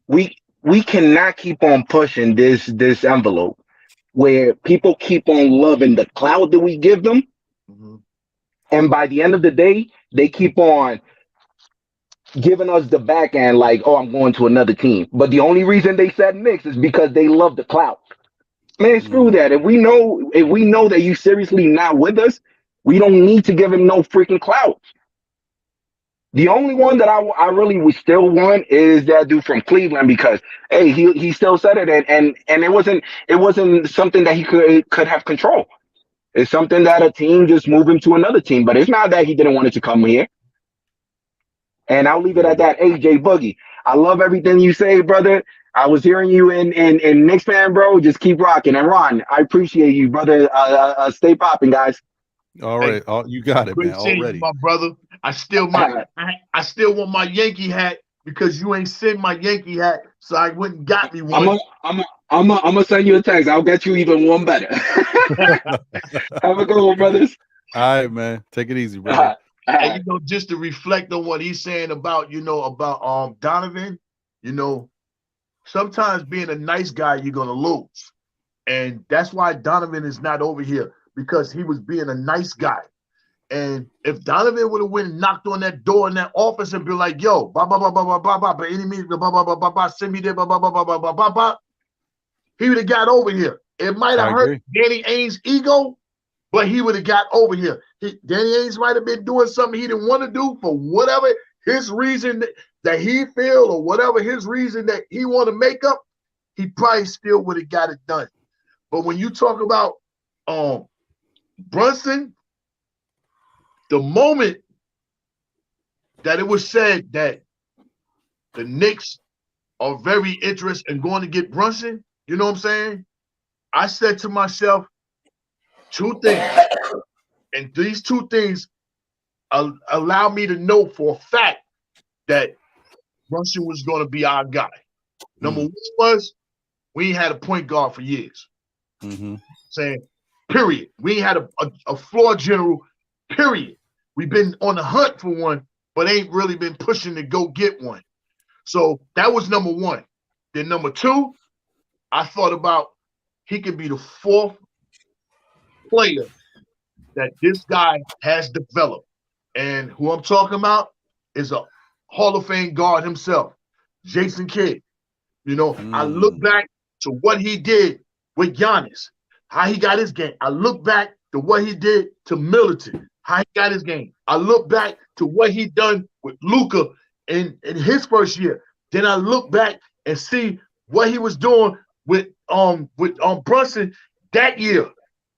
We cannot keep on pushing this envelope where people keep on loving the clout that we give them. And by the end of the day, they keep on giving us the back end like, oh, I'm going to another team. But the only reason they said Knicks is because they love the clout. Man, screw that. If we know that you seriously not with us, we don't need to give him no freaking clout. The only one that I really would still want is that dude from Cleveland, because hey, he still said it, and it wasn't something that he could have control. It's something that a team just moved him to another team, but it's not that he didn't want it to come here. And I'll leave it at that. AJ Boogie, I love everything you say, brother. I was hearing you in Knicks fan, bro. Just keep rocking. And Ron, I appreciate you, brother. Stay popping, guys. All right, you got it, man. Already, my brother. I still want my Yankee hat because you ain't sent my Yankee hat, so I wouldn't got me one. I'm gonna send you a text. I'll get you even one better. Have a good one, brothers. All right, man. Take it easy, brother. And just to reflect on what he's saying about Donovan, you know, sometimes being a nice guy, you're going to lose. And that's why Donovan is not over here, because he was being a nice guy. And if Donovan would have went and knocked on that door in that office and be like, yo, ba ba ba ba ba ba ba, by any means, ba ba ba ba ba, send me there, ba ba ba ba ba ba ba ba, he would have got over here. It might have hurt Danny Ainge's ego, but he would have got over here. Danny Ainge might have been doing something he didn't want to do for whatever his reason that he feel, or whatever his reason that he want to make up. He probably still would have got it done. But when you talk about Brunson, the moment that it was said that the Knicks are very interested in going to get Brunson, you know what I'm saying? I said to myself, two things. And these two things allow me to know for a fact that Brunson was going to be our guy. Number one was, we ain't had a point guard for years. Saying, period. We ain't had a floor general, period. We've been on the hunt for one, but ain't really been pushing to go get one. So that was number one. Then number two, I thought about he could be the fourth player that this guy has developed. And who I'm talking about is a Hall of Fame guard himself, Jason Kidd. You know, I look back to what he did with Giannis, how he got his game. I look back to what he did to Middleton, how he got his game. I look back to what he done with Luka in his first year. Then I look back and see what he was doing with Brunson that year.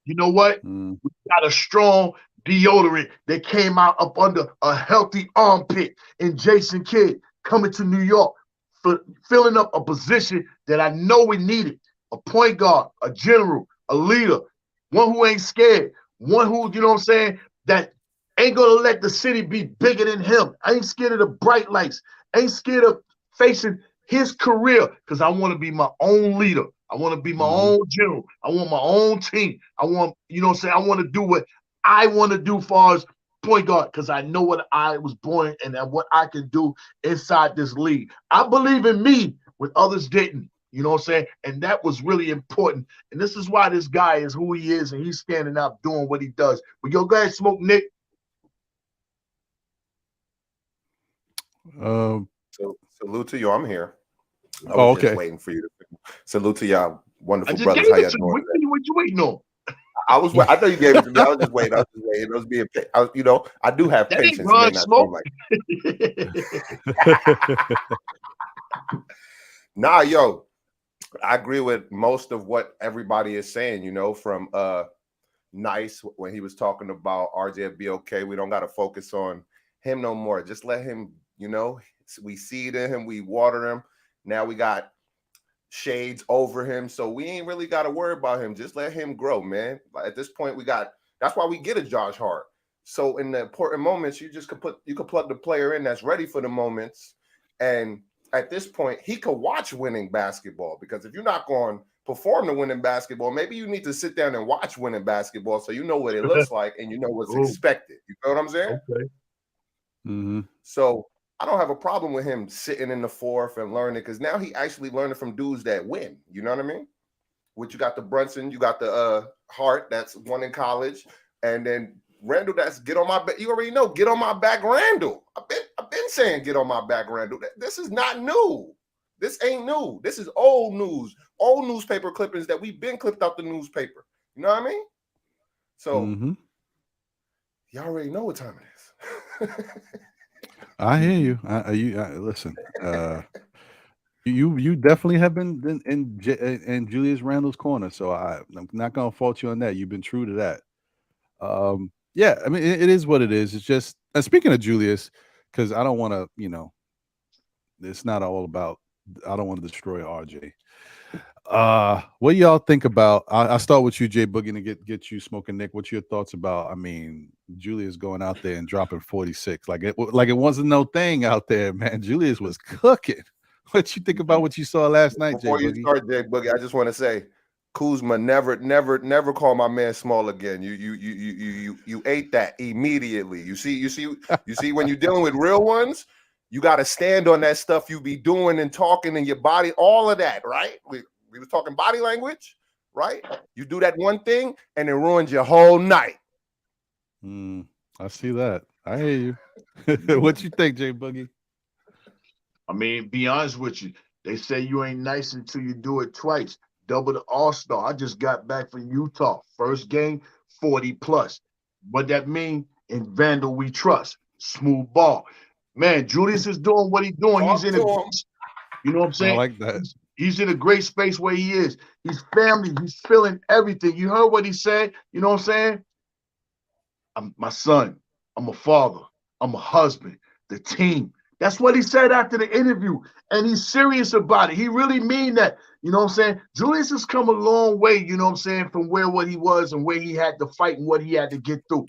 You know what? We got a strong deodorant that came out up under a healthy armpit in Jason Kidd coming to New York, for filling up a position that I know we needed. A point guard, a general, a leader, one who ain't scared, one who, you know what I'm saying, that ain't gonna let the city be bigger than him. I ain't scared of the bright lights. I ain't scared of facing his career, because I want to be my own leader. I want to be my own general. I want my own team. I want, you know what I'm saying, I want to do what I want to do as far as point guard, because I know what I was born and what I can do inside this league. I believe in me when others didn't. You know what I'm saying? And that was really important. And this is why this guy is who he is, and he's standing out doing what he does. But yo, go ahead, smoke, Nick. So salute to you. I'm here. I was just waiting for you to salute to y'all, wonderful brothers. How y'all doing? What you waiting on? I thought you gave it to me. I was just waiting. I was being, you know, I do have patience. Nah, yo, I agree with most of what everybody is saying, you know, from Nice when he was talking about RJ be okay. We don't got to focus on him no more. Just let him, you know, we seed in him, we water him. Now we got shades over him, so we ain't really got to worry about him. Just let him grow, man. At this point, that's why we get a Josh Hart. So in the important moments, you could plug the player in that's ready for the moments. And at this point, he could watch winning basketball, because if you're not going to perform the winning basketball, maybe you need to sit down and watch winning basketball so you know what it looks like and you know what's expected. You know what I'm saying? Okay. So I don't have a problem with him sitting in the fourth and learning, because now he actually learning from dudes that win. You know what I mean? Which you got the Brunson, you got the Hart that's won in college, and then Randall that's get on my back. You already know, get on my back, Randall. I've been saying get on my back, Randall. This is not new. This ain't new. This is old news, old newspaper clippings that we've been clipped out the newspaper. You know what I mean? So y'all already know what time it is. I hear you. Listen. You definitely have been in Julius Randle's corner, so I'm not gonna fault you on that. You've been true to that. Yeah, I mean it is what it is. It's just, and speaking of Julius, because I don't want to, you know, it's not all about. I don't want to destroy RJ. What do y'all think about? I'll start with you, Jay Boogie, and get you smoking, Nick. What's your thoughts about? I mean, Julius going out there and dropping 46, like it wasn't no thing out there, man. Julius was cooking. What you think about what you saw last night, Before Jay Boogie? You start, Jay Boogie, I just want to say, Kuzma, never call my man small again. You ate that immediately. You see when you're dealing with real ones, You got to stand on that stuff you be doing and talking in your body, all of that, right? We were talking body language, right? You do that one thing and it ruins your whole night. I see that. I hear you. What you think, J Boogie? I mean, be honest with you. They say you ain't nice until you do it twice. Double the All-Star. I just got back from Utah. First game, 40 plus. What that mean? In Vandal we trust. Smooth ball. Man, Julius is doing what he's doing. Talk He's in to a, him. you know what I'm I saying? like that. He's in a great space where he is. He's family. He's feeling everything. You heard what he said? You know what I'm saying? I'm my son. I'm a father. I'm a husband. The team. That's what he said after the interview. And he's serious about it. He really mean that. You know what I'm saying? Julius has come a long way, you know what I'm saying, from what he was and where he had to fight and what he had to get through.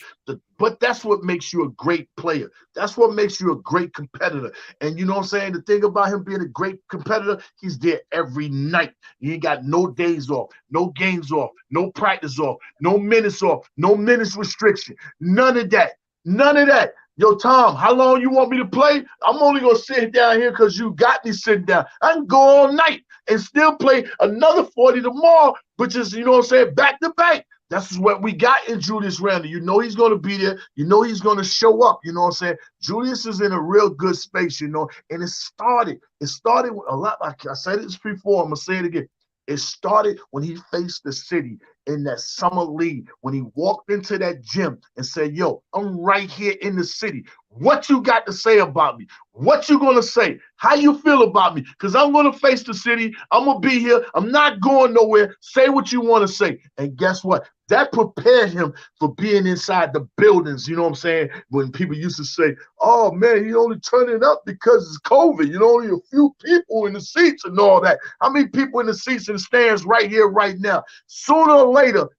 But that's what makes you a great player. That's what makes you a great competitor. And you know what I'm saying? The thing about him being a great competitor, he's there every night. He ain't got no days off, no games off, no practice off, no minutes off, no minutes restriction. None of that. None of that. Yo, Tom, how long you want me to play? I'm only going to sit down here because you got me sitting down. I can go all night and still play another 40 tomorrow, which is, you know what I'm saying, back to back. That's what we got in Julius Randle. You know he's going to be there. You know he's going to show up. You know what I'm saying? Julius is in a real good space, you know, and it started with a lot. Like I said this before, I'm going to say it again. It started when he faced the city in that summer league, when he walked into that gym and said, yo, I'm right here in the city. What you got to say about me? What you going to say? How you feel about me? Because I'm going to face the city. I'm going to be here. I'm not going nowhere. Say what you want to say. And guess what? That prepared him for being inside the buildings, you know what I'm saying? When people used to say, oh, man, he only turning up because it's COVID. You know, only a few people in the seats and all that. How many people in the seats and stands right here, right now? Sooner or later,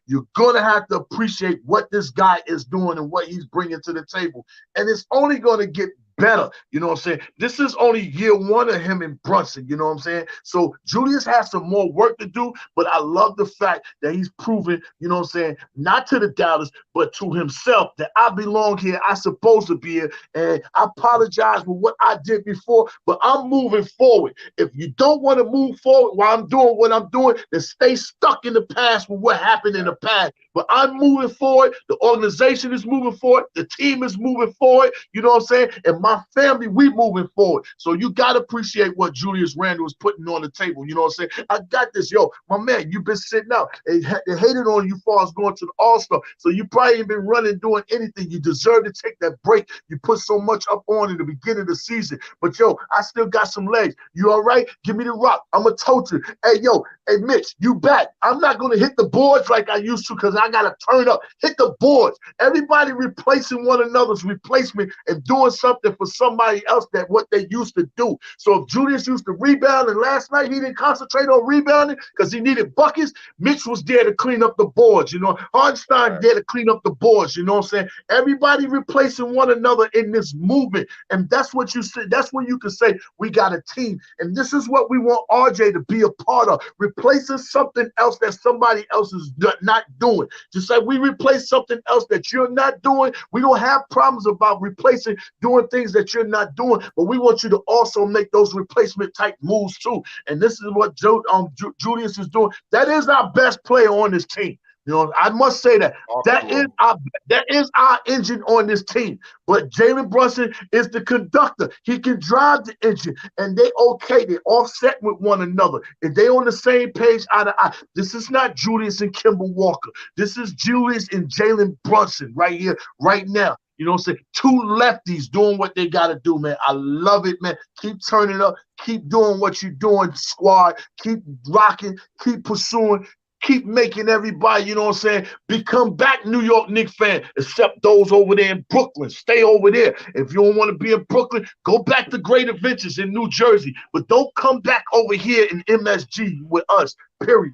you're going to have to appreciate what this guy is doing and what he's bringing to the table. And it's only going to get better. You know what I'm saying? This is only year one of him and Brunson. You know what I'm saying? So Julius has some more work to do, but I love the fact that he's proven, you know what I'm saying, not to the doubters, but to himself that I belong here. I'm supposed to be here. And I apologize for what I did before, but I'm moving forward. If you don't want to move forward while I'm doing what I'm doing, then stay stuck in the past with what happened in the past. But I'm moving forward. The organization is moving forward. The team is moving forward. You know what I'm saying? And my family, we moving forward. So you got to appreciate what Julius Randle is putting on the table. You know what I'm saying? I got this. Yo, my man, you've been sitting out. They hated on you as far as going to the All-Star. So you probably ain't been running, doing anything. You deserve to take that break. You put so much up on in the beginning of the season. But, yo, I still got some legs. You all right? Give me the rock. I'm going to tote you. Hey, yo, hey, Mitch, you back. I'm not going to hit the boards like I used to because I got to turn up. Hit the boards. Everybody replacing one another's replacement and doing something for somebody else that what they used to do. So if Julius used to rebound and last night he didn't concentrate on rebounding because he needed buckets, Mitch was there to clean up the boards, you know. Hartenstein there to clean up the boards, you know what I'm saying? Everybody replacing one another in this movement. And that's what you say. That's when you can say we got a team. And this is what we want RJ to be a part of, replacing something else that somebody else is not doing. Just like we replace something else that you're not doing, we don't have problems about replacing doing things that you're not doing, but we want you to also make those replacement type moves too. And this is what Julius is doing. That is our best player on this team. You know, I must say that that is our engine on this team. But Jalen Brunson is the conductor. He can drive the engine, and they okay. They offset with one another. If they on the same page, eye to eye. This is not Julius and Kemba Walker. This is Julius and Jalen Brunson right here, right now. You know what I'm saying? Two lefties doing what they got to do, man. I love it, man. Keep turning up. Keep doing what you're doing, squad. Keep rocking. Keep pursuing. Keep making everybody, you know what I'm saying, become back New York Knicks fan, except those over there in Brooklyn. Stay over there. If you don't want to be in Brooklyn, go back to Great Adventures in New Jersey. But don't come back over here in MSG with us, period.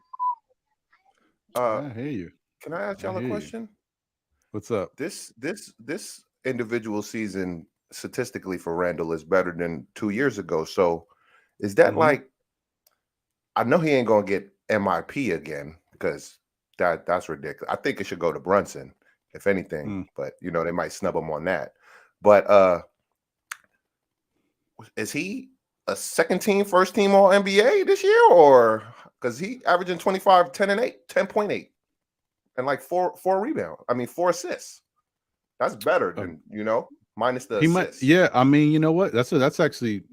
I hear you. Can I ask y'all a question? What's up? This individual season statistically for Randle is better than 2 years ago. So is that like, I know he ain't gonna get MIP again because that's ridiculous. I think it should go to Brunson, if anything. But you know, they might snub him on that. But is he a second team, first team All NBA this year, or because he averaging 25, 10 and 8, 10.8, and like four rebounds. I mean, 4 assists. That's better than minus the assists. Yeah, I mean, you know what? That's actually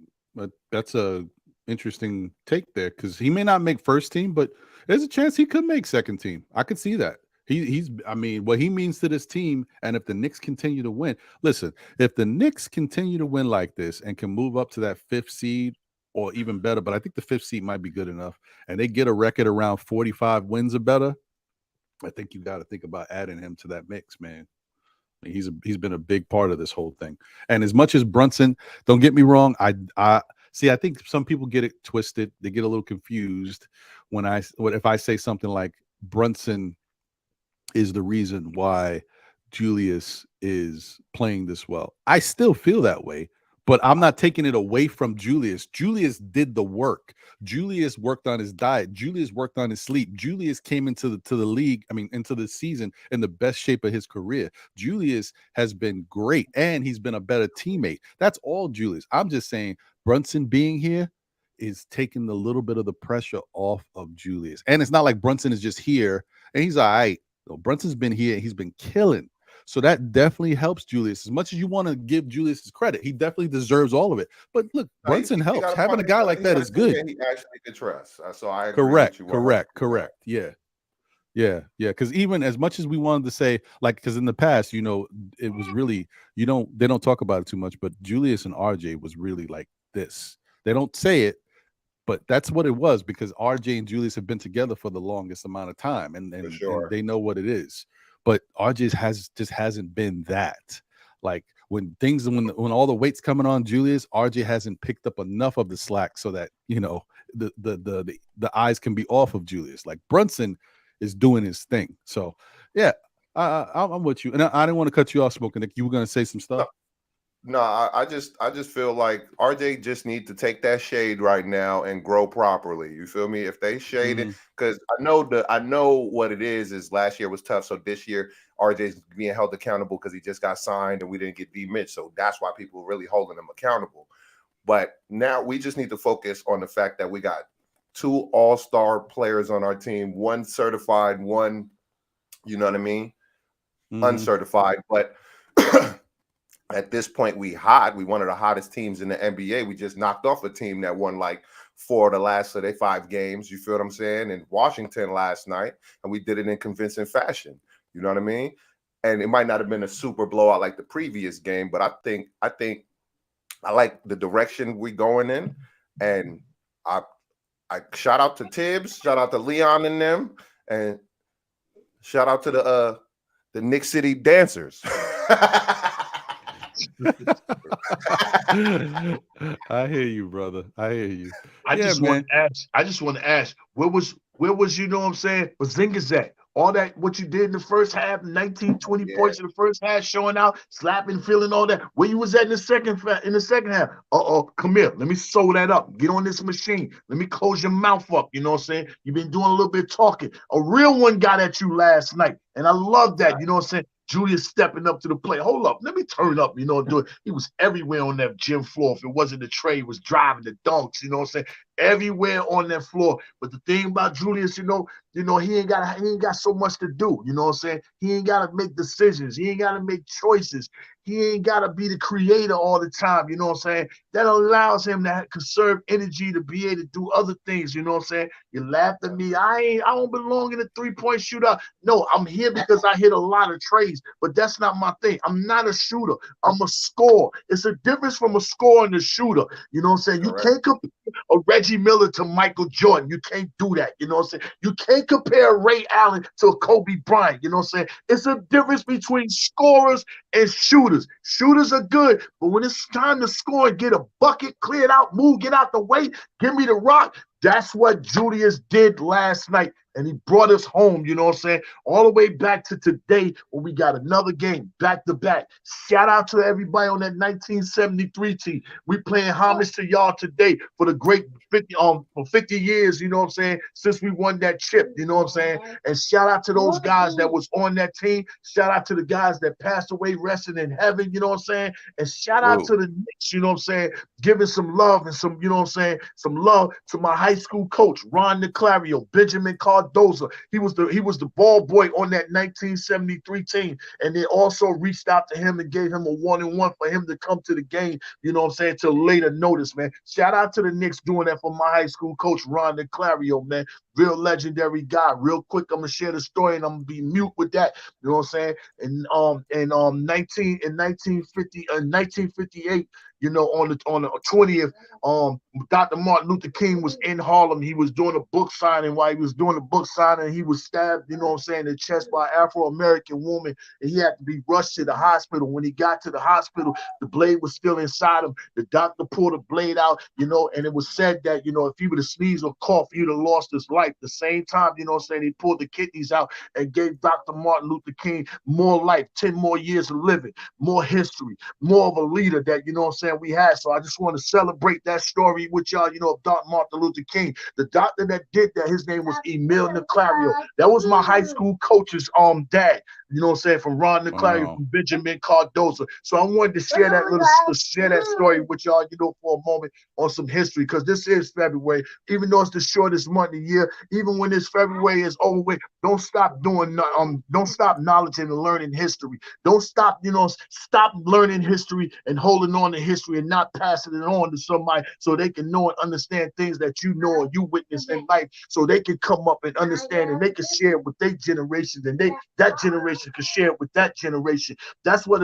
that's a interesting take there, because he may not make first team, but there's a chance he could make second team. I could see that. He's I mean, what he means to this team, and if the Knicks continue to win, listen, if the Knicks continue to win like this and can move up to that 5th seed or even better, but I think the 5th seed might be good enough, and they get a record around 45 wins or better, I think you got to think about adding him to that mix, man. He's been a big part of this whole thing. And as much as Brunson, don't get me wrong, I see, I think some people get it twisted. They get a little confused if I say something like Brunson is the reason why Julius is playing this well. I still feel that way, but I'm not taking it away from Julius. Julius did the work. Julius worked on his diet. Julius worked on his sleep. Julius came into the league, into the season in the best shape of his career. Julius has been great, and he's been a better teammate. That's all Julius. I'm just saying Brunson being here is taking a little bit of the pressure off of Julius. And it's not like Brunson is just here and he's all right. No, Brunson's been here and he's been killing. So that definitely helps Julius. As much as you want to give Julius his credit, he definitely deserves all of it. But look, Brunson helps. Having a guy like that is good. He actually can trust. So I agree correct. with you. Correct. Yeah. Because even as much as we wanted to say, like, because in the past, it was really, they don't talk about it too much, but Julius and RJ was really like this. They don't say it, but that's what it was, because RJ and Julius have been together for the longest amount of time, and they know what it is. But RJ just hasn't been that. Like when all the weight's coming on Julius, RJ hasn't picked up enough of the slack so that the eyes can be off of Julius. Like Brunson is doing his thing. So yeah, I'm with you. And I didn't want to cut you off, Smoking Nick. You were gonna say some stuff. No, I just feel like RJ just needs to take that shade right now and grow properly. You feel me? If they shade it, because I know what it is last year was tough. So this year RJ's being held accountable because he just got signed and we didn't get D Mitch. So that's why people are really holding him accountable. But now we just need to focus on the fact that we got 2 all-star players on our team, 1 certified, 1, you know what I mean, uncertified. But at this point, we one of the hottest teams in the NBA. We just knocked off a team that won like 4 of the last of their 5 games. You feel what I'm saying? In Washington last night, and we did it in convincing fashion. You know what I mean? And it might not have been a super blowout like the previous game, but I think I like the direction we're going in. And I shout out to Tibbs, shout out to Leon and them, and shout out to the Knicks City dancers. I hear you, brother. I hear you. I just want to ask, where was you know what I'm saying? Bazinga's at? All that what you did in the first half, 19, 20 points in the first half, showing out, slapping, feeling all that. Where you was at in the second half? Come here. Let me sew that up. Get on this machine. Let me close your mouth up. You know what I'm saying? You've been doing a little bit of talking. A real one got at you last night. And I love that. You know what I'm saying? Julius stepping up to the plate. Hold up, let me turn up, do it. He was everywhere on that gym floor. If it wasn't the trade, he was driving the dunks, you know what I'm saying? Everywhere on that floor. But the thing about Julius, he ain't got so much to do, you know what I'm saying? He ain't gotta make decisions, he ain't gotta make choices, he ain't gotta be the creator all the time, you know what I'm saying? That allows him to conserve energy to be able to do other things, you know what I'm saying? You laughed at me, I don't belong in a 3-point shootout. No, I'm here because I hit a lot of trades, but that's not my thing. I'm not a shooter, I'm a scorer. It's a difference from a scorer and a shooter, you know what I'm saying? You can't compare a Reggie Miller to Michael Jordan. You can't do that, you know what I'm saying? You can't compare Ray Allen to Kobe Bryant, you know what I'm saying? It's a difference between scorers and shooters. Shooters are good, but when it's time to score and get a bucket, clear it out, move, get out the way, give me the rock. That's what Julius did last night, and he brought us home, you know what I'm saying? All the way back to today when we got another game back to back. Shout out to everybody on that 1973 team. We playing homage to y'all today for the great 50 for 50 years, you know what I'm saying, since we won that chip, you know what I'm saying? And shout out to those guys that was on that team. Shout out to the guys that passed away resting in heaven, you know what I'm saying? And shout out to the Knicks, you know what I'm saying, giving some love and some, you know what I'm saying, some love to my high school coach, Ron Niclario, Benjamin Cardoza. He was the ball boy on that 1973 team. And they also reached out to him and gave him a 1-and-1 for him to come to the game, you know what I'm saying, till later notice, man. Shout out to the Knicks doing that for my high school coach, Ron Niclario, man. Real legendary guy. Real quick, I'm gonna share the story and I'm gonna be mute with that. You know what I'm saying? And 1958, you know, on the 20th, Dr. Martin Luther King was in Harlem. He was doing a book signing. While he was doing the book signing, he was stabbed, you know what I'm saying, in the chest by an Afro-American woman, and he had to be rushed to the hospital. When he got to the hospital, the blade was still inside him. The doctor pulled the blade out, you know, and it was said that, you know, if he would have sneezed or coughed, he would have lost his life. The same time, you know what I'm saying, he pulled the kidneys out and gave Dr. Martin Luther King more life, 10 more years of living, more history, more of a leader that, you know what I'm saying, we had. So I just want to celebrate that story with y'all, you know, of Dr. Martin Luther King. The doctor that did that, his name was Emil Niclario. That was my high school coach's dad, you know what I'm saying, from Ron Niclario, from Benjamin Cardoza. So I wanted to share that story with y'all, you know, for a moment on some history, because this is February. Even though it's the shortest month of the year, even when this February is over with, don't stop acknowledging and learning history. Don't stop, you know, stop learning history and holding on to history and not passing it on to somebody so they can know and understand things that you know or you witnessed in life, so they can come up and understand and they can share it with their generations, and that generation can share it with that generation. That's what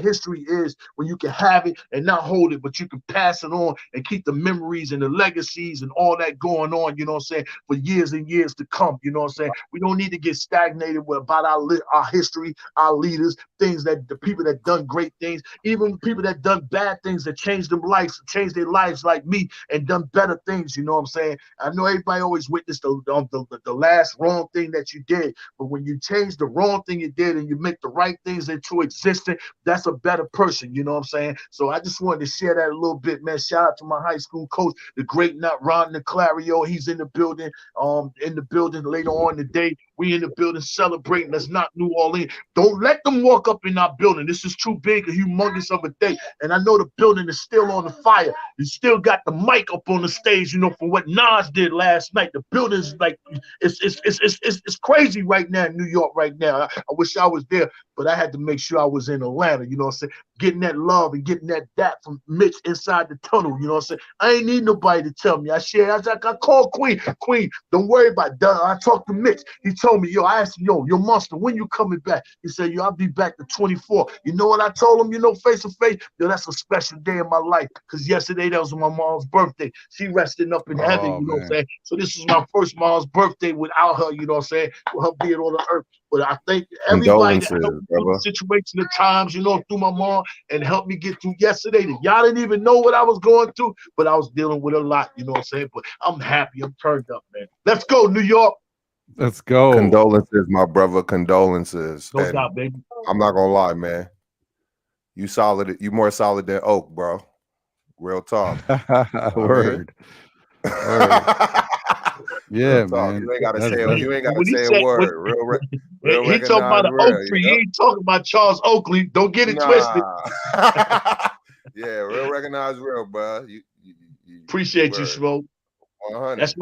history is, when you can have it and not hold it, but you can pass it on and keep the memories and the legacies and all that going on, you know what I'm saying, for years and years to come, you know what I'm saying. We don't need to get stagnated about our history, our leaders, things that the people that done great things, even people that done bad things that changed their lives like me and done better things, you know what I'm saying. I know everybody always witnessed the last wrong thing that you did, but when you change the wrong thing you did and you make the right things into existence, that's a better person, you know what I'm saying. So I just wanted to share that a little bit, man. Shout out to my high school coach, the great Ron Niclario. He's in the building later on today. We in the building celebrating. That's not New Orleans. Don't let them walk up in our building. This is too big and humongous of a day. And I know the building is still on the fire. You still got the mic up on the stage, you know, for what Nas did last night. The building's like, it's crazy right now in New York right now. I wish I was there, but I had to make sure I was in Atlanta, you know what I'm saying? Getting that love and getting that from Mitch inside the tunnel, you know what I'm saying? I ain't need nobody to tell me. I called Queen, don't worry about that. I talked to Mitch. He told me, I asked him, your monster, when you coming back? He said, I'll be back the 24th. You know what I told him, you know, face to face? That's a special day in my life, because yesterday that was my mom's birthday. She resting up in heaven, you know what I'm saying? So this is my first mom's birthday without her, you know what I'm saying? With her being on the earth. But I thank everybody that helped me through the situation at times, you know, through my mom, and helped me get through yesterday. Y'all didn't even know what I was going through, but I was dealing with a lot, you know what I'm saying? But I'm happy. I'm turned up, man. Let's go, New York. Let's go. Condolences, my brother. Condolences. No doubt, baby. I'm not gonna lie, man. You solid. You more solid than Oak, bro. Real talk. Word. Yeah, man. You ain't gotta say a word. He talking about the Oak tree. He ain't talking about Charles Oakley. Don't get it twisted. Yeah, real recognize real, bro. You appreciate you, Smoke. 100. That's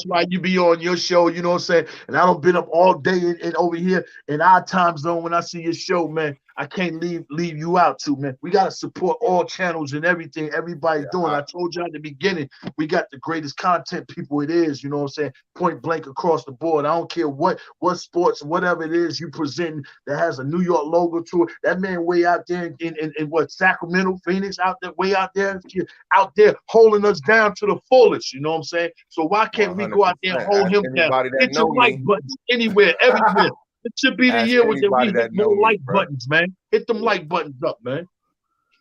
why you be on your show, you know what I'm saying? And I don't been up all day and over here in our time zone. When I see your show, man, I can't leave you out too, man. We got to support all channels and everything everybody's doing. I told you at the beginning, we got the greatest content people it is, you know what I'm saying? Point blank across the board. I don't care what sports, whatever it is you present that has a New York logo to it. That man way out there in what, Sacramento, Phoenix, out there holding us down to the fullest, you know what I'm saying? So why can't we go out there and hold him down? Hit your like buttons anywhere, everywhere. It should be the year that we hit more like buttons, man. Hit them like buttons up, man.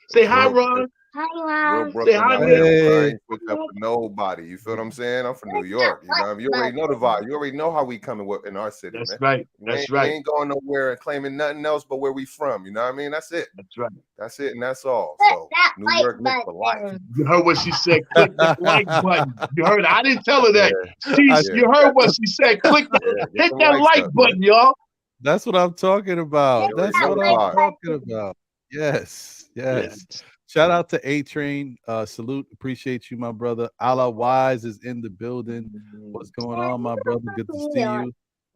Say hi, Ron. Real Say Brooklyn hi, out Nick. here, but I Hey, ain't switched up for nobody. You feel what I'm saying? I'm from New York. You know what I mean? You already know the vibe. You already know how we coming in our city, That's man. right. We That's ain't, right. we ain't going nowhere and claiming nothing else but where we from. You know what I mean? That's it. That's right. That's it, and that's all. So New York Knicks for life. You heard what she said. Click that like button. You heard. I didn't tell her that. I- You heard what she said. Click that. Get Hit them that likes like up, button, man. y'all. that's what I'm talking about. You That's already know what the I'm vibe. talking about. Yes, yes. Shout out to A Train. Salute, appreciate you, my brother. Allah Wise is in the building. What's going on, my brother? Good to see you.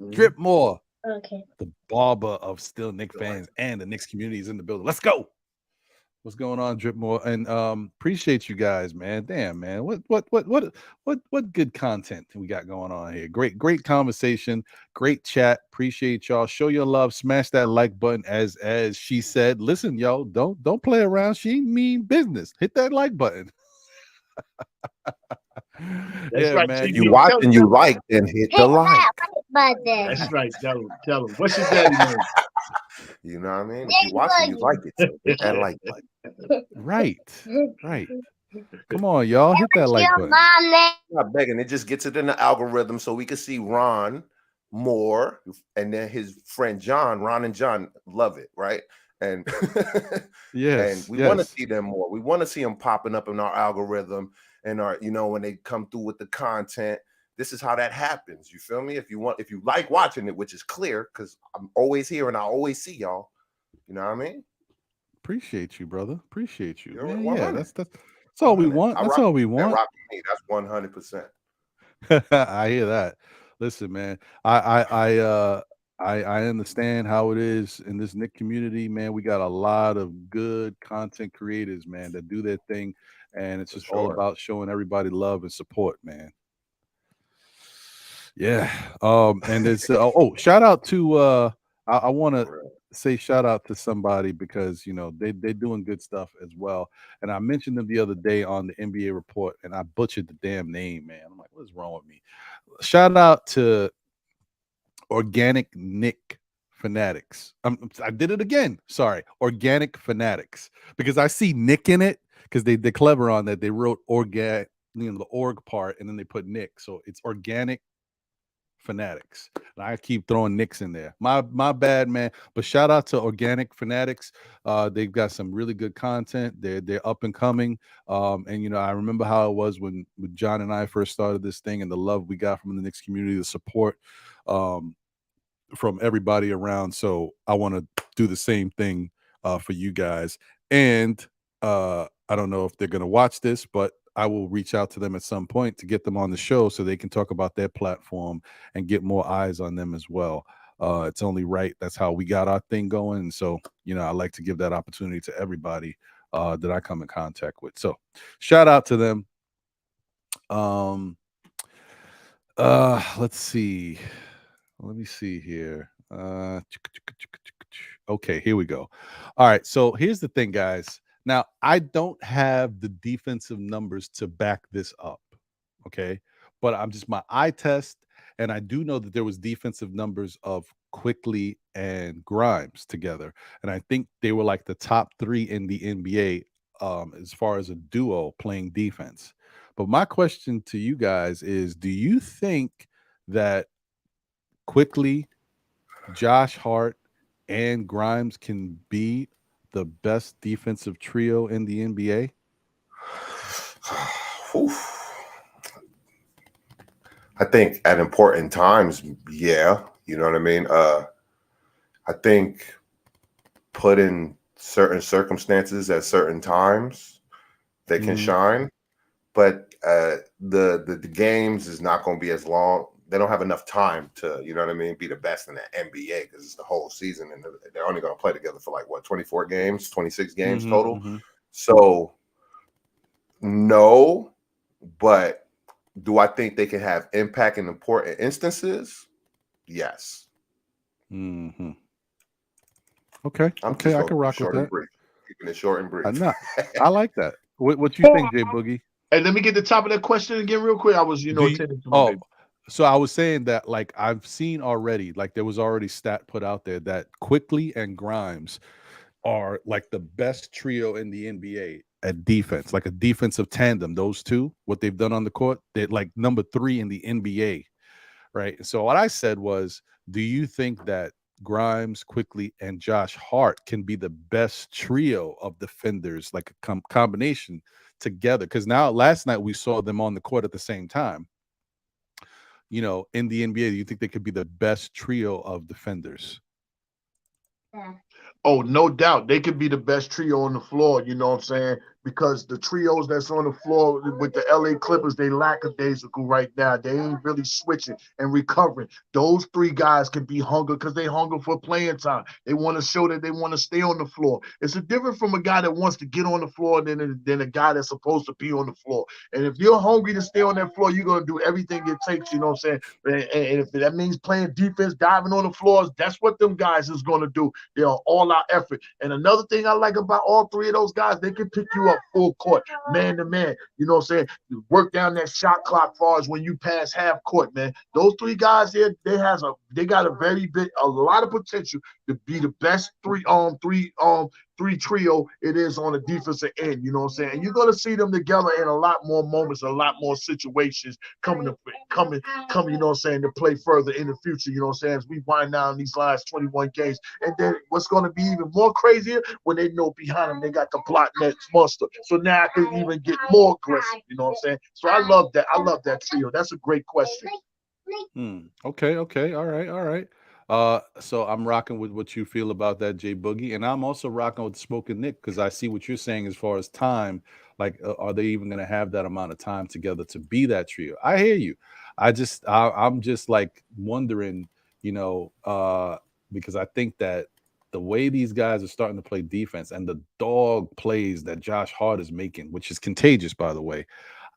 Drip more. Okay. The barber of still Knicks fans and the Knicks community is in the building. Let's go. What's going on, Drip more? And appreciate you guys, man. Damn, man. What good content we got going on here? Great conversation, great chat. Appreciate y'all. Show your love. Smash that like button, as she said. Listen, y'all, don't play around. She ain't mean business. Hit that like button. That's right. man. If you watching, you like, then hit the like. That's right. Tell him. What's your daddy name? You know what I mean? If you watching, you like it. So hit that like button. Right. Come on, y'all. Hit that like button. Not begging. It just gets it in the algorithm so we can see Ron more, and then his friend John. Ron and John love it, right? And yes, and we want to see them more. We want to see them popping up in our algorithm and our, when they come through with the content. This is how that happens. You feel me? If you like watching it, which is clear, because I'm always here and I always see y'all. You know what I mean? Appreciate you, brother. Appreciate you. You're Yeah, that's all we want. That's all we want. Rock me. That's 100%. I hear that. Listen, man. I understand how it is in this Nick community, man. We got a lot of good content creators, man, that do their thing, and it's just all about showing everybody love and support, man. Yeah. And it's shout out to I want to say shout out to somebody because they're doing good stuff as well. And I mentioned them the other day on the NBA report, and I butchered the damn name, man. I'm like, what is wrong with me? Shout out to Organic Nick Fanatics. I did it again. Sorry, Organic Fanatics, because I see Nick in it because they're clever on that. They wrote the org part, and then they put Nick, so it's Organic Fanatics. And I keep throwing Knicks in there. My bad, man. But shout out to Organic Fanatics. They've got some really good content. They're up and coming. And I remember how it was when John and I first started this thing, and the love we got from the Knicks community, the support from everybody around. So I want to do the same thing for you guys. And I don't know if they're going to watch this, but I will reach out to them at some point to get them on the show so they can talk about their platform and get more eyes on them as well. It's only right. That's how we got our thing going. And so, I like to give that opportunity to everybody that I come in contact with. So shout out to them. Let's see. Let me see here. Okay, here we go. All right. So here's the thing, guys. Now, I don't have the defensive numbers to back this up, okay? But I'm just my eye test, and I do know that there was defensive numbers of Quickly and Grimes together, and I think they were like the top 3 in the NBA as far as a duo playing defense. But my question to you guys is, do you think that Quickly, Josh Hart, and Grimes can be the best defensive trio in the NBA? I think at important times, yeah. You know what I mean? I think put in certain circumstances at certain times, they can shine. But the games is not going to be as long. They don't have enough time to, be the best in the NBA because it's the whole season, and they're only going to play together for 24 games, 26 games total. So no, but do I think they can have impact in important instances? Yes. Okay. I can rock with that. Keeping it short and brief. I like that. What you think, Jay Boogie? Hey, let me get the top of that question again real quick. I was, attending to my baby. So I was saying that, I've seen already, there was already stat put out there that Quickly and Grimes are the best trio in the NBA. at defense, like a defensive tandem. Those two, what they've done on the court, they're like number 3 in the NBA, right? So what I said was, do you think that Grimes, Quickly, and Josh Hart can be the best trio of defenders, like a combination together? Because now, last night we saw them on the court at the same time. You know, in the NBA, do you think they could be the best trio of defenders? Oh, no doubt. They could be the best trio on the floor, you know what I'm saying? Because the trios that's on the floor with the LA Clippers, they lackadaisical right now. They ain't really switching and recovering. Those 3 guys can be hungry because they hunger for playing time. They want to show that they want to stay on the floor. It's a different from a guy that wants to get on the floor than a guy that's supposed to be on the floor. And if you're hungry to stay on that floor, you're going to do everything it takes, you know what I'm saying? And if that means playing defense, diving on the floors, that's what them guys is going to do. They're all out effort. And another thing I like about all 3 of those guys, they can pick you up full court, man to man. You know what I'm saying? You work down that shot clock far as when you pass half court, man. Those 3 guys here, they got a lot of potential to be the best three trio it is on the defensive end, you know what I'm saying? And you're gonna see them together in a lot more moments, a lot more situations coming, you know what I'm saying, to play further in the future, you know what I'm saying, as we wind down these last 21 games. And then what's gonna be even more crazier when they know behind them they got the block net monster. So now I can even get more aggressive, you know what I'm saying? So I love that. I love that trio. That's a great question. Okay, all right. So I'm rocking with what you feel about that, Jay Boogie, and I'm also rocking with Smoking Nick, because I see what you're saying as far as time. Like, are they even going to have that amount of time together to be that trio? I hear you. I'm just like wondering, you know, because I think that the way these guys are starting to play defense and the dog plays that Josh Hart is making, which is contagious, by the way.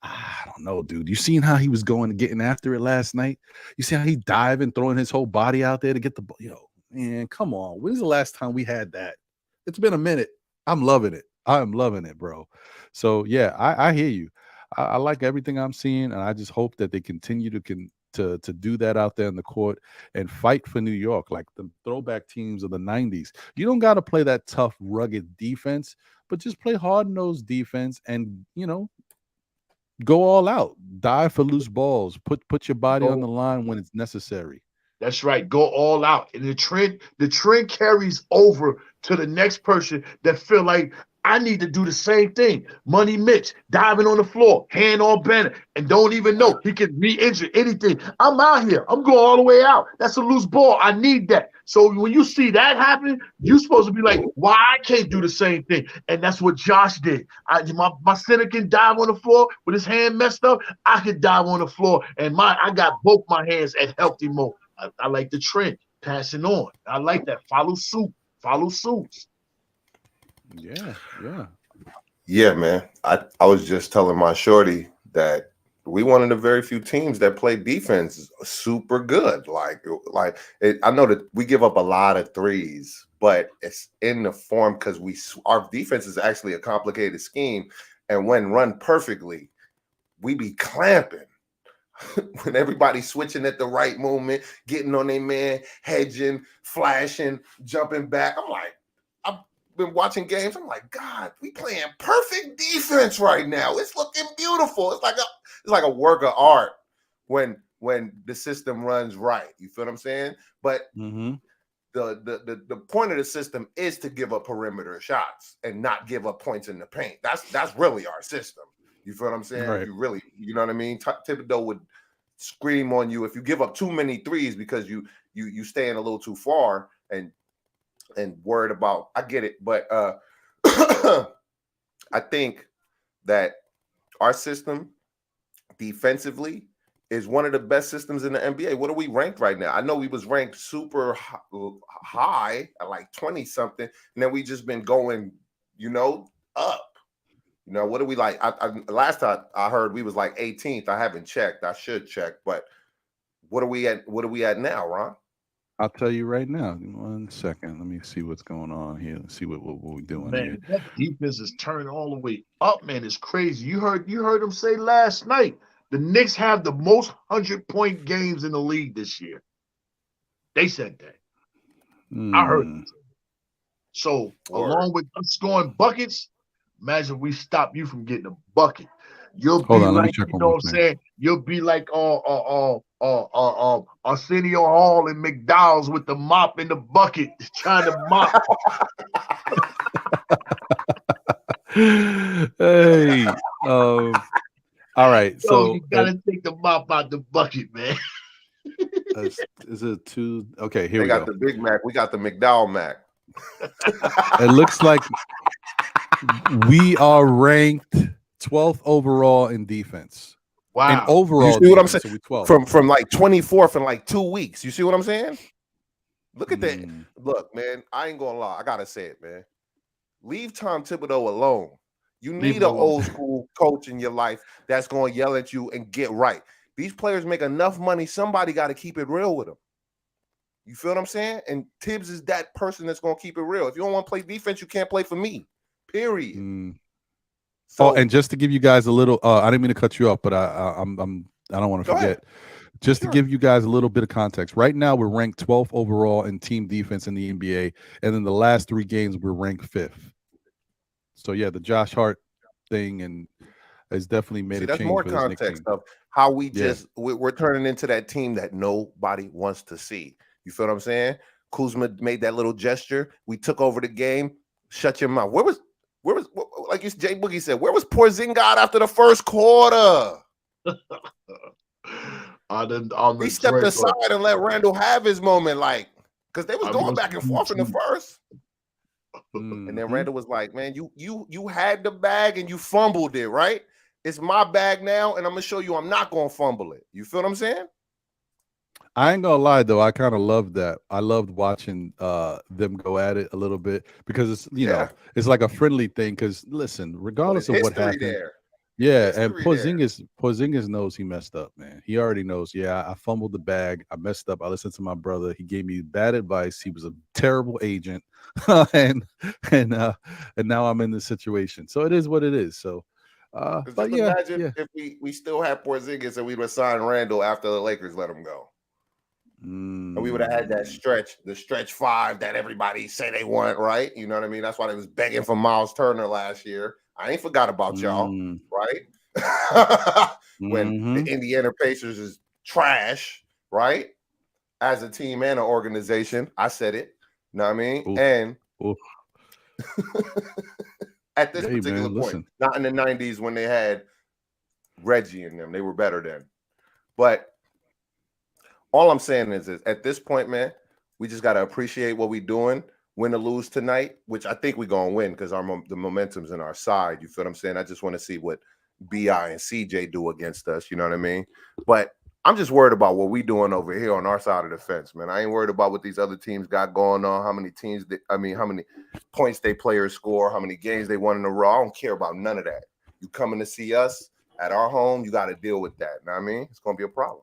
I don't know, dude. You seen how he was going and getting after it last night? You see how he diving, throwing his whole body out there to get the ball? Yo, man, come on. When's the last time we had that? It's been a minute. I'm loving it. I'm loving it, bro. So yeah, I hear you. I like everything I'm seeing, and I just hope that they continue to do that out there in the court and fight for New York, like the throwback teams of the 90s. You don't got to play that tough, rugged defense, but just play hard-nosed defense and, you know, go all out, dive for loose balls, put your body on the line when it's necessary. That's right. Go all out. And the trend carries over to the next person that feel like I need to do the same thing. Money Mitch, diving on the floor, hand on banner, and don't even know he can re-injure anything. I'm out here. I'm going all the way out. That's a loose ball. I need that. So when you see that happen, you're supposed to be like, why I can't do the same thing? And that's what Josh did. My center can dive on the floor with his hand messed up. I can dive on the floor, and I got both my hands at healthy mode. I like the trend, passing on. I like that. Follow suit. Follow suits. Yeah, man. I was just telling my shorty that we one of the very few teams that play defense super good. I know that we give up a lot of threes, but it's in the form because our defense is actually a complicated scheme, and when run perfectly, we be clamping. When everybody's switching at the right moment, getting on their man, hedging, flashing, jumping back. I've been watching games. I'm like, God, we playing perfect defense right now. It's looking beautiful. It's like a work of art when the system runs right. You feel what I'm saying? But the point of the system is to give up perimeter shots and not give up points in the paint. That's really our system. You feel what I'm saying? Right. You know what I mean? Thibodeau would scream on you if you give up too many threes because you staying a little too far and worried about. I get it, but I think that our system defensively is one of the best systems in the NBA. What are we ranked right now? I know we was ranked super high at like 20 something, and then we just been going, up. What are we like? Last time I heard we was like 18th. I haven't checked. I should check. But what are we at? What are we at now, Ron? I'll tell you right now. 1 second. Let me see what's going on here. Let's see what we're doing here. That defense is turning all the way up, man. It's crazy. You heard him say last night the Knicks have the most 100-point games in the league this year. They said that. I heard it. So along with us scoring buckets, Imagine if we stop you from getting a bucket. You'll Hold be on, let me like, check you one know more what I'm thing. saying? You'll be like Arsenio Hall and McDowell's with the mop in the bucket, trying to mop. Hey, all right. Yo, So you gotta take the mop out the bucket, man. is it two? Okay, here They we got go. the Big Mac. We got the McDowell Mac. It looks like we are ranked 12th overall in defense. In Wow. overall You see what I'm defense, saying? so we 12th. From like 24th in like 2 weeks. You see what I'm saying? Look at that. Mm. Look, man, I ain't gonna lie. I gotta say it, man. Leave Tom Thibodeau alone. You Leave need him an alone. old school coach in your life that's gonna yell at you and get right. These players make enough money. Somebody got to keep it real with them. You feel what I'm saying? And Tibbs is that person that's gonna keep it real. If you don't want to play defense, you can't play for me. Period. Mm. So, Oh, and just to give you guys a little, I didn't mean to cut you off, but I don't want to Go forget. ahead. Just Sure. to give you guys a little bit of context, right now we're ranked 12th overall in team defense in the NBA, and in the last 3 games we're ranked 5th. So yeah, the Josh Hart thing and has definitely made see, a that's change more for this Knicks context team. of how we Yeah. just we're turning into that team that nobody wants to see. You feel what I'm saying? Kuzma made that little gesture. We took over the game. Shut your mouth. Where was like Jay Boogie said? Where was Porzingis after the first quarter? He stepped aside and let Randall have his moment, like, because they was going back and forth in the first. And then Randall was like, "Man, you had the bag and you fumbled it, right? It's my bag now, and I'm gonna show you I'm not gonna fumble it." You feel what I'm saying? I ain't gonna lie though, I kind of loved that. I loved watching them go at it a little bit because it's know it's like a friendly thing. Because listen, regardless of what happened, and Porzingis knows he messed up, man. He already knows. Yeah, I fumbled the bag. I messed up. I listened to my brother. He gave me bad advice. He was a terrible agent, and now I'm in this situation. So it is what it is. So, but yeah, imagine if we still had Porzingis and we would sign Randall after the Lakers let him go. And we would have had that stretch, the stretch 5 that everybody say they want, right? You know what I mean? That's why they was begging for Miles Turner last year. I ain't forgot about y'all, right? When the Indiana Pacers is trash, right? As a team and an organization, I said it. You know what I mean? And at this particular point, not in the 90s when they had Reggie in them, they were better then. But all I'm saying is at this point, man, we just got to appreciate what we're doing, win or lose tonight, which I think we're going to win because the momentum's in our side. You feel what I'm saying? I just want to see what B.I. and CJ do against us. You know what I mean? But I'm just worried about what we doing over here on our side of the fence, man. I ain't worried about what these other teams got going on, how many points they players score, how many games they won in a row. I don't care about none of that. You coming to see us at our home, you got to deal with that. You know what I mean? It's going to be a problem.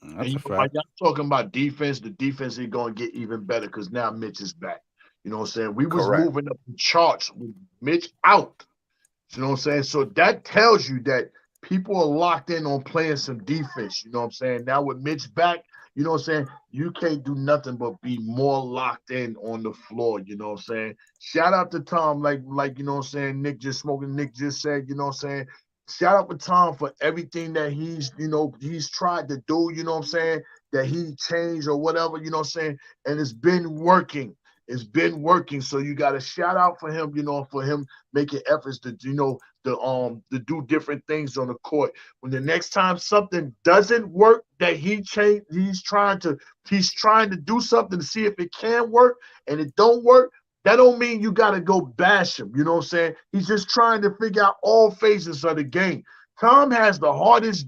And y'all talking about defense, the defense is going to get even better because now Mitch is back. You know what I'm saying? We was moving up the charts with Mitch out. You know what I'm saying? So that tells you that people are locked in on playing some defense. You know what I'm saying? Now with Mitch back, you know what I'm saying? You can't do nothing but be more locked in on the floor. You know what I'm saying? Shout out to Tom, like you know what I'm saying? Nick just said, you know what I'm saying? Shout out to Tom for everything that he's tried to do, you know what I'm saying, that he changed or whatever, you know what I'm saying, and it's been working. It's been working. So you got to shout out for him, for him making efforts to, to do different things on the court. When the next time something doesn't work that he's trying to do something to see if it can work and it don't work, that don't mean you got to go bash him. You know what I'm saying? He's just trying to figure out all phases of the game. Tom has the hardest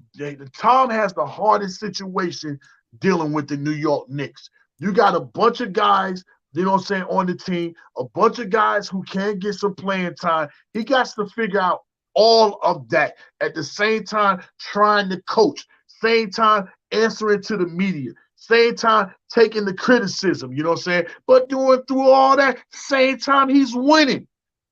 situation dealing with the New York Knicks. You got a bunch of guys, you know what I'm saying, on the team, a bunch of guys who can get some playing time. He got to figure out all of that at the same time trying to coach, same time answering to the media, same time taking the criticism, you know what I'm saying? But doing through all that, same time he's winning.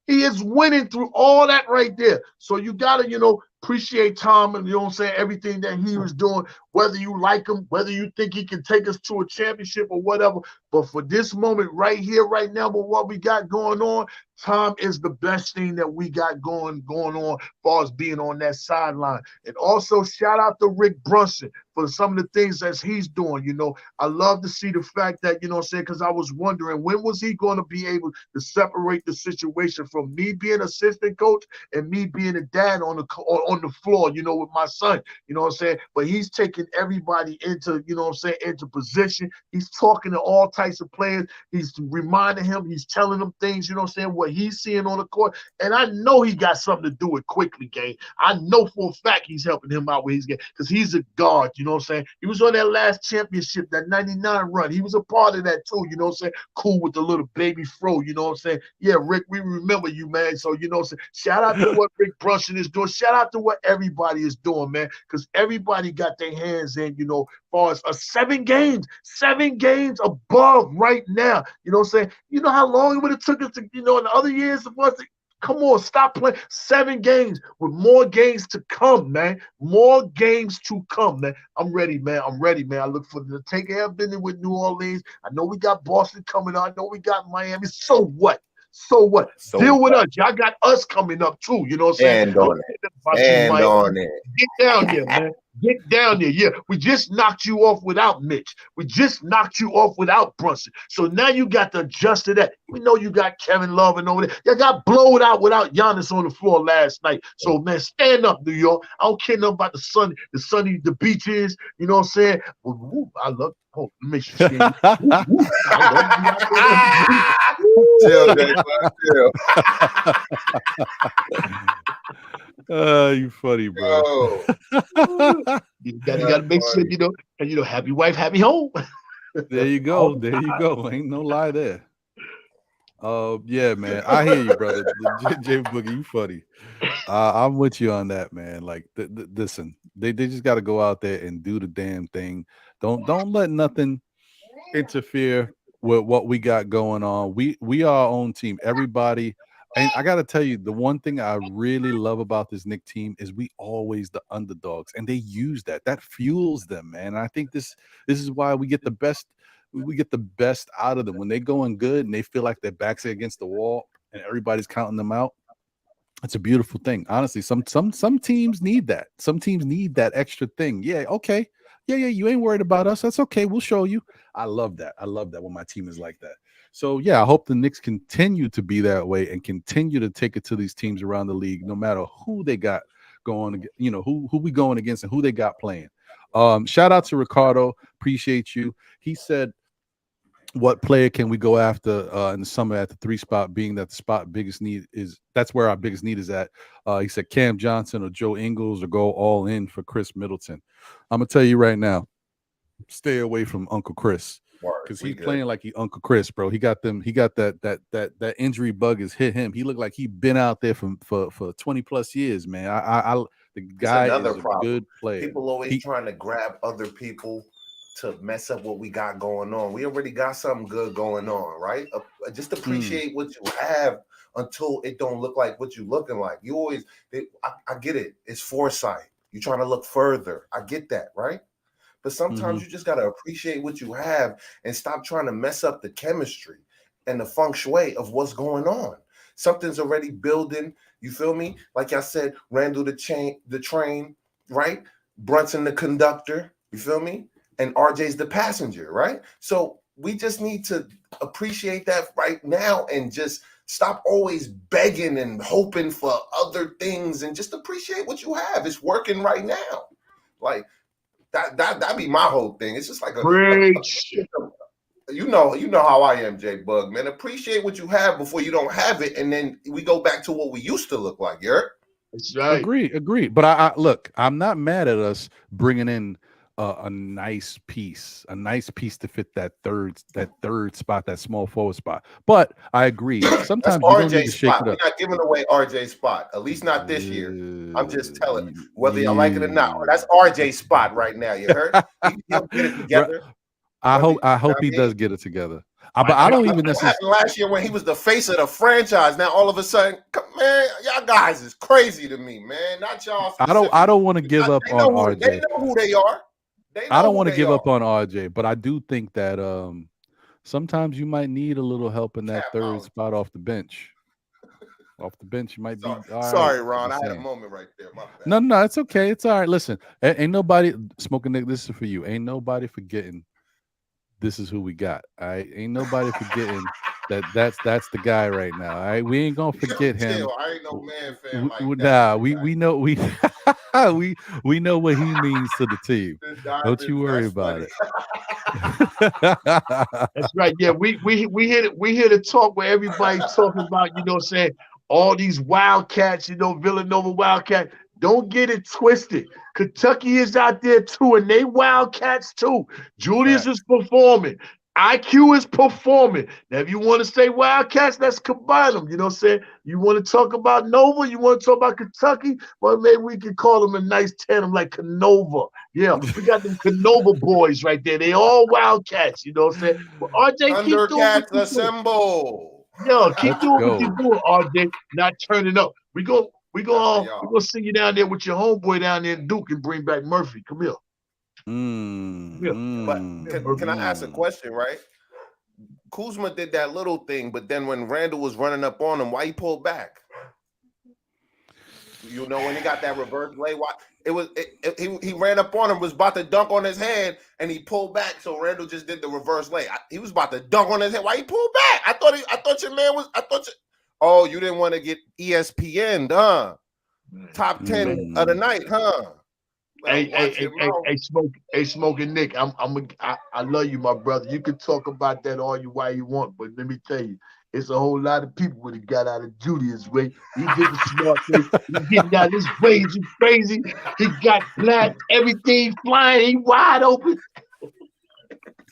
He is winning through all that right there. So you got to, Appreciate Tom and, you know what I'm saying, everything that he was doing, whether you like him, whether you think he can take us to a championship or whatever. But for this moment right here, right now, with what we got going on, Tom is the best thing that we got going on as far as being on that sideline. And also shout out to Rick Brunson for some of the things that he's doing. You know, I love to see the fact that, you know what I'm saying, because I was wondering when was he going to be able to separate the situation from me being assistant coach and me being a dad on the floor, you know, with my son, you know what I'm saying? But he's taking everybody into, you know what I'm saying, into position. He's talking to all types of players. He's reminding him, he's telling them things, you know what I'm saying, what he's seeing on the court. And I know he got something to do with Quickly game. I know for a fact he's helping him out with his game because he's a guard, you know what I'm saying? He was on that last championship, that 99 run. He was a part of that too, you know what I'm saying? Cool with the little baby fro, you know what I'm saying? Yeah, Rick, we remember you, man. So, you know what I'm saying? Shout out to what Rick Brunson is doing. Shout out to what everybody is doing, man, because everybody got their hands in, you know, as far as 7 games above right now. You know what I'm saying? You know how long it would have took us to, you know, in the other years for us to come on, stop playing 7 games with more games to come, man. More games to come, man. I'm ready, man. I'm ready, man. I look for the take care of business with New Orleans. I know we got Boston coming on. I know we got Miami. So what? So what? So Deal with what? us. Y'all got us coming up too. You know what I'm saying? And on it. And on it. Get down there, man. Get down there. Yeah, we just knocked you off without Mitch. We just knocked you off without Brunson. So now you got to adjust to that. We know you got Kevin Love and over there. You got blown out without Giannis on the floor last night. So, man, stand up, New York. I don't care nothing about the sunny, the beaches. You know what I'm saying? Woo, I love. Oh, let me show you. Chill, Jay, chill. You funny, bro. Oh. You gotta make sure, you know, and you know, happy wife, happy home. There you go. There you go. Ain't no lie there. Yeah, man. I hear you, brother. J Boogie, you funny. I'm with you on that, man. Like, listen, they just got to go out there and do the damn thing. Don't let nothing interfere with what we got going on. We are our own team. Everybody. And I got to tell you, the one thing I really love about this Knicks team is we always the underdogs, and they use that. That fuels them, man. And I think this is why we get the best. We get the best out of them when they going good and they feel like their backs are against the wall and everybody's counting them out. It's a beautiful thing. Honestly, some teams need that. Some teams need that extra thing. Yeah, okay. Yeah, you ain't worried about us. That's okay. We'll show you. I love that. I love that when my team is like that. So, yeah, I hope the Knicks continue to be that way and continue to take it to these teams around the league, no matter who they got going, you know, who we going against and who they got playing. Shout out to Ricardo. Appreciate you. He said, what player can we go after in the summer at the 3 spot, being that the spot biggest need is, that's where our biggest need is at. He said Cam Johnson or Joe Ingles, or go all in for Chris Middleton. I'm going to tell you right now, stay away from Uncle Chris. Because he's playing like he Uncle Chris, bro. He got that injury bug has hit him. He looked like he been out there for 20 plus years, man. The guy is a good player. People always trying to grab other people to mess up what we got going on. We already got something good going on, right? Just appreciate what you have until it don't look like what you looking like. You always, I get it. It's foresight. You're trying to look further. I get that, right? But sometimes you just got to appreciate what you have and stop trying to mess up the chemistry and the feng shui of what's going on. Something's already building. You feel me? Like I said, Randall the train, right? Brunson the conductor. You feel me? And RJ's the passenger, right? So we just need to appreciate that right now and just stop always begging and hoping for other things and just appreciate what you have. It's working right now. Like, That'd be my whole thing. It's just like you know how I am, J Bug, man. Appreciate what you have before you don't have it, and then we go back to what we used to look like. Yeah, that's right. Agree. But I look, I'm not mad at us bringing in a nice piece to fit that third spot, that small forward spot. But I agree. Sometimes you don't need to shake it up. We're not giving away RJ's spot, at least not this year. I'm just telling you, whether you like it or not. That's RJ's spot right now. You heard? He'll get it together. I hope he does get it together. But I don't even What necessarily. happened last year when he was the face of the franchise? Now all of a sudden, man, y'all guys is crazy to me, man. Not y'all. I don't want to give up on RJ. They know who they are. I don't want to give up on RJ, but I do think that sometimes you might need a little help in that third spot off the bench. Off the bench, you might be. Sorry, Ron. I had a moment right there. My bad. No, it's okay. It's all right. Listen, ain't nobody smoking. Nick, this is for you. Ain't nobody forgetting. This is who we got. All right, ain't nobody forgetting that's the guy right now. All right, we ain't gonna forget him. I ain't no man fan like that. We know we know what he means to the team. Don't you worry about it. That's right. Yeah, we here to talk where everybody's talking about, you know what I'm saying, all these Wildcats, you know, Villanova Wildcat. Don't get it twisted. Kentucky is out there too, and they Wildcats too. Julius is performing. IQ is performing. Now, if you want to say Wildcats, let's combine them. You know what I'm saying? You want to talk about Nova? You want to talk about Kentucky? Well, maybe we can call them a nice tandem like Canova. Yeah, we got them Canova boys right there. They all Wildcats. You know what I'm saying? But RJ, keep doing what you assemble. Yo, keep doing what you're doing, RJ. Not turning up. We gonna send you down there with your homeboy down there in Duke and bring back Murphy. Come here. But can I ask a question, right? Kuzma did that little thing, but then when Randall was running up on him, why he pulled back? You know, when he got that reverse lay, why he ran up on him, was about to dunk on his head, and he pulled back. So Randall just did the reverse lay. He was about to dunk on his head. Why he pulled back? I thought your man was. Oh, you didn't want to get ESPN, huh? Top 10 of the night, huh? Hey, Smoking Nick, I love you, my brother. You can talk about that all you why you want, but let me tell you, it's a whole lot of people when he got out of Julius' way. He did the smart thing. He getting out this crazy. He got black, everything flying. He wide open.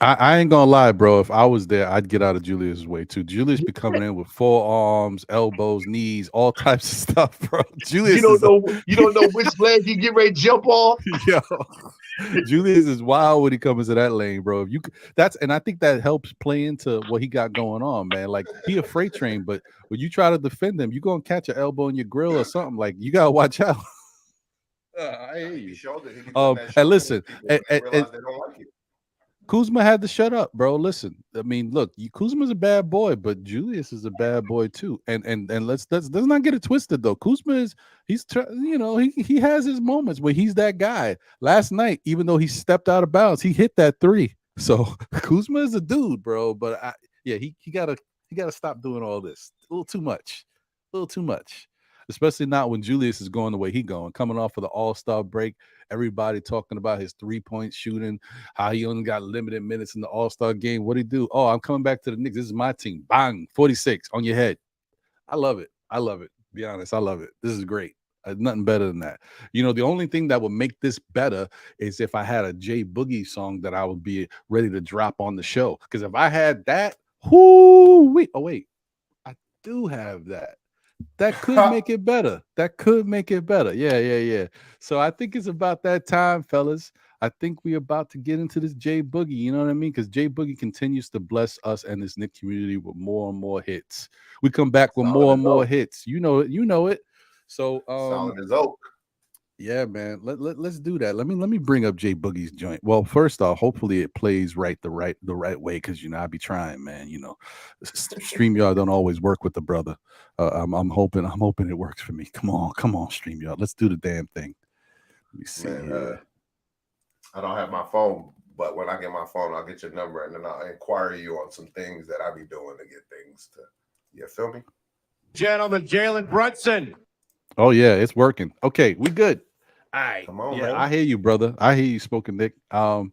I ain't gonna lie, bro. If I was there, I'd get out of Julius' way too. Julius be coming in with forearms, elbows, knees, all types of stuff, bro. Julius, you don't know which leg he get ready to jump off. Yo, Julius is wild when he comes into that lane, bro. If you and I think that helps play into what he got going on, man. Like he a freight train, but when you try to defend him, you gonna catch an elbow in your grill or something. Like you gotta watch out. I hear you. And listen, Kuzma had to shut up, bro. Listen, I mean, look, Kuzma's a bad boy, but Julius is a bad boy too. And let's not get it twisted though. Kuzma he has his moments where he's that guy. Last night, even though he stepped out of bounds, he hit that three. So Kuzma is a dude, bro. But he gotta stop doing all this. A little too much. Especially not when Julius is going the way he going, coming off of the All-Star break. Everybody talking about his three-point shooting, how he only got limited minutes in the All-Star game. What'd he do? Oh, I'm coming back to the Knicks. This is my team. Bang, 46 on your head. I love it. Be honest, I love it. This is great. Nothing better than that. You know, the only thing that would make this better is if I had a J Boogie song that I would be ready to drop on the show. Because if I had that, wait, I do have that. That could make it better. Yeah. So I think it's about that time, fellas. I think we're about to get into this J Boogie. You know what I mean? Because J Boogie continues to bless us and this Knicks community with more and more hits. We come back with more and more hits. You know it. So solid as oak. Yeah, man. Let's do that. Let me bring up J Boogie's joint. Well, first off, hopefully it plays the right way, because I be trying, man. StreamYard don't always work with the brother. I'm hoping it works for me. Come on, StreamYard. Let's do the damn thing. Let me see. Man, I don't have my phone, but when I get my phone, I'll get your number and then I'll inquire you on some things that I be doing to get things to. You feel me? Gentlemen, Jalen Brunson. Oh yeah, it's working. Okay, we good. All right. Come on, yeah, man. I hear you, brother. I hear you, Spoken Nick. All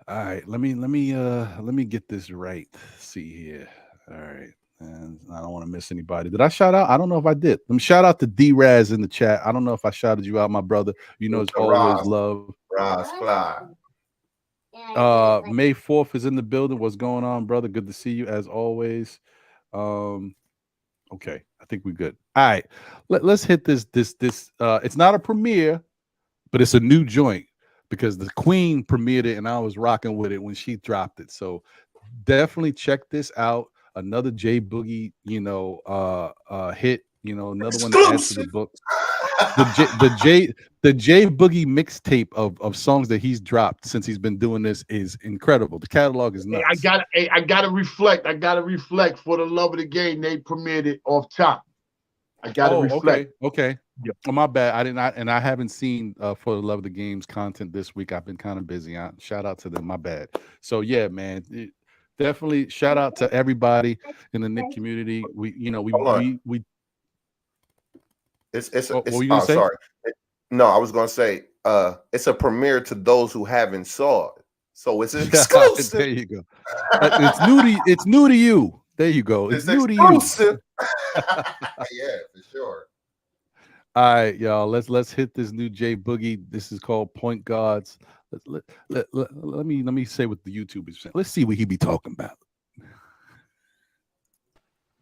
right, let me get this right. Let's see here. All right. And I don't want to miss anybody. Did I shout out? I don't know if I did. Let me shout out to D-Raz in the chat. I don't know if I shouted you out, my brother. You know, it's always love. Ross Fly. May 4th is in the building. What's going on, brother? Good to see you as always. Okay, I think we're good. All right, let's hit this. It's not a premiere, but it's a new joint because the Queen premiered it and I was rocking with it when she dropped it. So definitely check this out. Another J Boogie, hit. Another one to add to the book. The J Boogie mixtape of songs that he's dropped since he's been doing this is incredible. The catalog is nuts. I gotta reflect. For the love of the game, they premiered it off top. I gotta reflect. Okay. Yeah. Oh, my bad. I did not, and I haven't seen For the Love of the Games content this week. I've been kind of busy. Shout out to them. My bad. So yeah, man. Definitely shout out to everybody in the Knicks community. Sorry. No, I was gonna say it's a premiere to those who haven't saw it. So it's exclusive. There you go. It's new to you. There you go. It's new exclusive. to you. Yeah, for sure. All right, y'all. Let's hit this new J Boogie. This is called Point Guards. Let me say what the YouTube is saying. Let's see what he be talking about.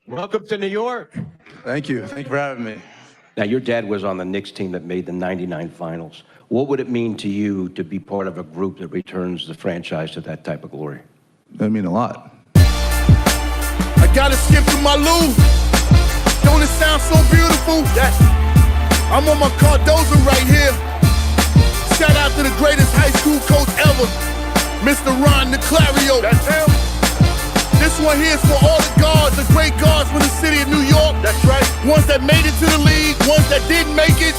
Welcome to New York. Thank you. Thank you for having me. Now, your dad was on the Knicks team that made the '99 finals. What would it mean to you to be part of a group that returns the franchise to that type of glory? That mean a lot. I gotta skip to my Lou. Don't it sound so beautiful? Yes. I'm on my Cardozo right here. Shout out to the greatest high school coach ever, Mr. Ron Niclario. That's him. This one here is for all the guards, the great guards from the city of New York. That's right. Ones that made it to the league, ones that didn't make it.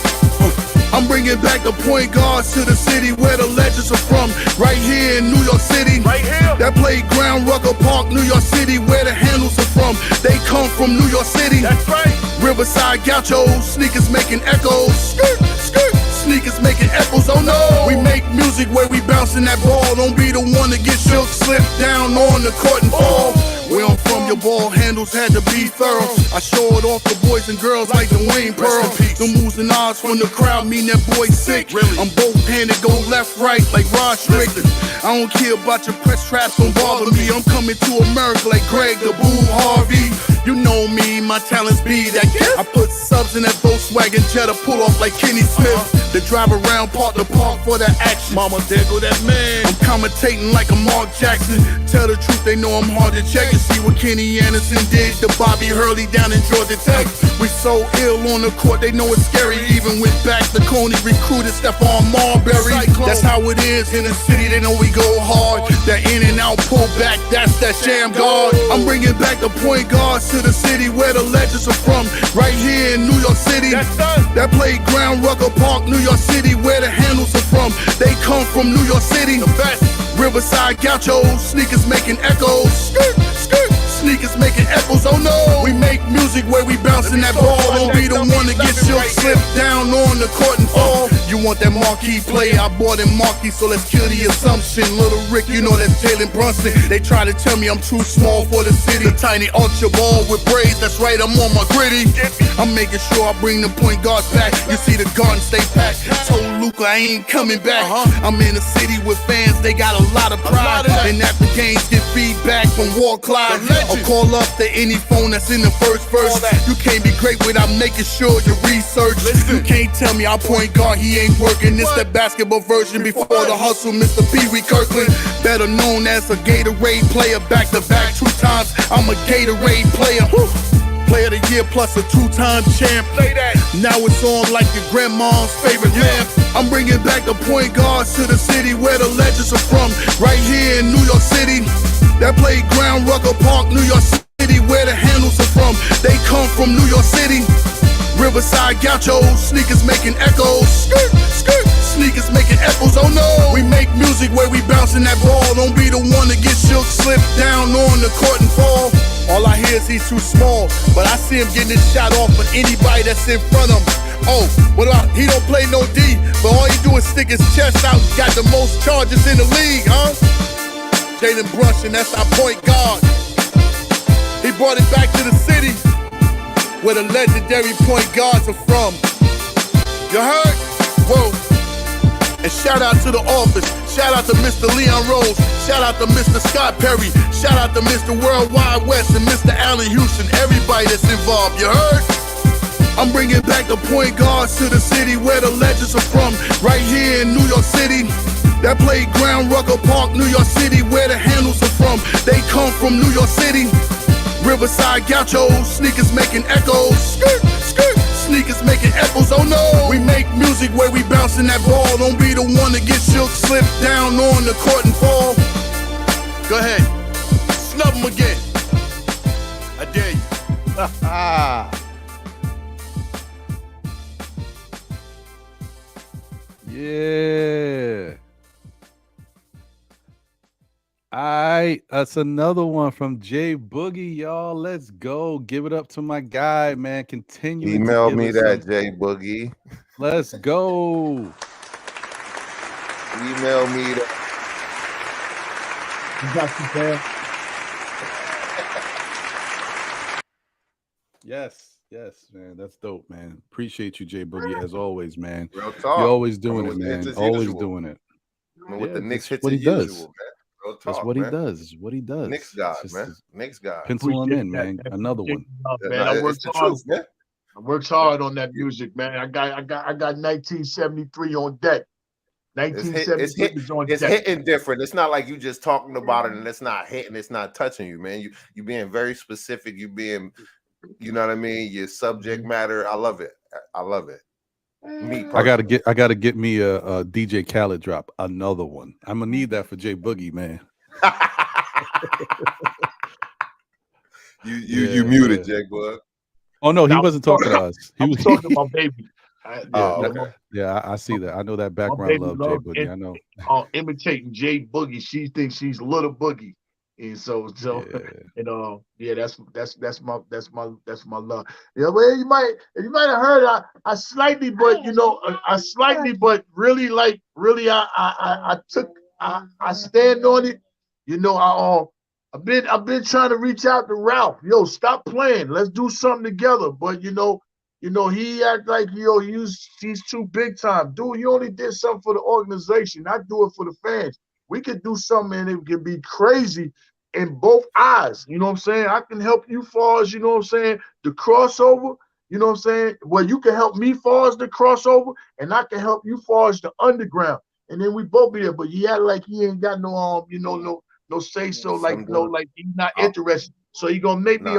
I'm bringing back the point guards to the city where the legends are from. Right here in New York City. Right here. That playground, Rucker Park, New York City, where the handles are from. They come from New York City. That's right. Riverside Gauchos, sneakers making echoes. Skirt, skirt. Sneakers making echoes, oh no. We make music where we bouncing that ball. Don't be the one to get shook, slip down on the court and fall. Where I'm from, your ball handles had to be thorough. I show it off to boys and girls like Dwayne Pearl. The moves and odds from the crowd mean that boy sick. I'm both-handed, go left, right like Rod Strickland. I don't care about your press traps, don't bother me. I'm coming to America like Greg the Boo Harvey. You know me, my talents be that gift. I put subs in that Volkswagen Jetta, pull off like Kenny Smith. They drive around park to park for that action. Mama, there go that man. I'm commentating like a Mark Jackson. Tell the truth, they know I'm hard to check. And see what Kenny Anderson did to Bobby Hurley down in Georgia Tech. We so ill on the court, they know it's scary. Even went back to Coney, recruited Stephon Marbury. That's how it is in the city, they know we go hard. That in and out pull back, that's that sham guard. I'm bringing back the point guards to the city where the legends are from. Right here in New York City. That playground, Rucker Park, New York City, where the handles are from. They come from New York City. The best. Riverside Gauchos, sneakers making echoes. Skirt, skirt. Sneakers making echoes, oh no. We make music where we bouncing that ball. Don't be the one to get shook, slip down on the court and fall. You want that marquee player, I bought him marquee, so let's kill the assumption. Little Rick, you know that's Jalen Brunson. They try to tell me I'm too small for the city. The tiny ultra ball with braids, that's right, I'm on my gritty. I'm making sure I bring the point guards back. You see the garden stay packed. Told Luca I ain't coming back. I'm in a city with fans, they got a lot of pride. And after games get feedback from Ward Clyde. Or call up to any phone that's in the first verse. You can't be great without making sure you research. You can't tell me our point guard, he ain't working. It's that basketball version before the hustle, Mr. Pee Wee Kirkland. Better known as a Gatorade player, back to back 2 times. I'm a Gatorade player. Player of the year plus a 2-time champ. Now it's on like your grandma's favorite lamp. I'm bringing back the point guards to the city where the legends are from. Right here in New York City. That playground, Rucker Park, New York City, where the handles are from. They come from New York City. Riverside Gauchos, sneakers making echoes. Skirt, skirt. Sneakers making echoes, oh no. We make music where we bouncing that ball. Don't be the one to get shook, slip down on the court and fall. All I hear is he's too small, but I see him getting this shot off of anybody that's in front of him. Oh, what about, he don't play no D, but all he do is stick his chest out. Got the most charges in the league, huh? Jalen Brunson, that's our point guard. He brought it back to the city where the legendary point guards are from. You heard? Whoa. And shout out to the office. Shout out to Mr. Leon Rose. Shout out to Mr. Scott Perry. Shout out to Mr. Worldwide West and Mr. Allen Houston. Everybody that's involved, you heard? I'm bringing back the point guards to the city where the legends are from. Right here in New York City. That playground, Rucker Park, New York City, where the handles are from. They come from New York City. Riverside gauchos, sneakers making echoes. Skirt, skirt, sneakers making echoes. Oh no, we make music where we bouncing that ball. Don't be the one to get shook, slip down on the court and fall. Go ahead, snub them again. I dare you. Yeah. All right, that's another one from Jay Boogie, y'all. Let's go. Give it up to my guy, man. Continue. Email me that, Jay Boogie. Let's go. Email me that. Yes, man. That's dope, man. Appreciate you, Jay Boogie, as always, man. Real talk. You're always doing it, man. Always usual. doing it. I mean, with the Knicks hits what he usual, does. man. Real talk, That's what man. he does. It's what he does. Knicks God, Just man. Knicks God. Pencil him in, man. Another one. Man, Nah, I it's worked the hard. truth, man. I worked hard on that music, man. I got 1973 on deck. 1973 is on It's deck. hitting different. It's not like you just talking about it and it's not hitting. It's not touching you, man. You being very specific. You being, you know what I mean. Your subject matter. I love it. I love it. Me, I gotta get me a DJ Khaled drop. Another one. I'm gonna need that for Jay Boogie, man. You muted, Jay Bug. Oh no, he wasn't talking to us. He was talking to my baby. I see that. I know that background love, Jay Boogie. I know. Imitating Jay Boogie. She thinks she's Little Boogie, and so that's my love. Yeah, well, you might have heard I slightly, but I really I stand on it. I've been trying to reach out to Ralph. Yo, stop playing. Let's do something together. But he act like he's too big time. Dude, you only did something for the organization. I do it for the fans. We could do something and it could be crazy in both eyes. You know what I'm saying? I can help you far as, the crossover. You know what I'm saying? Well, you can help me far as the crossover, and I can help you far as the underground. And then we both be there. But he act like he ain't got no say so, like he's not interested. So he gonna make me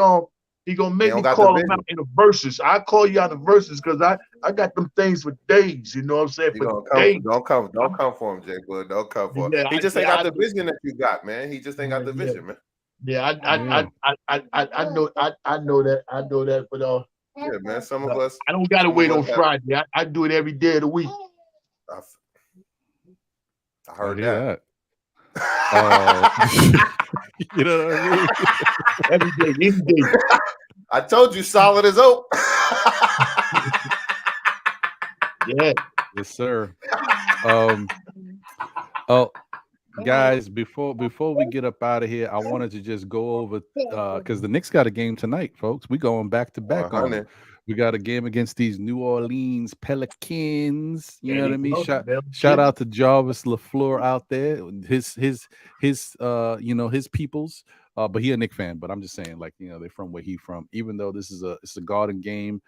he gonna make me call him out in the verses. I call you out in the verses because I got them things for days. You know what I'm saying? Don't come for him, Jay Bud. Don't come for him. Yeah, he just ain't got the vision that you got, man. He just ain't got the vision, man. Yeah, I know that. But yeah, man. Some of us. I don't gotta wait on Friday. I do it every day of the week. I heard that. You know what I mean? Every day. I told you, solid as oak. Yeah. Yes, sir. Guys, before we get up out of here, I wanted to just go over because the Knicks got a game tonight, folks. We going back to back on it. We got a game against these New Orleans Pelicans. You know what I mean? Shout out to Jarvis LaFleur out there. His peoples. But he a Knicks fan. But I'm just saying, they're from where he from. Even though it's a Garden game.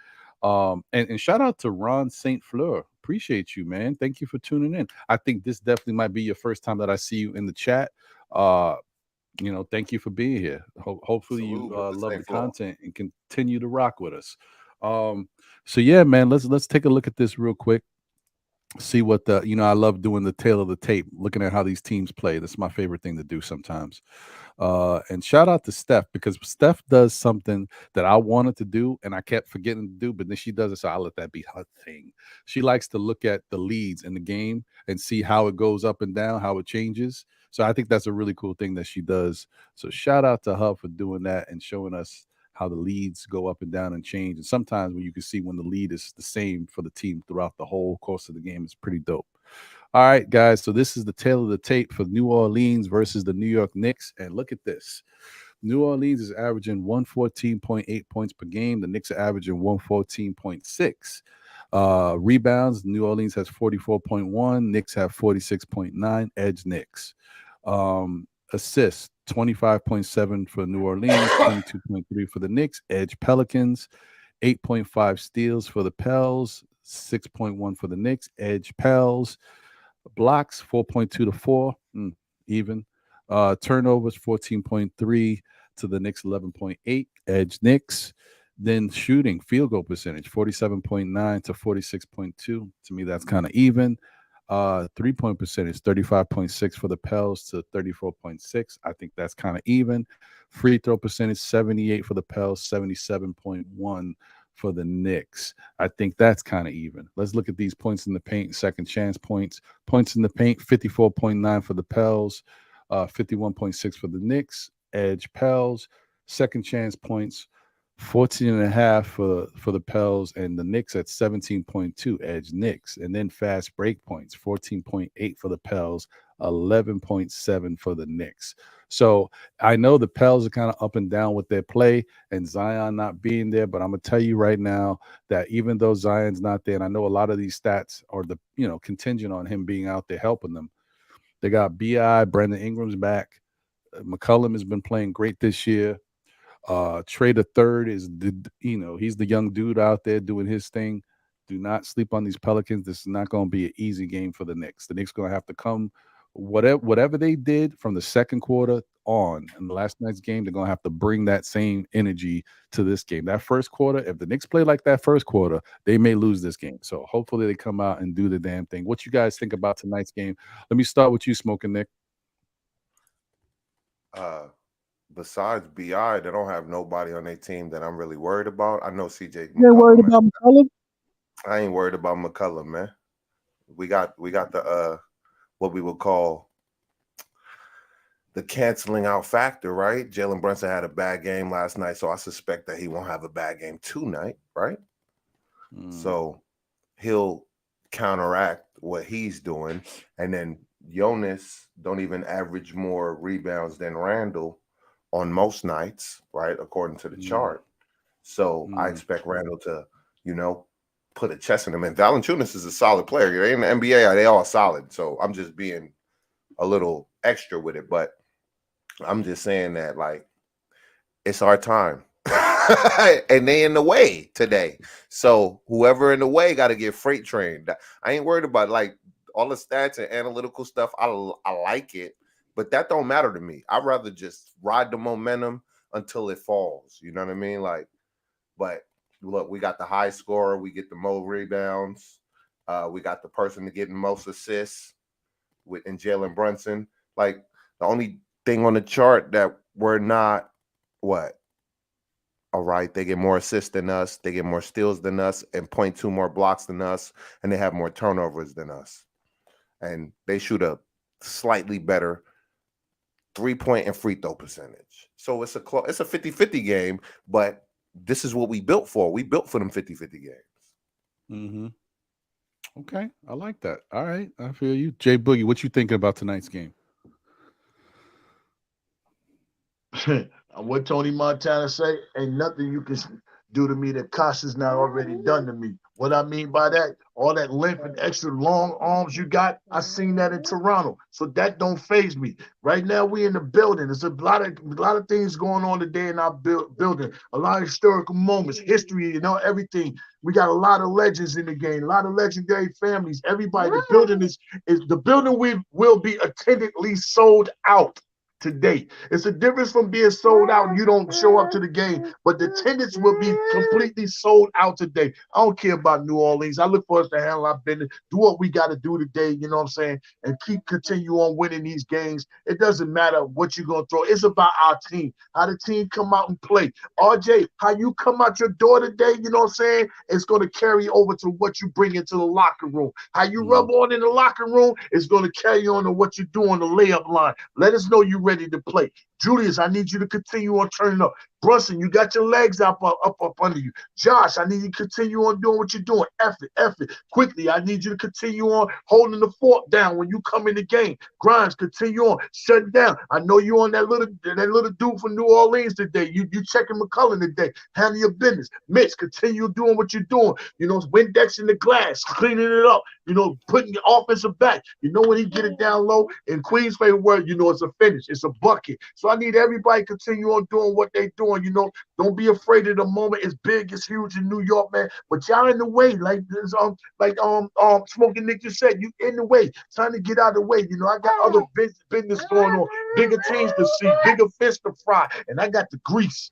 And shout out to Ron St. Fleur. Appreciate you, man. Thank you for tuning in. I think this definitely might be your first time that I see you in the chat. Thank you for being here. Hopefully you love the content and continue to rock with us. So yeah, man, let's take a look at this real quick. See what I love doing the tail of the tape, looking at how these teams play. That's my favorite thing to do sometimes. And shout out to Steph, because Steph does something that I wanted to do and I kept forgetting to do, but then she does it, so I'll let that be her thing. She likes to look at the leads in the game and see how it goes up and down, how it changes. So I think that's a really cool thing that she does. So shout out to her for doing that and showing us how the leads go up and down and change. And sometimes when you can see when the lead is the same for the team throughout the whole course of the game, it's pretty dope. All right, guys. So this is the tail of the tape for New Orleans versus the New York Knicks. And look at this. New Orleans is averaging 114.8 points per game. The Knicks are averaging 114.6. Rebounds, New Orleans has 44.1. Knicks have 46.9. Edge Knicks. Assists, 25.7 for New Orleans, 22.3 for the Knicks. Edge Pelicans, 8.5 steals for the Pels, 6.1 for the Knicks. Edge Pels. Blocks, 4.2 to 4, even. Turnovers 14.3 to the Knicks 11.8. Edge Knicks. Then shooting field goal percentage 47.9 to 46.2. To me, that's kind of even. 3-point percentage 35.6 for the Pels to 34.6. I think that's kind of even. Free throw percentage 78 for the Pels, 77.1 for the Knicks. I think that's kind of even. Let's look at these points in the paint, second chance points. Points in the paint 54.9 for the Pels, 51.6 for the Knicks. Edge Pels. Second chance points 14.5 for the Pels, and the Knicks at 17.2. Edge Knicks. And then fast break points 14.8 for the Pels, 11.7 for the Knicks. So I know the Pels are kind of up and down with their play and Zion not being there, but I'm gonna tell you right now that even though Zion's not there, and I know a lot of these stats are contingent on him being out there helping them. They got BI, Brandon Ingram's back. McCollum has been playing great this year. Trey the third is he's the young dude out there doing his thing. Do not sleep on these Pelicans. This is not going to be an easy game for the Knicks. The Knicks going to have to come whatever they did from the second quarter on in the last night's game. They're going to have to bring that same energy to this game. That first quarter, if the Knicks play like that first quarter, they may lose this game. So hopefully they come out and do the damn thing. What you guys think about tonight's game? Let me start with you, Smoking Nick. Besides BI, they don't have nobody on their team that I'm really worried about. I know CJ. You're worried about McCollum? I ain't worried about McCollum, man. We got the what we would call the canceling out factor, right? Jalen Brunson had a bad game last night, so I suspect that he won't have a bad game tonight, right? So he'll counteract what he's doing, and then Jonas don't even average more rebounds than Randall on most nights, right? According to the chart. So I expect Randall to, put a chest in him. And Valanciunas is a solid player. In the NBA, they all solid. So I'm just being a little extra with it. But I'm just saying that, it's our time. And they in the way today. So whoever in the way got to get freight trained. I ain't worried about, all the stats and analytical stuff. I like it. But that don't matter to me. I'd rather just ride the momentum until it falls. You know what I mean? But look, we got the high scorer. We get the most rebounds. We got the person to get the most assists in Jalen Brunson. The only thing on the chart that we're not, all right, they get more assists than us. They get more steals than us and 0.2 more blocks than us. And they have more turnovers than us. And they shoot a slightly better 3-point and free throw percentage. So it's a 50-50 game, but this is what we built for. We built for them 50-50 games. Okay, I like that. All right, I feel you. Jay Boogie, what you thinking about tonight's game? What Tony Montana say? Ain't nothing you can do to me that Kasha's not already done to me. What I mean by that, all that length and extra long arms you got, I seen that in Toronto. So that don't faze me. Right now we in the building. There's a lot of things going on today in our building. A lot of historical moments, history, everything. We got a lot of legends in the game, a lot of legendary families. Everybody, the building is the building will be attendantly sold out today. It's a difference from being sold out and you don't show up to the game, but the attendance will be completely sold out today. I don't care about New Orleans. I look for us to handle our business, do what we got to do today, you know what I'm saying, and continue on winning these games. It doesn't matter what you're going to throw. It's about our team, how the team come out and play. RJ, how you come out your door today, you know what I'm saying, it's going to carry over to what you bring into the locker room. How you rub on in the locker room is going to carry on to what you do on the layup line. Let us know you're ready to play. Julius, I need you to continue on turning up. Brunson, you got your legs up under you. Josh, I need you to continue on doing what you're doing. F it. Quickly, I need you to continue on holding the fort down when you come in the game. Grimes, continue on. Shut it down. I know you on that little dude from New Orleans today. You checking McCollum today. Handle your business. Mitch, continue doing what you're doing. Windex in the glass, cleaning it up. Putting your offensive back. When he get it down low, in Queen's favorite word, it's a finish. It's a bucket. So I need everybody to continue on doing what they doing. on. You know, don't be afraid of the moment. It's big, it's huge in New York, man. But y'all in the way, like this, Smoking Nick just said, you in the way, trying to get out of the way. You know, I got other business going on, bigger teams to see, bigger fish to fry, and I got the grease.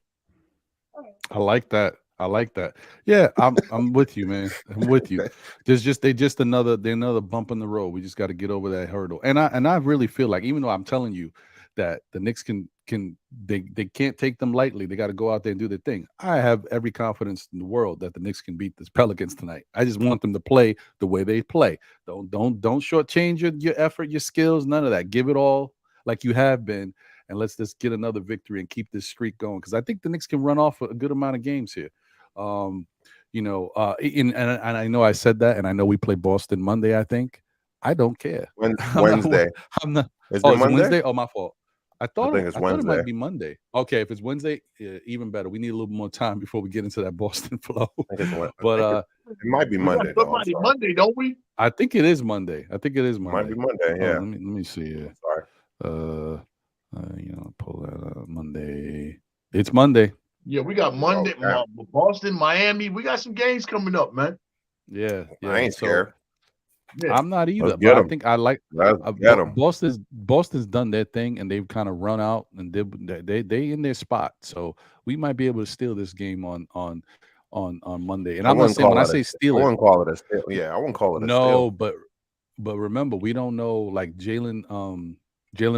I like that. I like that. Yeah, I'm with you, man. I'm with you. They're just another bump in the road. We just got to get over that hurdle. And I really feel like, even though I'm telling you that the Knicks they can't take them lightly. They got to go out there and do their thing. I have every confidence in the world that the Knicks can beat the Pelicans tonight. I just want them to play the way they play. Don't shortchange your effort, your skills, none of that. Give it all like you have been. And let's just get another victory and keep this streak going, because I think the Knicks can run off a good amount of games here. And I know I said that, and I know we play Boston Monday. I think I don't care. Wednesday. I'm not. Is Oh, it it's Monday? Wednesday. Oh, my fault. I thought it might be Monday. Okay, if it's Wednesday, even better. We need a little more time before we get into that Boston flow. But it might be Monday. Monday, don't we? I think it is Monday. Might be Monday. Yeah. Let me see here. Sorry. Pull that up. Monday. It's Monday. Yeah, we got Monday, Boston, Miami. We got some games coming up, man. Yeah. I ain't scared. Yeah. I'm not either, but I think I like Boston's done their thing, and they've kind of run out, and they in their spot. So we might be able to steal this game on Monday. And I'm not saying when I say steal I wouldn't call it a steal. Yeah, I wouldn't call it a steal. No, but remember, we don't know, like Jaylen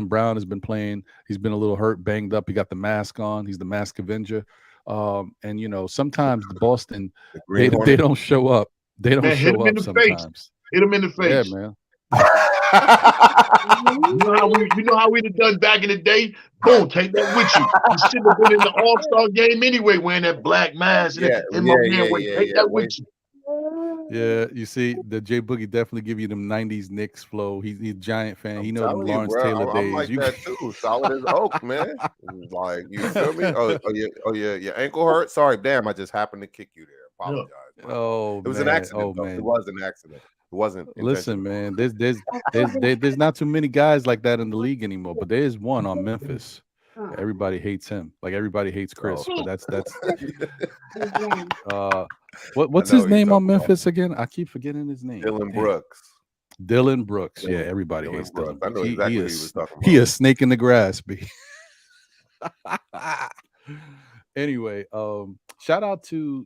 Brown has been playing. He's been a little hurt, banged up. He got the mask on. He's the mask avenger. And sometimes the Boston they don't show up. They don't show up sometimes. Hit him in the face. Yeah, man. You know how we done back in the day? Boom, take that with you. You should have been in the All-Star game anyway, wearing that black mask. Take that with you. Yeah, you see, the J Boogie definitely give you them '90s Knicks flow. He's a giant fan. He knows the Lawrence Taylor days. I'm like that too. Solid as oak, man. Like, you feel me? Oh yeah, your ankle hurt. Sorry, damn, I just happened to kick you there. Apologize. Oh, it was an accident. Man. It was an accident. It wasn't. Listen, man, there's not too many guys like that in the league anymore. But there is one on Memphis. Everybody hates him. Like everybody hates Chris. But that's what's his name on Memphis again? I keep forgetting his name. Dylan Brooks. Dylan Brooks. Yeah, everybody hates Dylan. I know exactly what he was talking about. He a snake in the grass, B. Anyway, shout out to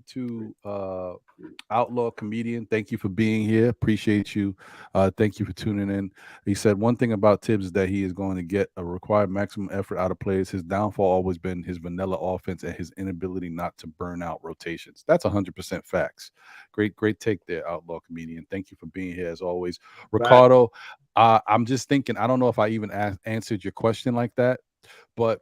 Outlaw Comedian. Thank you for being here. Appreciate you. Thank you for tuning in. He said one thing about Tibbs is that he is going to get a required maximum effort out of players. His downfall always been his vanilla offense and his inability not to burn out rotations. That's 100% facts. Great take there, Outlaw Comedian. Thank you for being here as always. Ricardo, I'm just thinking, I don't know if I even answered your question like that, but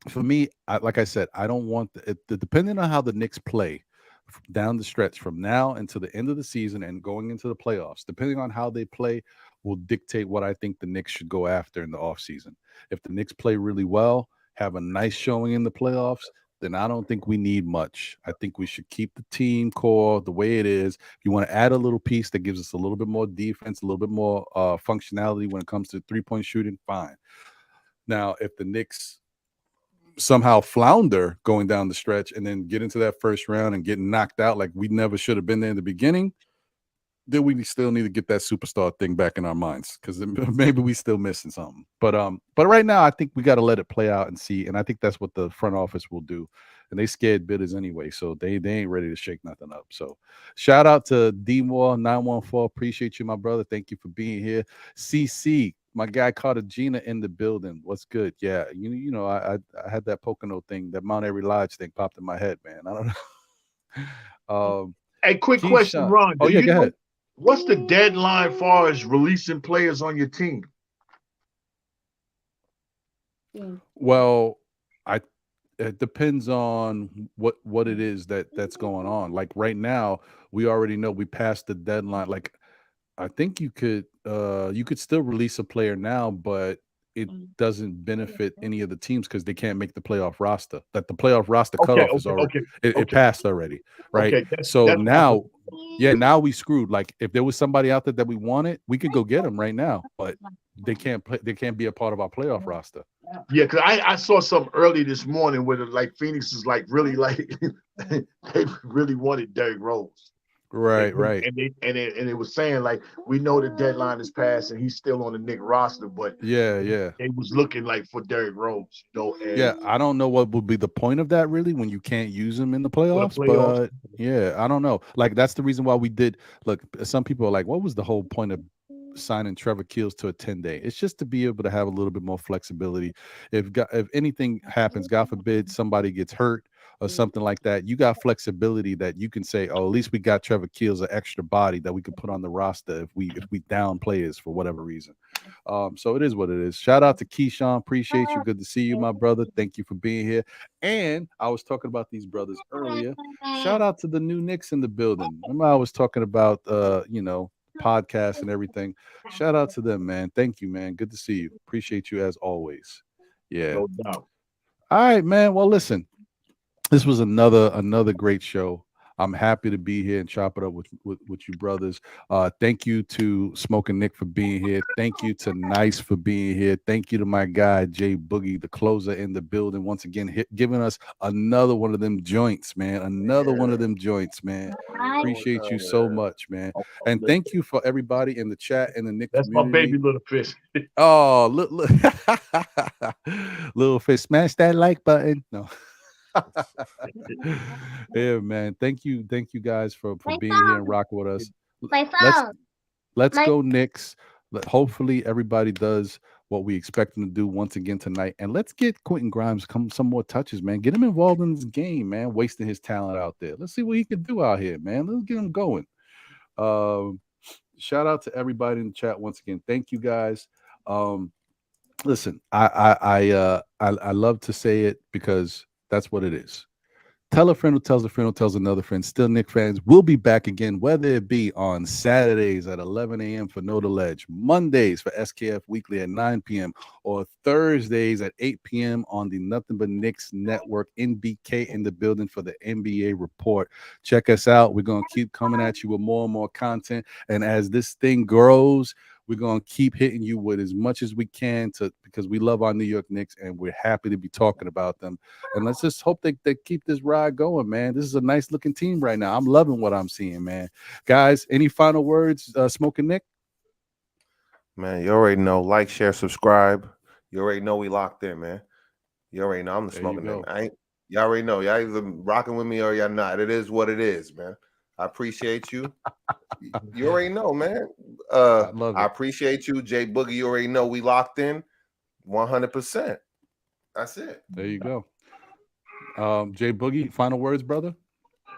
for me, like I said, I don't want depending on how the Knicks play down the stretch from now until the end of the season and going into the playoffs, depending on how they play will dictate what I think the Knicks should go after in the offseason. If the Knicks play really well, have a nice showing in the playoffs, then I don't think we need much. I think we should keep the team core the way it is. If you want to add a little piece that gives us a little bit more defense, a little bit more functionality when it comes to three-point shooting, fine. Now, if the Knicks somehow flounder going down the stretch and then get into that first round and get knocked out like we never should have been there in the beginning, then we still need to get that superstar thing back in our minds, because maybe we still missing something. But right now I think we got to let it play out and see, and I think that's what the front office will do. And they scared bidders anyway, so they ain't ready to shake nothing up. So shout out to D-Moore914. Appreciate you, my brother. Thank you for being here. CC, my guy Cartagena in the building. What's good? Yeah, you know, I had that Pocono thing, that Mount Airy Lodge thing popped in my head, man. I don't know. Hey, quick question, Ron. Oh yeah, go ahead. What's the deadline far as releasing players on your team? Well, it depends on what it is that's going on. Like right now, we already know we passed the deadline. Like I think you could still release a player now, but it doesn't benefit any of the teams because they can't make the playoff roster. That the playoff roster cutoff is already it passed already, right? So now Yeah, now we screwed. Like if there was somebody out there that we wanted, we could go get them right now, but they can't play. They can't be a part of our playoff roster. Yeah, because I saw something early this morning where like Phoenix is like really like they really wanted Derrick Rose. Right, right. And it was saying like we know the deadline is passed and he's still on the Knicks roster, but Yeah, yeah. they was looking like for Derrick Rose, you know. And Yeah, I don't know what would be the point of that really when you can't use them in the playoffs, but yeah, I don't know. Like that's the reason why we did. Look, some people are like, what was the whole point of signing Trevor Keels to a 10-day? It's just to be able to have a little bit more flexibility. If anything happens, God forbid somebody gets hurt or something like that, you got flexibility that you can say, oh, at least we got Trevor Keels, an extra body that we could put on the roster if we down players for whatever reason. So it is what it is. Shout out to Keyshawn. Appreciate you. Good to see you, my brother. Thank you for being here. And I was talking about these brothers earlier. Shout out to the new Knicks in the building. Remember I was talking about podcasts and everything. Shout out to them, man. Thank you, man. Good to see you. Appreciate you as always. Yeah. No doubt. All right, man. Well, listen. This was another great show. I'm happy to be here and chop it up with you brothers. Thank you to Smoking Nick for being here. Thank you to Nice for being here. Thank you to my guy Jay Boogie, the closer in the building, once again giving us another one of them joints, man. Another one of them joints, man. Appreciate you so much, man. And thank you for everybody in the chat and the Nick That's community. my baby little fish. Oh, look. Little fish, smash that like button. No. Yeah, man. Thank you guys for being here and rocking with us. Let's go Knicks. Hopefully everybody does what we expect them to do once again tonight, and let's get Quentin Grimes some more touches, man. Get him involved in this game, man. Wasting his talent out there. Let's see what he can do out here, man. Let's get him going. Shout out to everybody in the chat once again. Thank you guys. Listen, I love to say it because that's what it is. Tell a friend who tells a friend who tells another friend. Still Knicks fans. We'll be back again, whether it be on Saturdays at 11 a.m. for Know the Ledge, Mondays for SKF Weekly at 9 p.m., or Thursdays at 8 p.m. on the Nothing But Knicks Network. NBK in the building for the NBA Report. Check us out. We're going to keep coming at you with more and more content. And as this thing grows, we're going to keep hitting you with as much as we can because we love our New York Knicks and we're happy to be talking about them. And let's just hope they keep this ride going, man. This is a nice looking team right now. I'm loving what I'm seeing, man. Guys, any final words, Smoking Nick? Man, you already know. Like, share, subscribe. You already know we locked in, man. You already know I'm the Smoking Nick. Y'all already know. Y'all either rocking with me or y'all not. It is what it is, man. I appreciate you. You already know, man. I appreciate you, Jay Boogie. You already know we locked in 100%. That's it. There you go. Jay Boogie, final words, brother?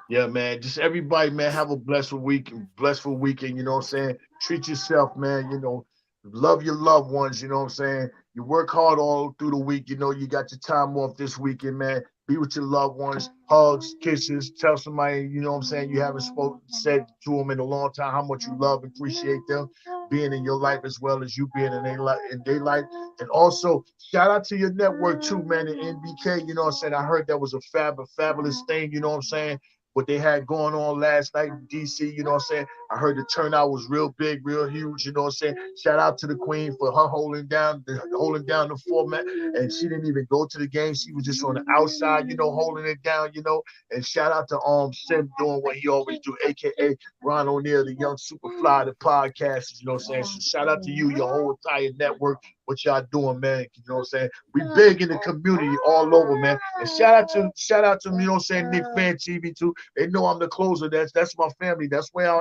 Yeah, man. Just everybody, man, have a blessed weekend. You know what I'm saying? Treat yourself, man. You know, love your loved ones. You know what I'm saying? You work hard all through the week. You know, you got your time off this weekend, man. Be with your loved ones, hugs, kisses, tell somebody, you know what I'm saying, you haven't said to them in a long time how much you love and appreciate them being in your life as well as you being in their life. And also, shout out to your network too, man, the NBK, you know what I'm saying. I heard that was a fabulous thing, you know what I'm saying, what they had going on last night in DC, you know what I'm saying. I heard the turnout was real big, real huge, you know what I'm saying. Shout out to the Queen for her holding down the format, and she didn't even go to the game. She was just on the outside, you know, holding it down, you know. And shout out to Sim doing what he always do, aka Ron O'Neal, the young Superfly, the podcasters, you know what I'm saying. So shout out to you, your whole entire network, what y'all doing, man. You know what I'm saying. We big in the community all over, man. And shout out to you know what I'm saying, KnicksFanTv too. They know I'm the closer. That's my family. That's where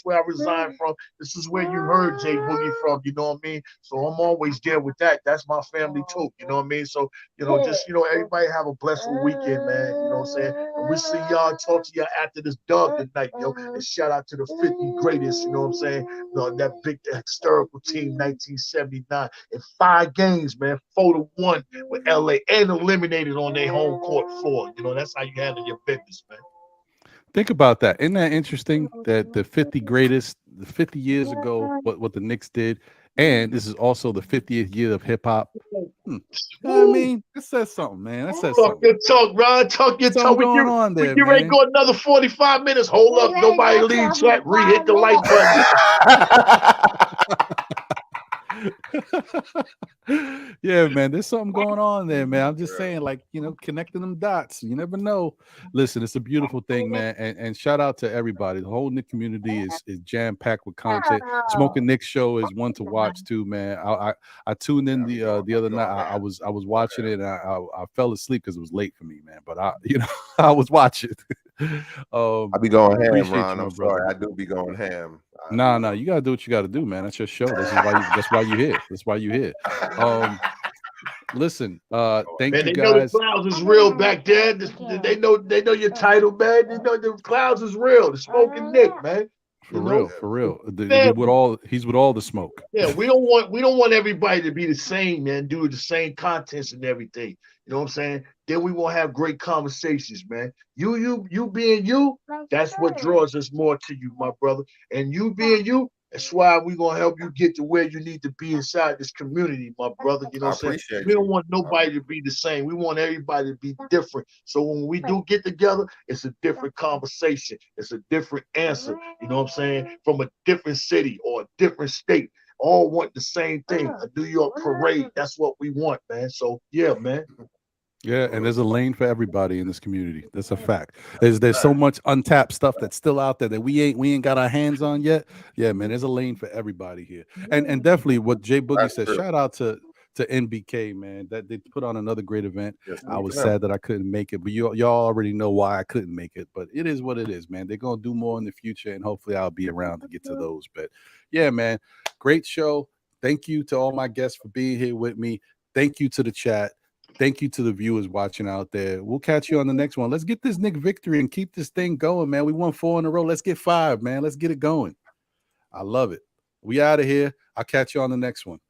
I resign from. This is where you heard Jay Boogie from, you know what I mean? So I'm always there with that. That's my family too, you know what I mean? So, you know, just, you know, everybody have a blessed weekend, man, you know what I'm saying? And we see y'all, talk to y'all after this dub tonight, yo. And shout out to the 50 greatest, you know what I'm saying? You know, that big historical team, 1979. In 5 games, man, 4-1 with LA and eliminated on their home court floor. You know, that's how you handle your business, man. Think about that. Isn't that interesting that the 50 greatest, the 50 years ago, what the Knicks did, And this is also the 50th year of hip hop. You know what I mean? That says something, man. That says Talk something. your talk, Ron. Talk your talk. Something going on there, we ready to man. go another 45 minutes. Hold up. Nobody leave chat. Re-hit the like button. Yeah, man, there's something going on there, man. I'm just saying, like, you know, connecting them dots. You never know. Listen, it's a beautiful thing, man. And shout out to everybody. The whole Knick community is jam-packed with content. Smoking Knicks show is one to watch too, man. I tuned in the other night. I was watching it, and I fell asleep because it was late for me, man. But I was watching. I be going ham, appreciate Ron. you, I'm my brother. sorry. I do be going ham. Nah, you gotta do what you gotta do, man. That's your show. That's why you here. That's why you here. Listen, thank Man, you they know the guys. clouds is real back there. They know your title, man. They know the clouds is real. The Smoking Knick, man. For real. Man, He's with all the smoke. Yeah, we don't want everybody to be the same, man. Do the same contents and everything. You know what I'm saying? Then we won't have great conversations, man. You being you, that's what draws us more to you, my brother. And you being you, that's why we're gonna help you get to where you need to be inside this community, my brother. You know what I'm saying? We don't want nobody to be the same. We want everybody to be different. So when we do get together, it's a different conversation. It's a different answer. You know what I'm saying? From a different city or a different state. All want the same thing. A New York parade. That's what we want, man. So yeah, man. Yeah, and there's a lane for everybody in this community. That's a fact. There's so much untapped stuff that's still out there that we ain't got our hands on yet. Yeah, man, there's a lane for everybody here. And definitely what Jay Boogie said, shout out to NBK, man. That they put on another great event. Yes, I was sad that I couldn't make it, but y'all already know why I couldn't make it. But it is what it is, man. They're gonna do more in the future, and hopefully I'll be around to get to those. But yeah, man, great show. Thank you to all my guests for being here with me. Thank you to the chat. Thank you to the viewers watching out there. We'll catch you on the next one. Let's get this Knick victory and keep this thing going, man. We won 4 in a row. Let's get 5, man. Let's get it going. I love it. We out of here. I'll catch you on the next one.